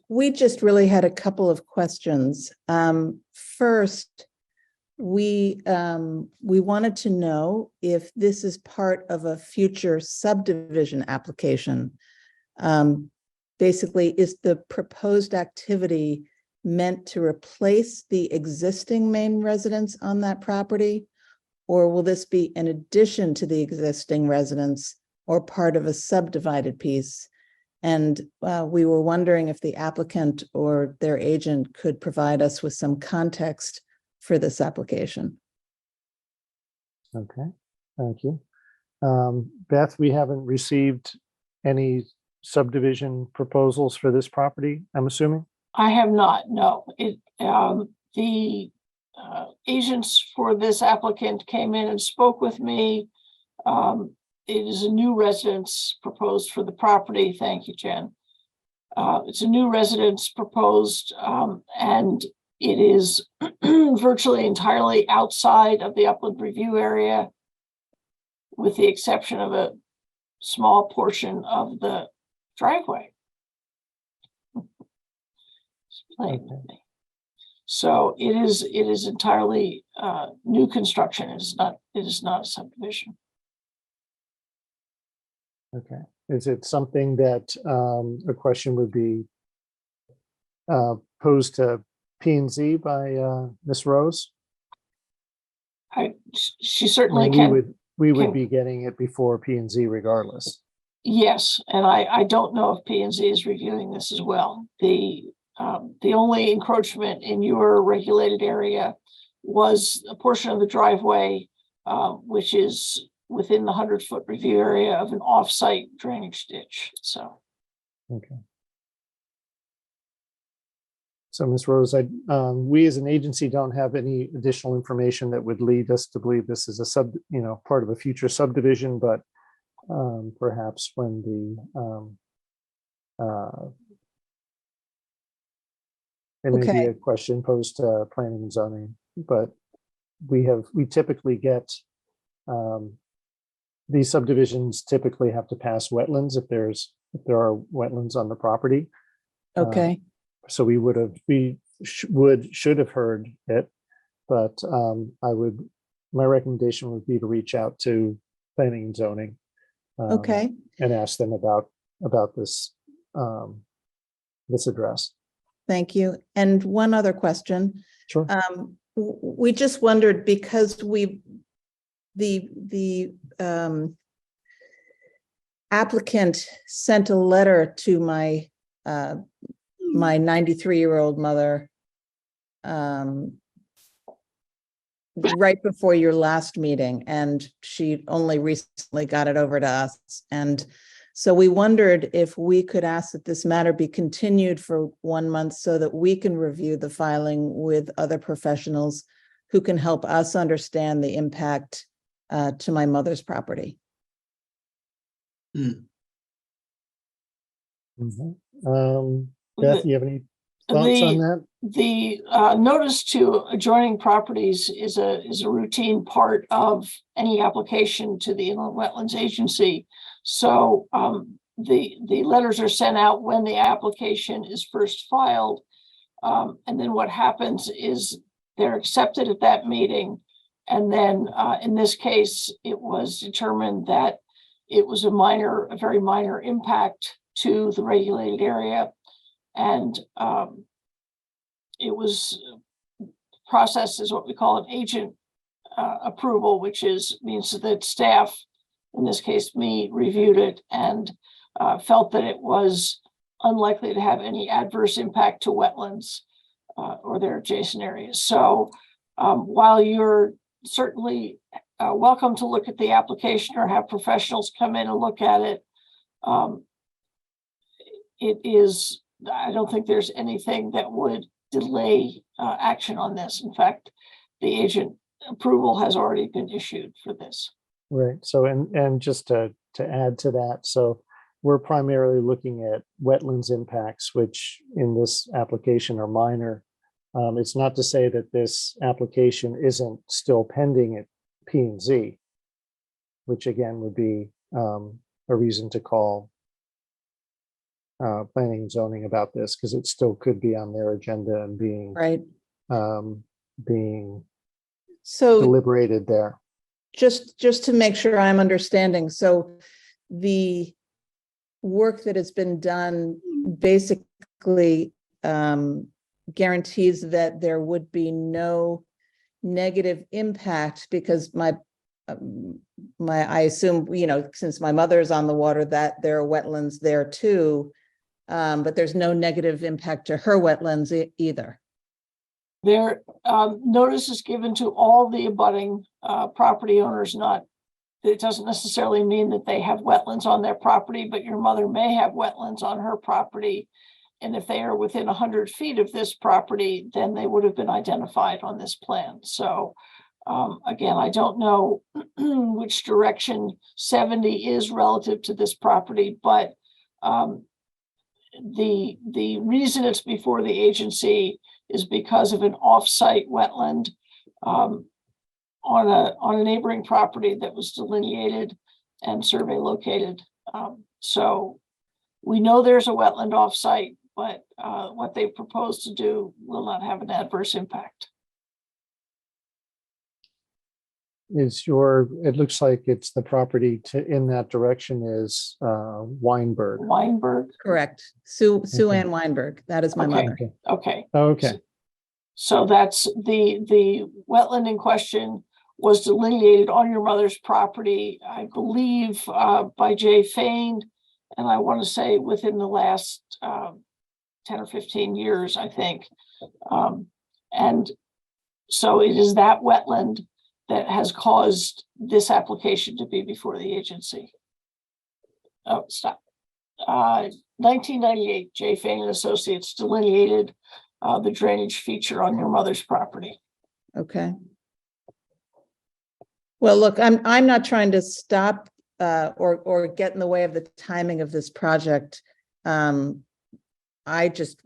We just really had a couple of questions. First, we wanted to know if this is part of a future subdivision application. Basically, is the proposed activity meant to replace the existing main residence on that property? Or will this be in addition to the existing residence or part of a subdivided piece? And we were wondering if the applicant or their agent could provide us with some context for this application. Okay, thank you. Beth, we haven't received any subdivision proposals for this property, I'm assuming? I have not, no. The agents for this applicant came in and spoke with me. It is a new residence proposed for the property. Thank you, Jen. It's a new residence proposed, and it is virtually entirely outside of the upland review area, with the exception of a small portion of the driveway. So it is entirely new construction. It is not a subdivision. Okay, is it something that a question would be posed to P&Z by Ms. Rose? She certainly can. We would be getting it before P&Z regardless. Yes, and I don't know if P&Z is reviewing this as well. The only encroachment in your regulated area was a portion of the driveway, which is within the 100-foot review area of an off-site drainage ditch. So, okay. So, Ms. Rose, we as an agency don't have any additional information that would lead us to believe this is a part of a future subdivision, but perhaps when it may be a question posed to planning and zoning, but we typically get these subdivisions typically have to pass wetlands if there are wetlands on the property. Okay. So we should have heard it, but my recommendation would be to reach out to planning and zoning. Okay. And ask them about this this address. Thank you. And one other question. Sure. We just wondered because the applicant sent a letter to my 93-year-old mother right before your last meeting, and she only recently got it over to us. And so we wondered if we could ask that this matter be continued for 1 month so that we can review the filing with other professionals who can help us understand the impact to my mother's property. Beth, you have any thoughts on that? The notice to adjoining properties is a routine part of any application to the Inland Wetlands Agency. So the letters are sent out when the application is first filed. And then what happens is they're accepted at that meeting. And then in this case, it was determined that it was a very minor impact to the regulated area. And it was processed as what we call an agent approval, which means that staff, in this case me, reviewed it and felt that it was unlikely to have any adverse impact to wetlands or their adjacent areas. So while you're certainly welcome to look at the application or have professionals come in and look at it, I don't think there's anything that would delay action on this. In fact, the agent approval has already been issued for this. Right. So, and just to add to that, so we're primarily looking at wetlands impacts, which in this application are minor. It's not to say that this application isn't still pending at P&Z, which again would be a reason to call planning and zoning about this, because it still could be on their agenda and being Right. Being So deliberated there. just to make sure I'm understanding, so the work that has been done basically guarantees that there would be no negative impact, because I assume, since my mother's on the water, that there are wetlands there too, but there's no negative impact to her wetlands either. There notice is given to all the abutting property owners. It doesn't necessarily mean that they have wetlands on their property, but your mother may have wetlands on her property. And if they are within 100 feet of this property, then they would have been identified on this plan. So again, I don't know which direction 70 is relative to this property, but the reason it's before the agency is because of an off-site wetland on a neighboring property that was delineated and survey located. So we know there's a wetland off-site, but what they propose to do will not have an adverse impact. It looks like it's the property in that direction is Weinberg. Weinberg? Correct. Sue Ann Weinberg. That is my mother. Okay. Okay. So that's the wetland in question was delineated on your mother's property, I believe, by Jay Fain, and I want to say within the last 10 or 15 years, I think. And so it is that wetland that has caused this application to be before the agency. Oh, stop. 1998, Jay Fain and Associates delineated the drainage feature on your mother's property. Okay. Well, look, I'm not trying to stop or get in the way of the timing of this project. I just,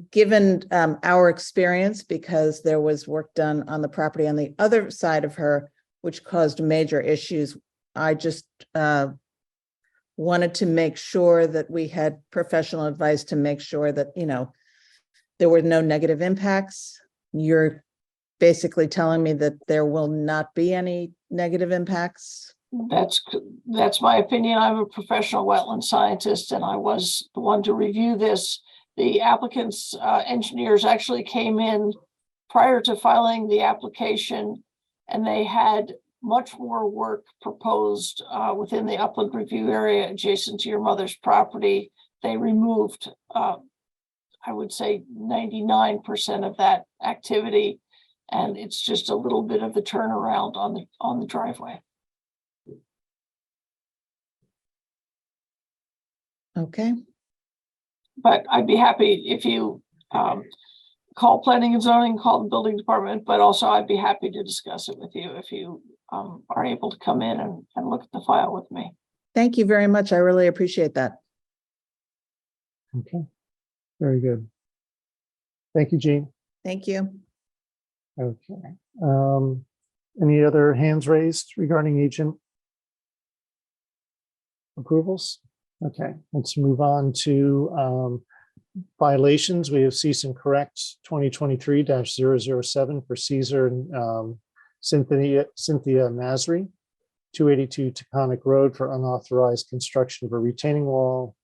given our experience, because there was work done on the property on the other side of her, which caused major issues, I just wanted to make sure that we had professional advice to make sure that, there were no negative impacts. You're basically telling me that there will not be any negative impacts? That's my opinion. I'm a professional wetland scientist, and I was the one to review this. The applicant's engineers actually came in prior to filing the application, and they had much more work proposed within the upland review area adjacent to your mother's property. They removed, I would say, 99% of that activity, and it's just a little bit of the turnaround on the driveway. Okay. But I'd be happy if you call planning and zoning, call the building department, but also I'd be happy to discuss it with you if you are able to come in and look at the file with me. Thank you very much. I really appreciate that. Okay. Very good. Thank you, Jean. Thank you. Okay. Any other hands raised regarding agent approvals? Okay, let's move on to violations. We have cease and correct 2023-007 for Caesar and Cynthia Masri, 282 Taconic Road for unauthorized construction of a retaining wall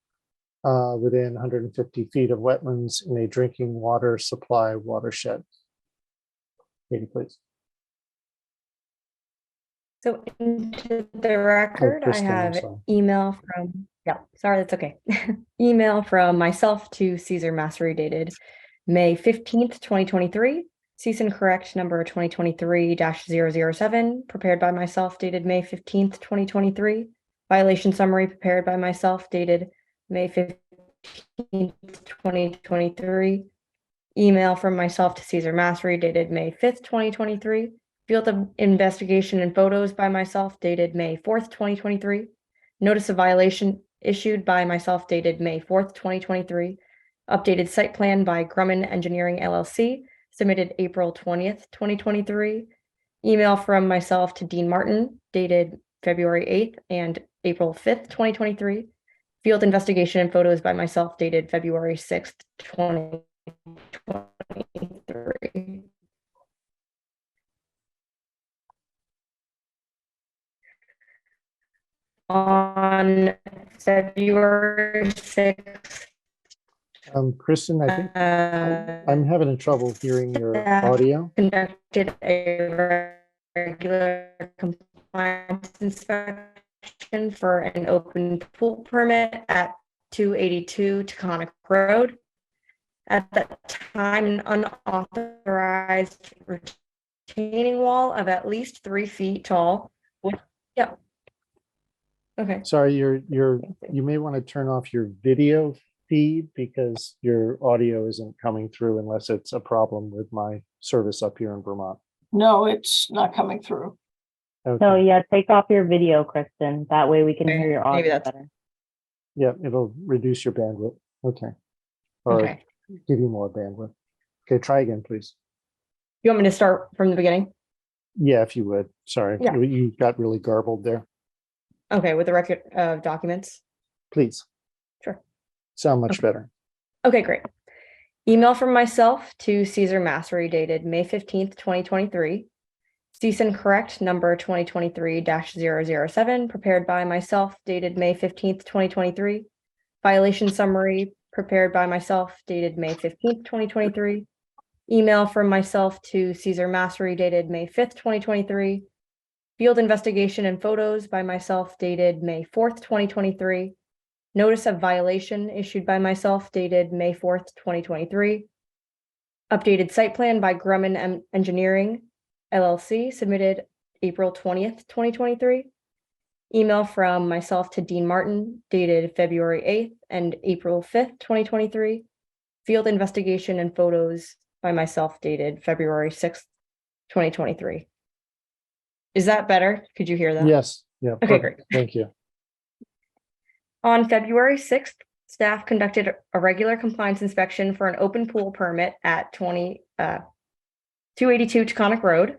within 150 feet of wetlands in a drinking water supply watershed. Katie, please. So into the record, I Kristen, I'm have sorry. email from, yeah, sorry, that's okay. Email from myself to Caesar Massery dated May 15th, 2023. Cease and correct number 2023-007, prepared by myself dated May 15th, 2023. Violation summary prepared by myself dated May 15th, 2023. Email from myself to Caesar Massery dated May 5th, 2023. Field of investigation and photos by myself dated May 4th, 2023. Notice of violation issued by myself dated May 4th, 2023. Updated site plan by Grumman Engineering LLC, submitted April 20th, 2023. Email from myself to Dean Martin dated February 8th and April 5th, 2023. Field investigation and photos by myself dated February 6th, 2023. On February 6th. Kristen, I think I'm having a trouble hearing your audio. Conducted a regular compliance inspection for an open pool permit at 282 Taconic Road. At that time, an unauthorized retaining wall of at least 3 feet tall. Yep. Okay. Sorry, you may want to turn off your video feed because your audio isn't coming through unless it's a problem with my service up here in Vermont. No, it's not coming through. Okay. So yeah, take off your video, Kristen. That way we can hear your audio better. Yeah, it'll reduce your bandwidth. Okay. Or Okay. give you more bandwidth. Okay, try again, please. You want me to start from the beginning? Yeah, if you would. Sorry, Yeah. you got really garbled there. Okay, with the record of documents. Please. Sure. Sound much better. Okay, great. Email from myself to Caesar Massery dated May 15th, 2023. Cease and correct number 2023-007, prepared by myself dated May 15th, 2023. Violation summary prepared by myself dated May 15th, 2023. Email from myself to Caesar Massery dated May 5th, 2023. Field investigation and photos by myself dated May 4th, 2023. Notice of violation issued by myself dated May 4th, 2023. Updated site plan by Grumman Engineering LLC, submitted April 20th, 2023. Email from myself to Dean Martin dated February 8th and April 5th, 2023. Field investigation and photos by myself dated February 6th, 2023. Is that better? Could you hear that? Yes. Yeah. Okay, perfect. great. Thank you. On February 6th, staff conducted a regular compliance inspection for an open pool permit at 282 Taconic Road.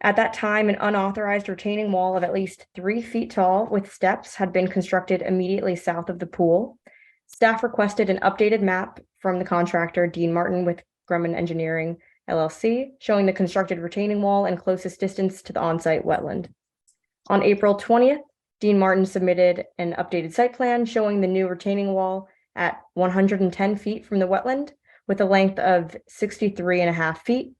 At that time, an unauthorized retaining wall of at least 3 feet tall with steps had been constructed immediately south of the pool. Staff requested an updated map from the contractor, Dean Martin with Grumman Engineering LLC, showing the constructed retaining wall and closest distance to the on-site wetland. On April 20th, Dean Martin submitted an updated site plan showing the new retaining wall at 110 feet from the wetland with a length of 63.5 feet.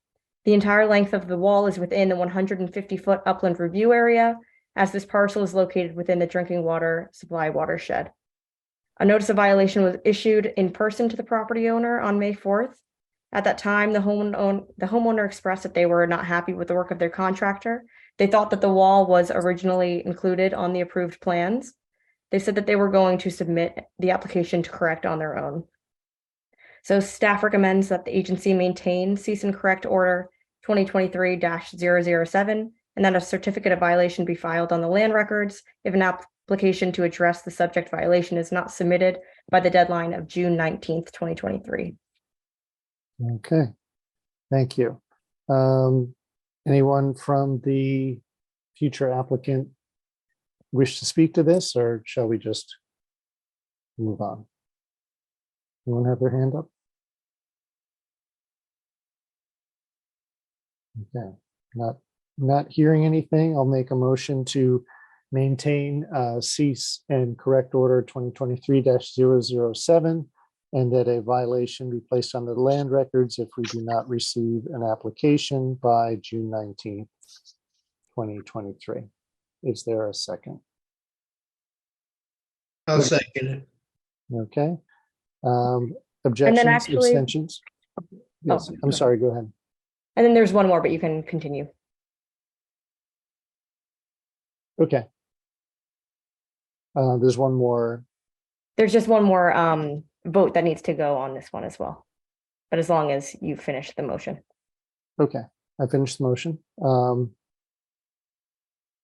The entire length of the wall is within the 150-foot upland review area, as this parcel is located within the drinking water supply watershed. A notice of violation was issued in person to the property owner on May 4th. At that time, the homeowner expressed that they were not happy with the work of their contractor. They thought that the wall was originally included on the approved plans. They said that they were going to submit the application to correct on their own. So staff recommends that the agency maintain cease and correct order 2023-007 and that a certificate of violation be filed on the land records if an application to address the subject violation is not submitted by the deadline of June 19th, 2023. Okay. Thank you. Anyone from the future applicant wish to speak to this, or shall we just move on? Anyone have their hand up? Okay, not hearing anything. I'll make a motion to maintain, cease and correct order 2023-007, and that a violation be placed on the land records if we do not receive an application by June 19th, 2023. Is there a second? I'll second it. Okay. Objections, actually- abstentions? Yes, I'm no. sorry, go ahead. And then there's one more, but you can continue. Okay. There's one more. There's just one more vote that needs to go on this one as well. But as long as you finish the motion. Okay, I finished the motion.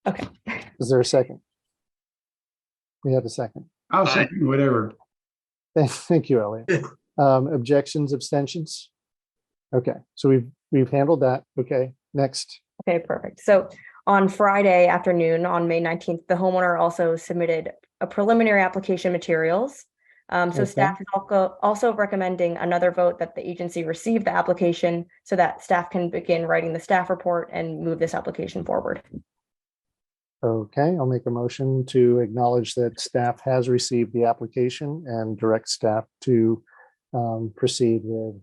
Okay. Is there a second? We have a second. I'll second whatever. Thank you, Elliot. Objections, abstentions? Okay, so we've handled that. Okay, next. Okay, perfect. So on Friday afternoon, on May 19th, the homeowner also submitted a preliminary application materials. So staff is also recommending another vote that the agency receive the application so that staff can begin writing the staff report and move this application forward. Okay, I'll make a motion to acknowledge that staff has received the application and direct staff to proceed with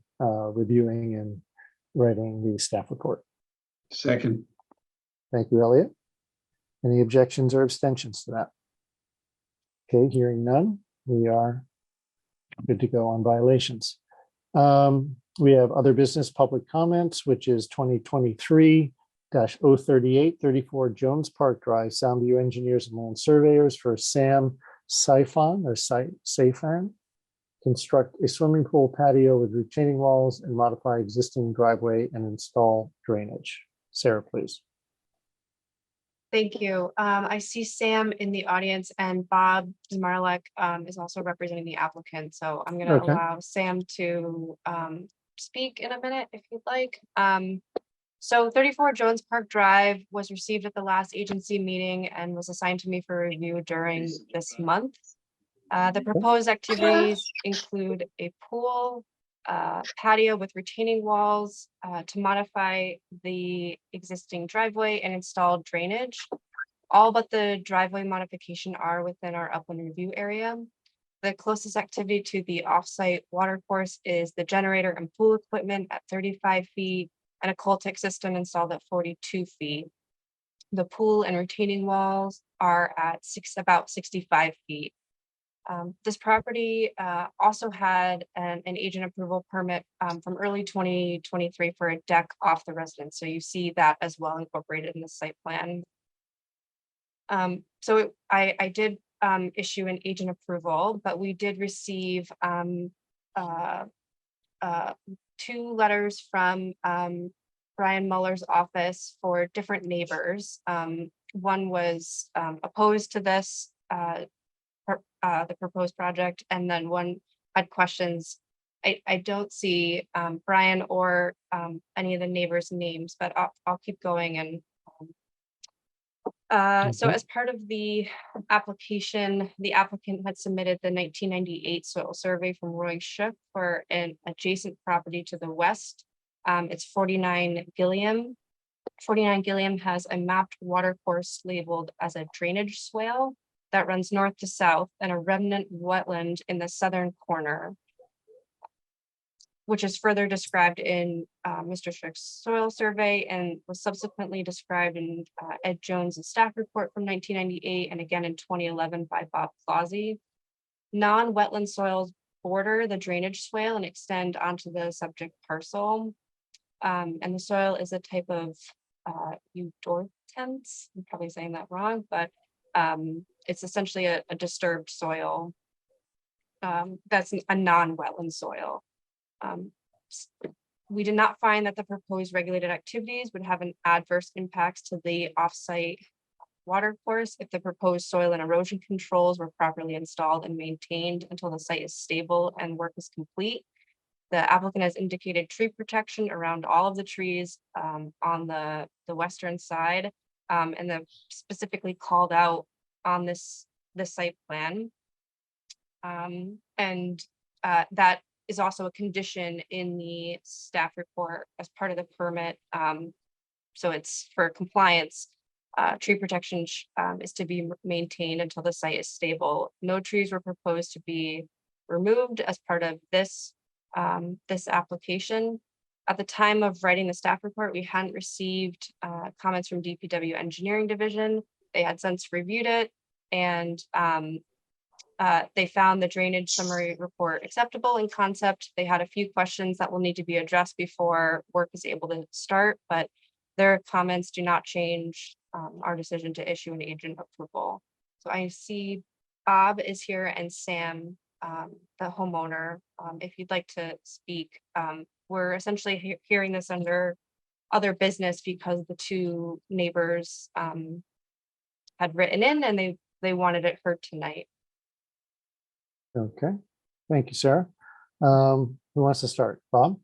reviewing and writing the staff report. Second. Thank you, Elliot. Any objections or abstentions to that? Okay, hearing none, we are good to go on violations. We have other business public comments, which is 2023-038, 34 Jones Park Drive, Soundview Engineers and Land Surveyors for Sam Saifan. Construct a swimming pool patio with retaining walls and modify existing driveway and install drainage. Sarah, please. Thank you. I see Sam in the audience and Bob Zmarlek is also representing the applicant. So I'm going to allow Sam to speak in a minute if you'd like. So 34 Jones Park Drive was received at the last agency meeting and was assigned to me for review during this month. The proposed activities include a pool, patio with retaining walls to modify the existing driveway and install drainage. All but the driveway modification are within our upland review area. The closest activity to the offsite watercourse is the generator and pool equipment at 35 feet and a Coltech system installed at 42 feet. The pool and retaining walls are at about 65 feet. This property also had an agent approval permit from early 2023 for a deck off the residence. So you see that as well incorporated in the site plan. I did issue an agent approval, but we did receive 2 letters from Brian Muller's office for different neighbors. One was opposed to this, the proposed project, and then one had questions. I don't see Brian or any of the neighbors' names, but I'll keep going. And so as part of the application, the applicant had submitted the 1998 soil survey from Roy Shook for an adjacent property to the west. It's 49 Gilliam. 49 Gilliam has a mapped watercourse labeled as a drainage swale that runs north to south and a remnant wetland in the southern corner, which is further described in Mr. Strick's soil survey and was subsequently described in Ed Jones' staff report from 1998 and again in 2011 by Bob Clausey. Non-wetland soils border the drainage swale and extend onto the subject parcel. And the soil is a type of eudortense. I'm probably saying that wrong, but it's essentially a disturbed soil. That's a non-wetland soil. We did not find that the proposed regulated activities would have an adverse impact to the offsite watercourse if the proposed soil and erosion controls were properly installed and maintained until the site is stable and work is complete. The applicant has indicated tree protection around all of the trees on the western side, and then specifically called out on this site plan. That is also a condition in the staff report as part of the permit. So it's for compliance. Tree protection is to be maintained until the site is stable. No trees were proposed to be removed as part of this application. At the time of writing the staff report, we hadn't received comments from DPW Engineering Division. They had since reviewed it, and they found the drainage summary report acceptable in concept. They had a few questions that will need to be addressed before work is able to start, but their comments do not change our decision to issue an agent approval. So I see Bob is here and Sam, the homeowner. If you'd like to speak, we're essentially hearing this under other business because the two neighbors had written in and they wanted it heard tonight. Okay, thank you, Sarah. Who wants to start? Bob?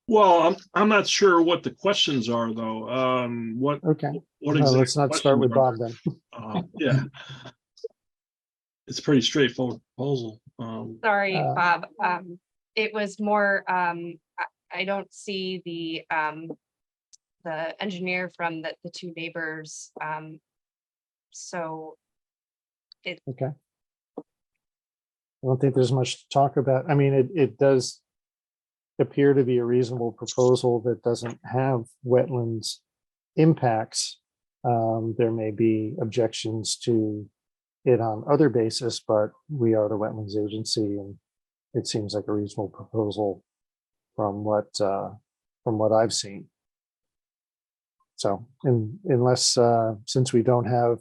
Well, I'm not sure what the questions are though. What? Okay. What Well, exact let's not start with Bob questions then. are there? Yeah. It's a pretty straightforward proposal. Sorry, Bob. It was more, I don't see the engineer from the two neighbors. So it. Okay. I don't think there's much to talk about. I mean, it does appear to be a reasonable proposal that doesn't have wetlands impacts. There may be objections to it on other basis, but we are the wetlands agency, and it seems like a reasonable proposal from what I've seen. So, unless since we don't have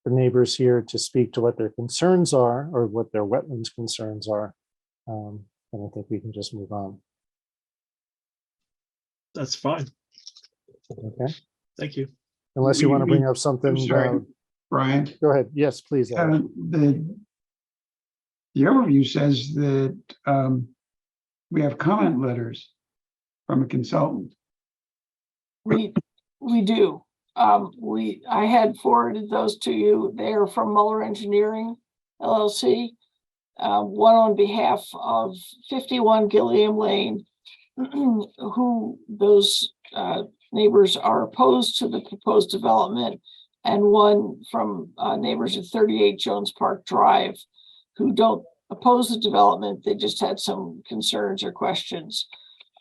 the neighbors here to speak to what their concerns are or what their wetlands concerns are, then I think we can just move on. That's fine. Okay. Thank you. Unless you want to bring up something. I'm sorry, Brian. Go ahead. Yes, please. The overview says that we have comment letters from a consultant. We do. I had forwarded those to you. They are from Muller Engineering, LLC. One on behalf of 51 Gilliam Lane, who those neighbors are opposed to the proposed development, and one from neighbors at 38 Jones Park Drive, who don't oppose the development. They just had some concerns or questions.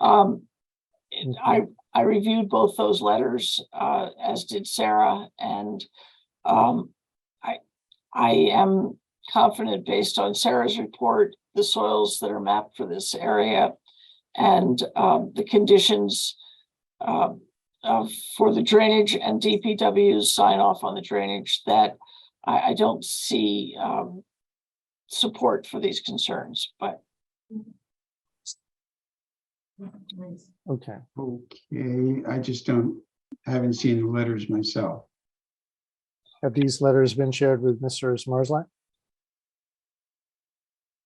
I reviewed both those letters, as did Sarah, and I am confident, based on Sarah's report, the soils that are mapped for this area and the conditions for the drainage and DPW's sign off on the drainage, that I don't see support for these concerns, but. Okay. Okay, I just haven't seen the letters myself. Have these letters been shared with Mr. Smarslak?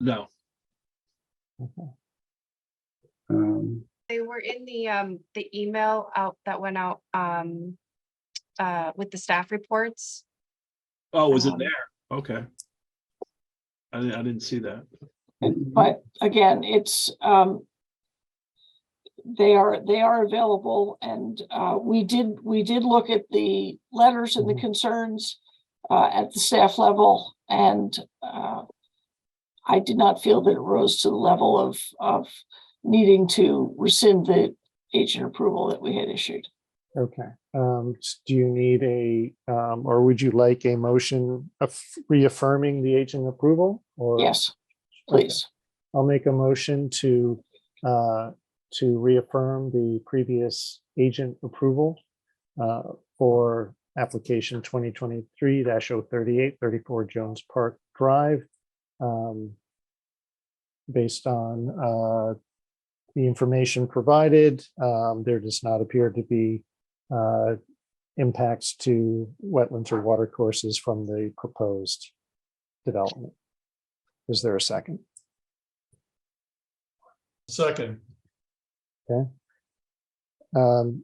No. Okay. They were in the email out that went out with the staff reports. Oh, was it there? Okay. I didn't see that. But again, it's they are available, and we did look at the letters and the concerns at the staff level, and I did not feel that it rose to the level of needing to rescind the agent approval that we had issued. Okay. Do you need or would you like a motion of reaffirming the agent approval? Or yes, please. Okay. I'll make a motion to reaffirm the previous agent approval for application 2023-038, 34 Jones Park Drive, based on the information provided. There does not appear to be impacts to wetlands or watercourses from the proposed development. Is there a second? Second. Okay.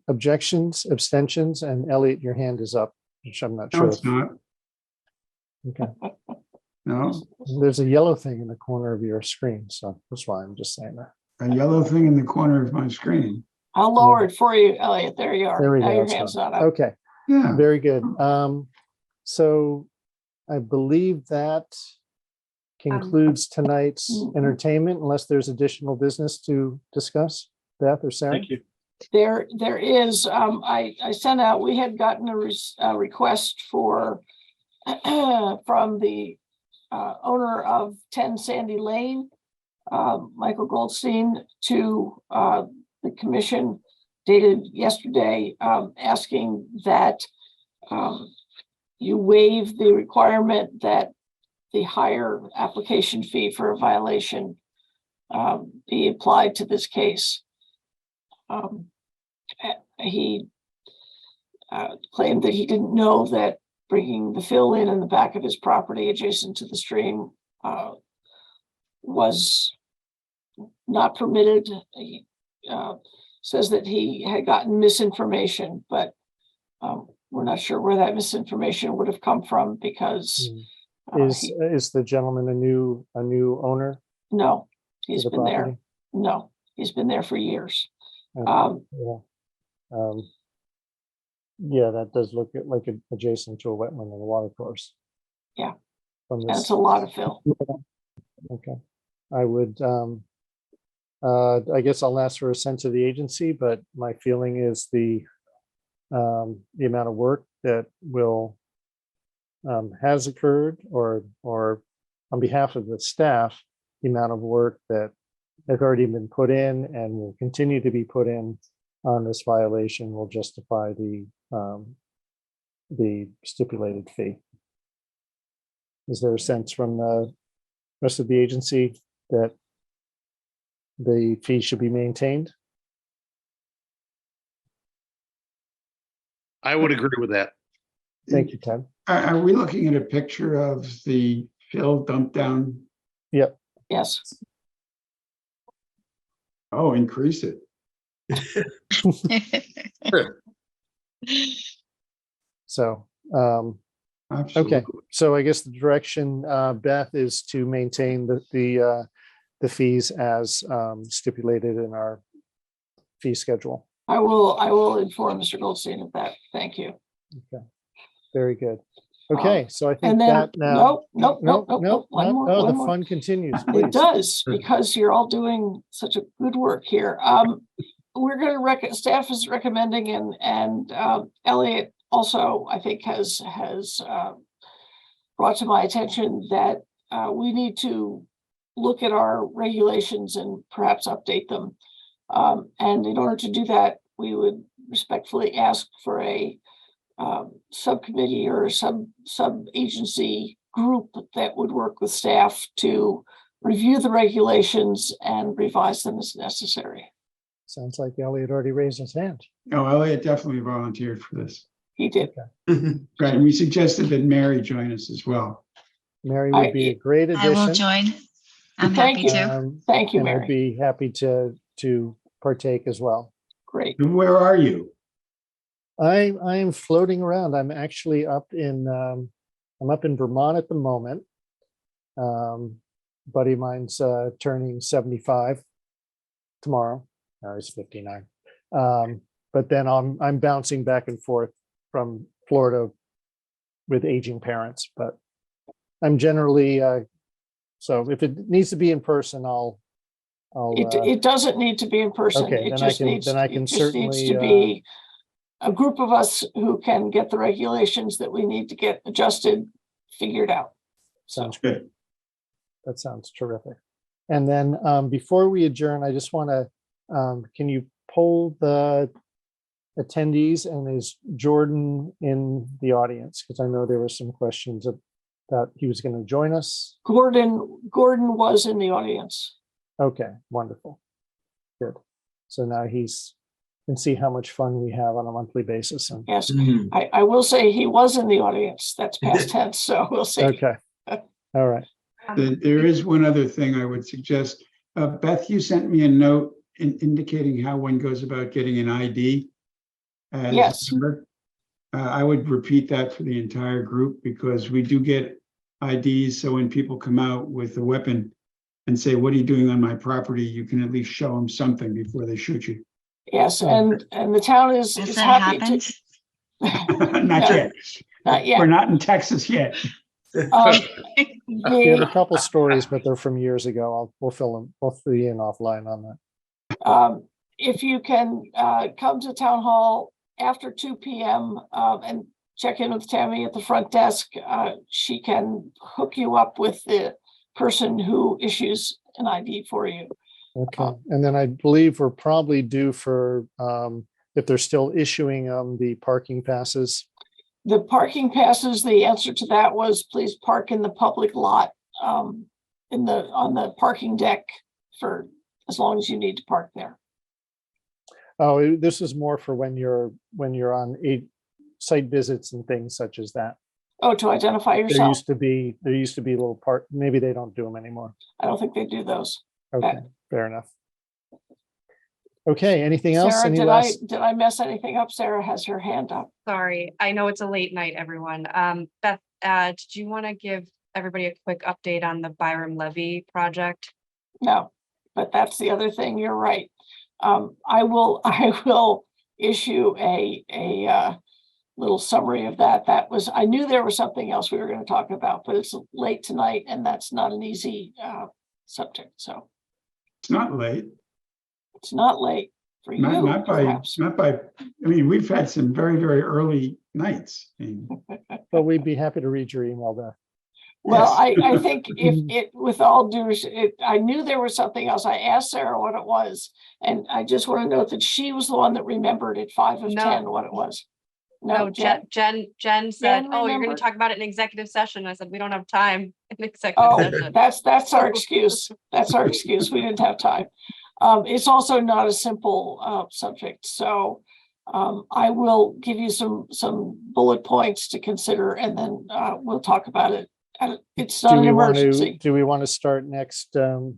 Objections, abstentions, and Elliot, your hand is up, which I'm not No, sure. it's not. Okay. No, There's a yellow thing in the corner of your screen, so that's why I'm just saying that. a yellow thing in the corner of my screen. I'll lower it for you, Elliot. There you are. There we Now go. your That's hand's fine. not up. Okay, Yeah. very good. So I believe that concludes tonight's entertainment, unless there's additional business to discuss. Beth or Sarah? Thank you. There is, I sent out, we had gotten a request for, from the owner of 10 Sandy Lane, Michael Goldstein, to the commission dated yesterday, asking that you waive the requirement that the higher application fee for a violation be applied to this case. He claimed that he didn't know that bringing the fill in the back of his property adjacent to the stream was not permitted. He says that he had gotten misinformation, but we're not sure where that misinformation would have come from, because Is the gentleman a new owner? no, he's to the been there. property? No, he's been there for years. Okay, yeah, that does look like adjacent to a wetland and a water course. Yeah, From that's this, a lot of fill. okay. I would, I guess I'll ask for a sense of the agency, but my feeling is the amount of work that will has occurred, or on behalf of the staff, the amount of work that has already been put in and will continue to be put in on this violation will justify the stipulated fee. Is there a sense from the rest of the agency that the fee should be maintained? I would agree with that. Thank you, Ted. Are we looking at a picture of the fill dump down? Yep. Yes. Oh, increase it. So, Absolutely. okay, so I guess the direction, Beth, is to maintain the fees as stipulated in our fee schedule. I will inform Mr. Goldstein of that. Thank you. Okay, very good. Okay, so I think And then, that now. nope. One more. No, one the more. fun continues, It please. does, because you're all doing such a good work here. We're going to staff is recommending, and Elliot also, I think, has brought to my attention that we need to look at our regulations and perhaps update them. And in order to do that, we would respectfully ask for a subcommittee or sub-agency group that would work with staff to review the regulations and revise them as necessary. Sounds like Elliot already raised his hand. No, Elliot definitely volunteered for this. He did. Right, and we suggested that Mary join us as well. Mary would be a great addition. I will join. I'm Thank happy you. to. Thank you, And I'd Mary. be happy to partake as well. Great. And where are you? I am floating around. I'm actually up in Vermont at the moment. Buddy of mine's turning 75 tomorrow. No, he's 59. But then I'm bouncing back and forth from Florida with aging parents. But I'm generally so if it needs to be in person, I'll. It doesn't need to be in person. Okay, It then just I needs can to certainly be a group of us who can get the regulations that we need to get adjusted, figured out. Sounds good. That sounds terrific. And then before we adjourn, I just want to, can you poll the attendees, and is Jordan in the audience? Because I know there were some questions that he was going to join us. Gordon was in the audience. Okay, wonderful. Good. So now can see how much fun we have on a monthly basis. And Yes, I will say he was in the audience. That's past tense, so we'll see. okay. All right. There is one other thing I would suggest. Beth, you sent me a note indicating how one goes about getting an ID. As Yes. a member. I would repeat that for the entire group, because we do get IDs. So when people come out with a weapon and say, "What are you doing on my property?" you can at least show them something before they shoot you. Yes, and the town is Has is that happy happened? to. Not yet. Not yet. We're not in Texas yet. We have a The, couple stories, but they're from years ago. We'll fill you in offline on that. if you can come to town hall after 2 p.m. And check in with Tammy at the front desk, she can hook you up with the person who issues an ID for you. Okay, and then I believe we're probably due for, if they're still issuing the parking passes. The parking passes, the answer to that was please park in the public lot, on the parking deck for as long as you need to park there. Oh, this is more for when you're on site visits and things such as that. Oh, to identify There yourself. used to be little part, maybe they don't do them anymore. I don't think they do those. Okay, fair enough. Okay, anything else? Sarah, Any did last? I mess anything up? Sarah has her hand up. Sorry, I know it's a late night, everyone. Beth, did you want to give everybody a quick update on the Byram Levy project? No, but that's the other thing. You're right. I will issue a little summary of that. I knew there was something else we were going to talk about, but it's late tonight and that's not an easy subject. So It's not late. it's not late for you. Not by, perhaps. I mean, we've had some very, very early nights. I mean, But we'd be happy to read your email there. Well, yes. I think if it, with all due respect, I knew there was something else. I asked Sarah what it was, and I just want to note that she was the one that remembered at 5 of No. 10 what it was. No, Jen said, oh, you're going remembered. to talk about it in executive session. I said, we don't have time in executive Oh, session. that's our excuse. That's our excuse. We didn't have time. It's also not a simple subject, so I will give you some bullet points to consider, and then we'll talk about it. It's not an emergency. Do we want to start next? Do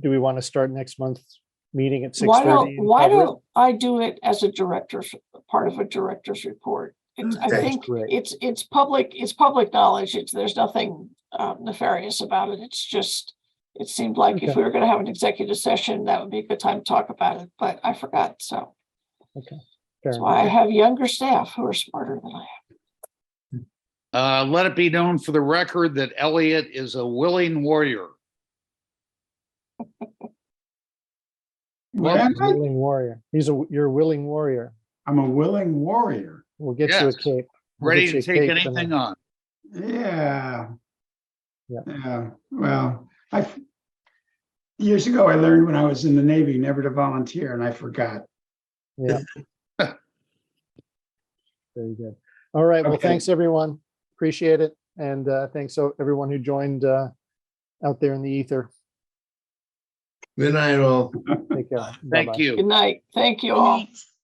we want to start next month's meeting at 6:30? Why don't I do it as a part of a director's report? I Okay. think Great. it's public knowledge. There's nothing nefarious about it. It's just, it seemed like if Okay. we were going to have an executive session, that would be a good time to talk about it, but I forgot. So Okay. that's why I have younger staff who are smarter than I am. Let it be known for the record that Elliot is a willing warrior. What am I? Willing warrior. You're a willing warrior. I'm a willing warrior. We'll get you a Yes. cape. We'll Ready get you to a take cape anything tonight. on. Yeah. Yeah. Yeah. Well, years ago, I learned when I was in the Navy never to volunteer, and I forgot. Yeah. Very good. All right. Well, Okay. thanks, everyone. Appreciate it. And thanks to everyone who joined out there in the ether. Good night, all. Take care. Thank Bye-bye. you. Good night. Thank you Good all. night.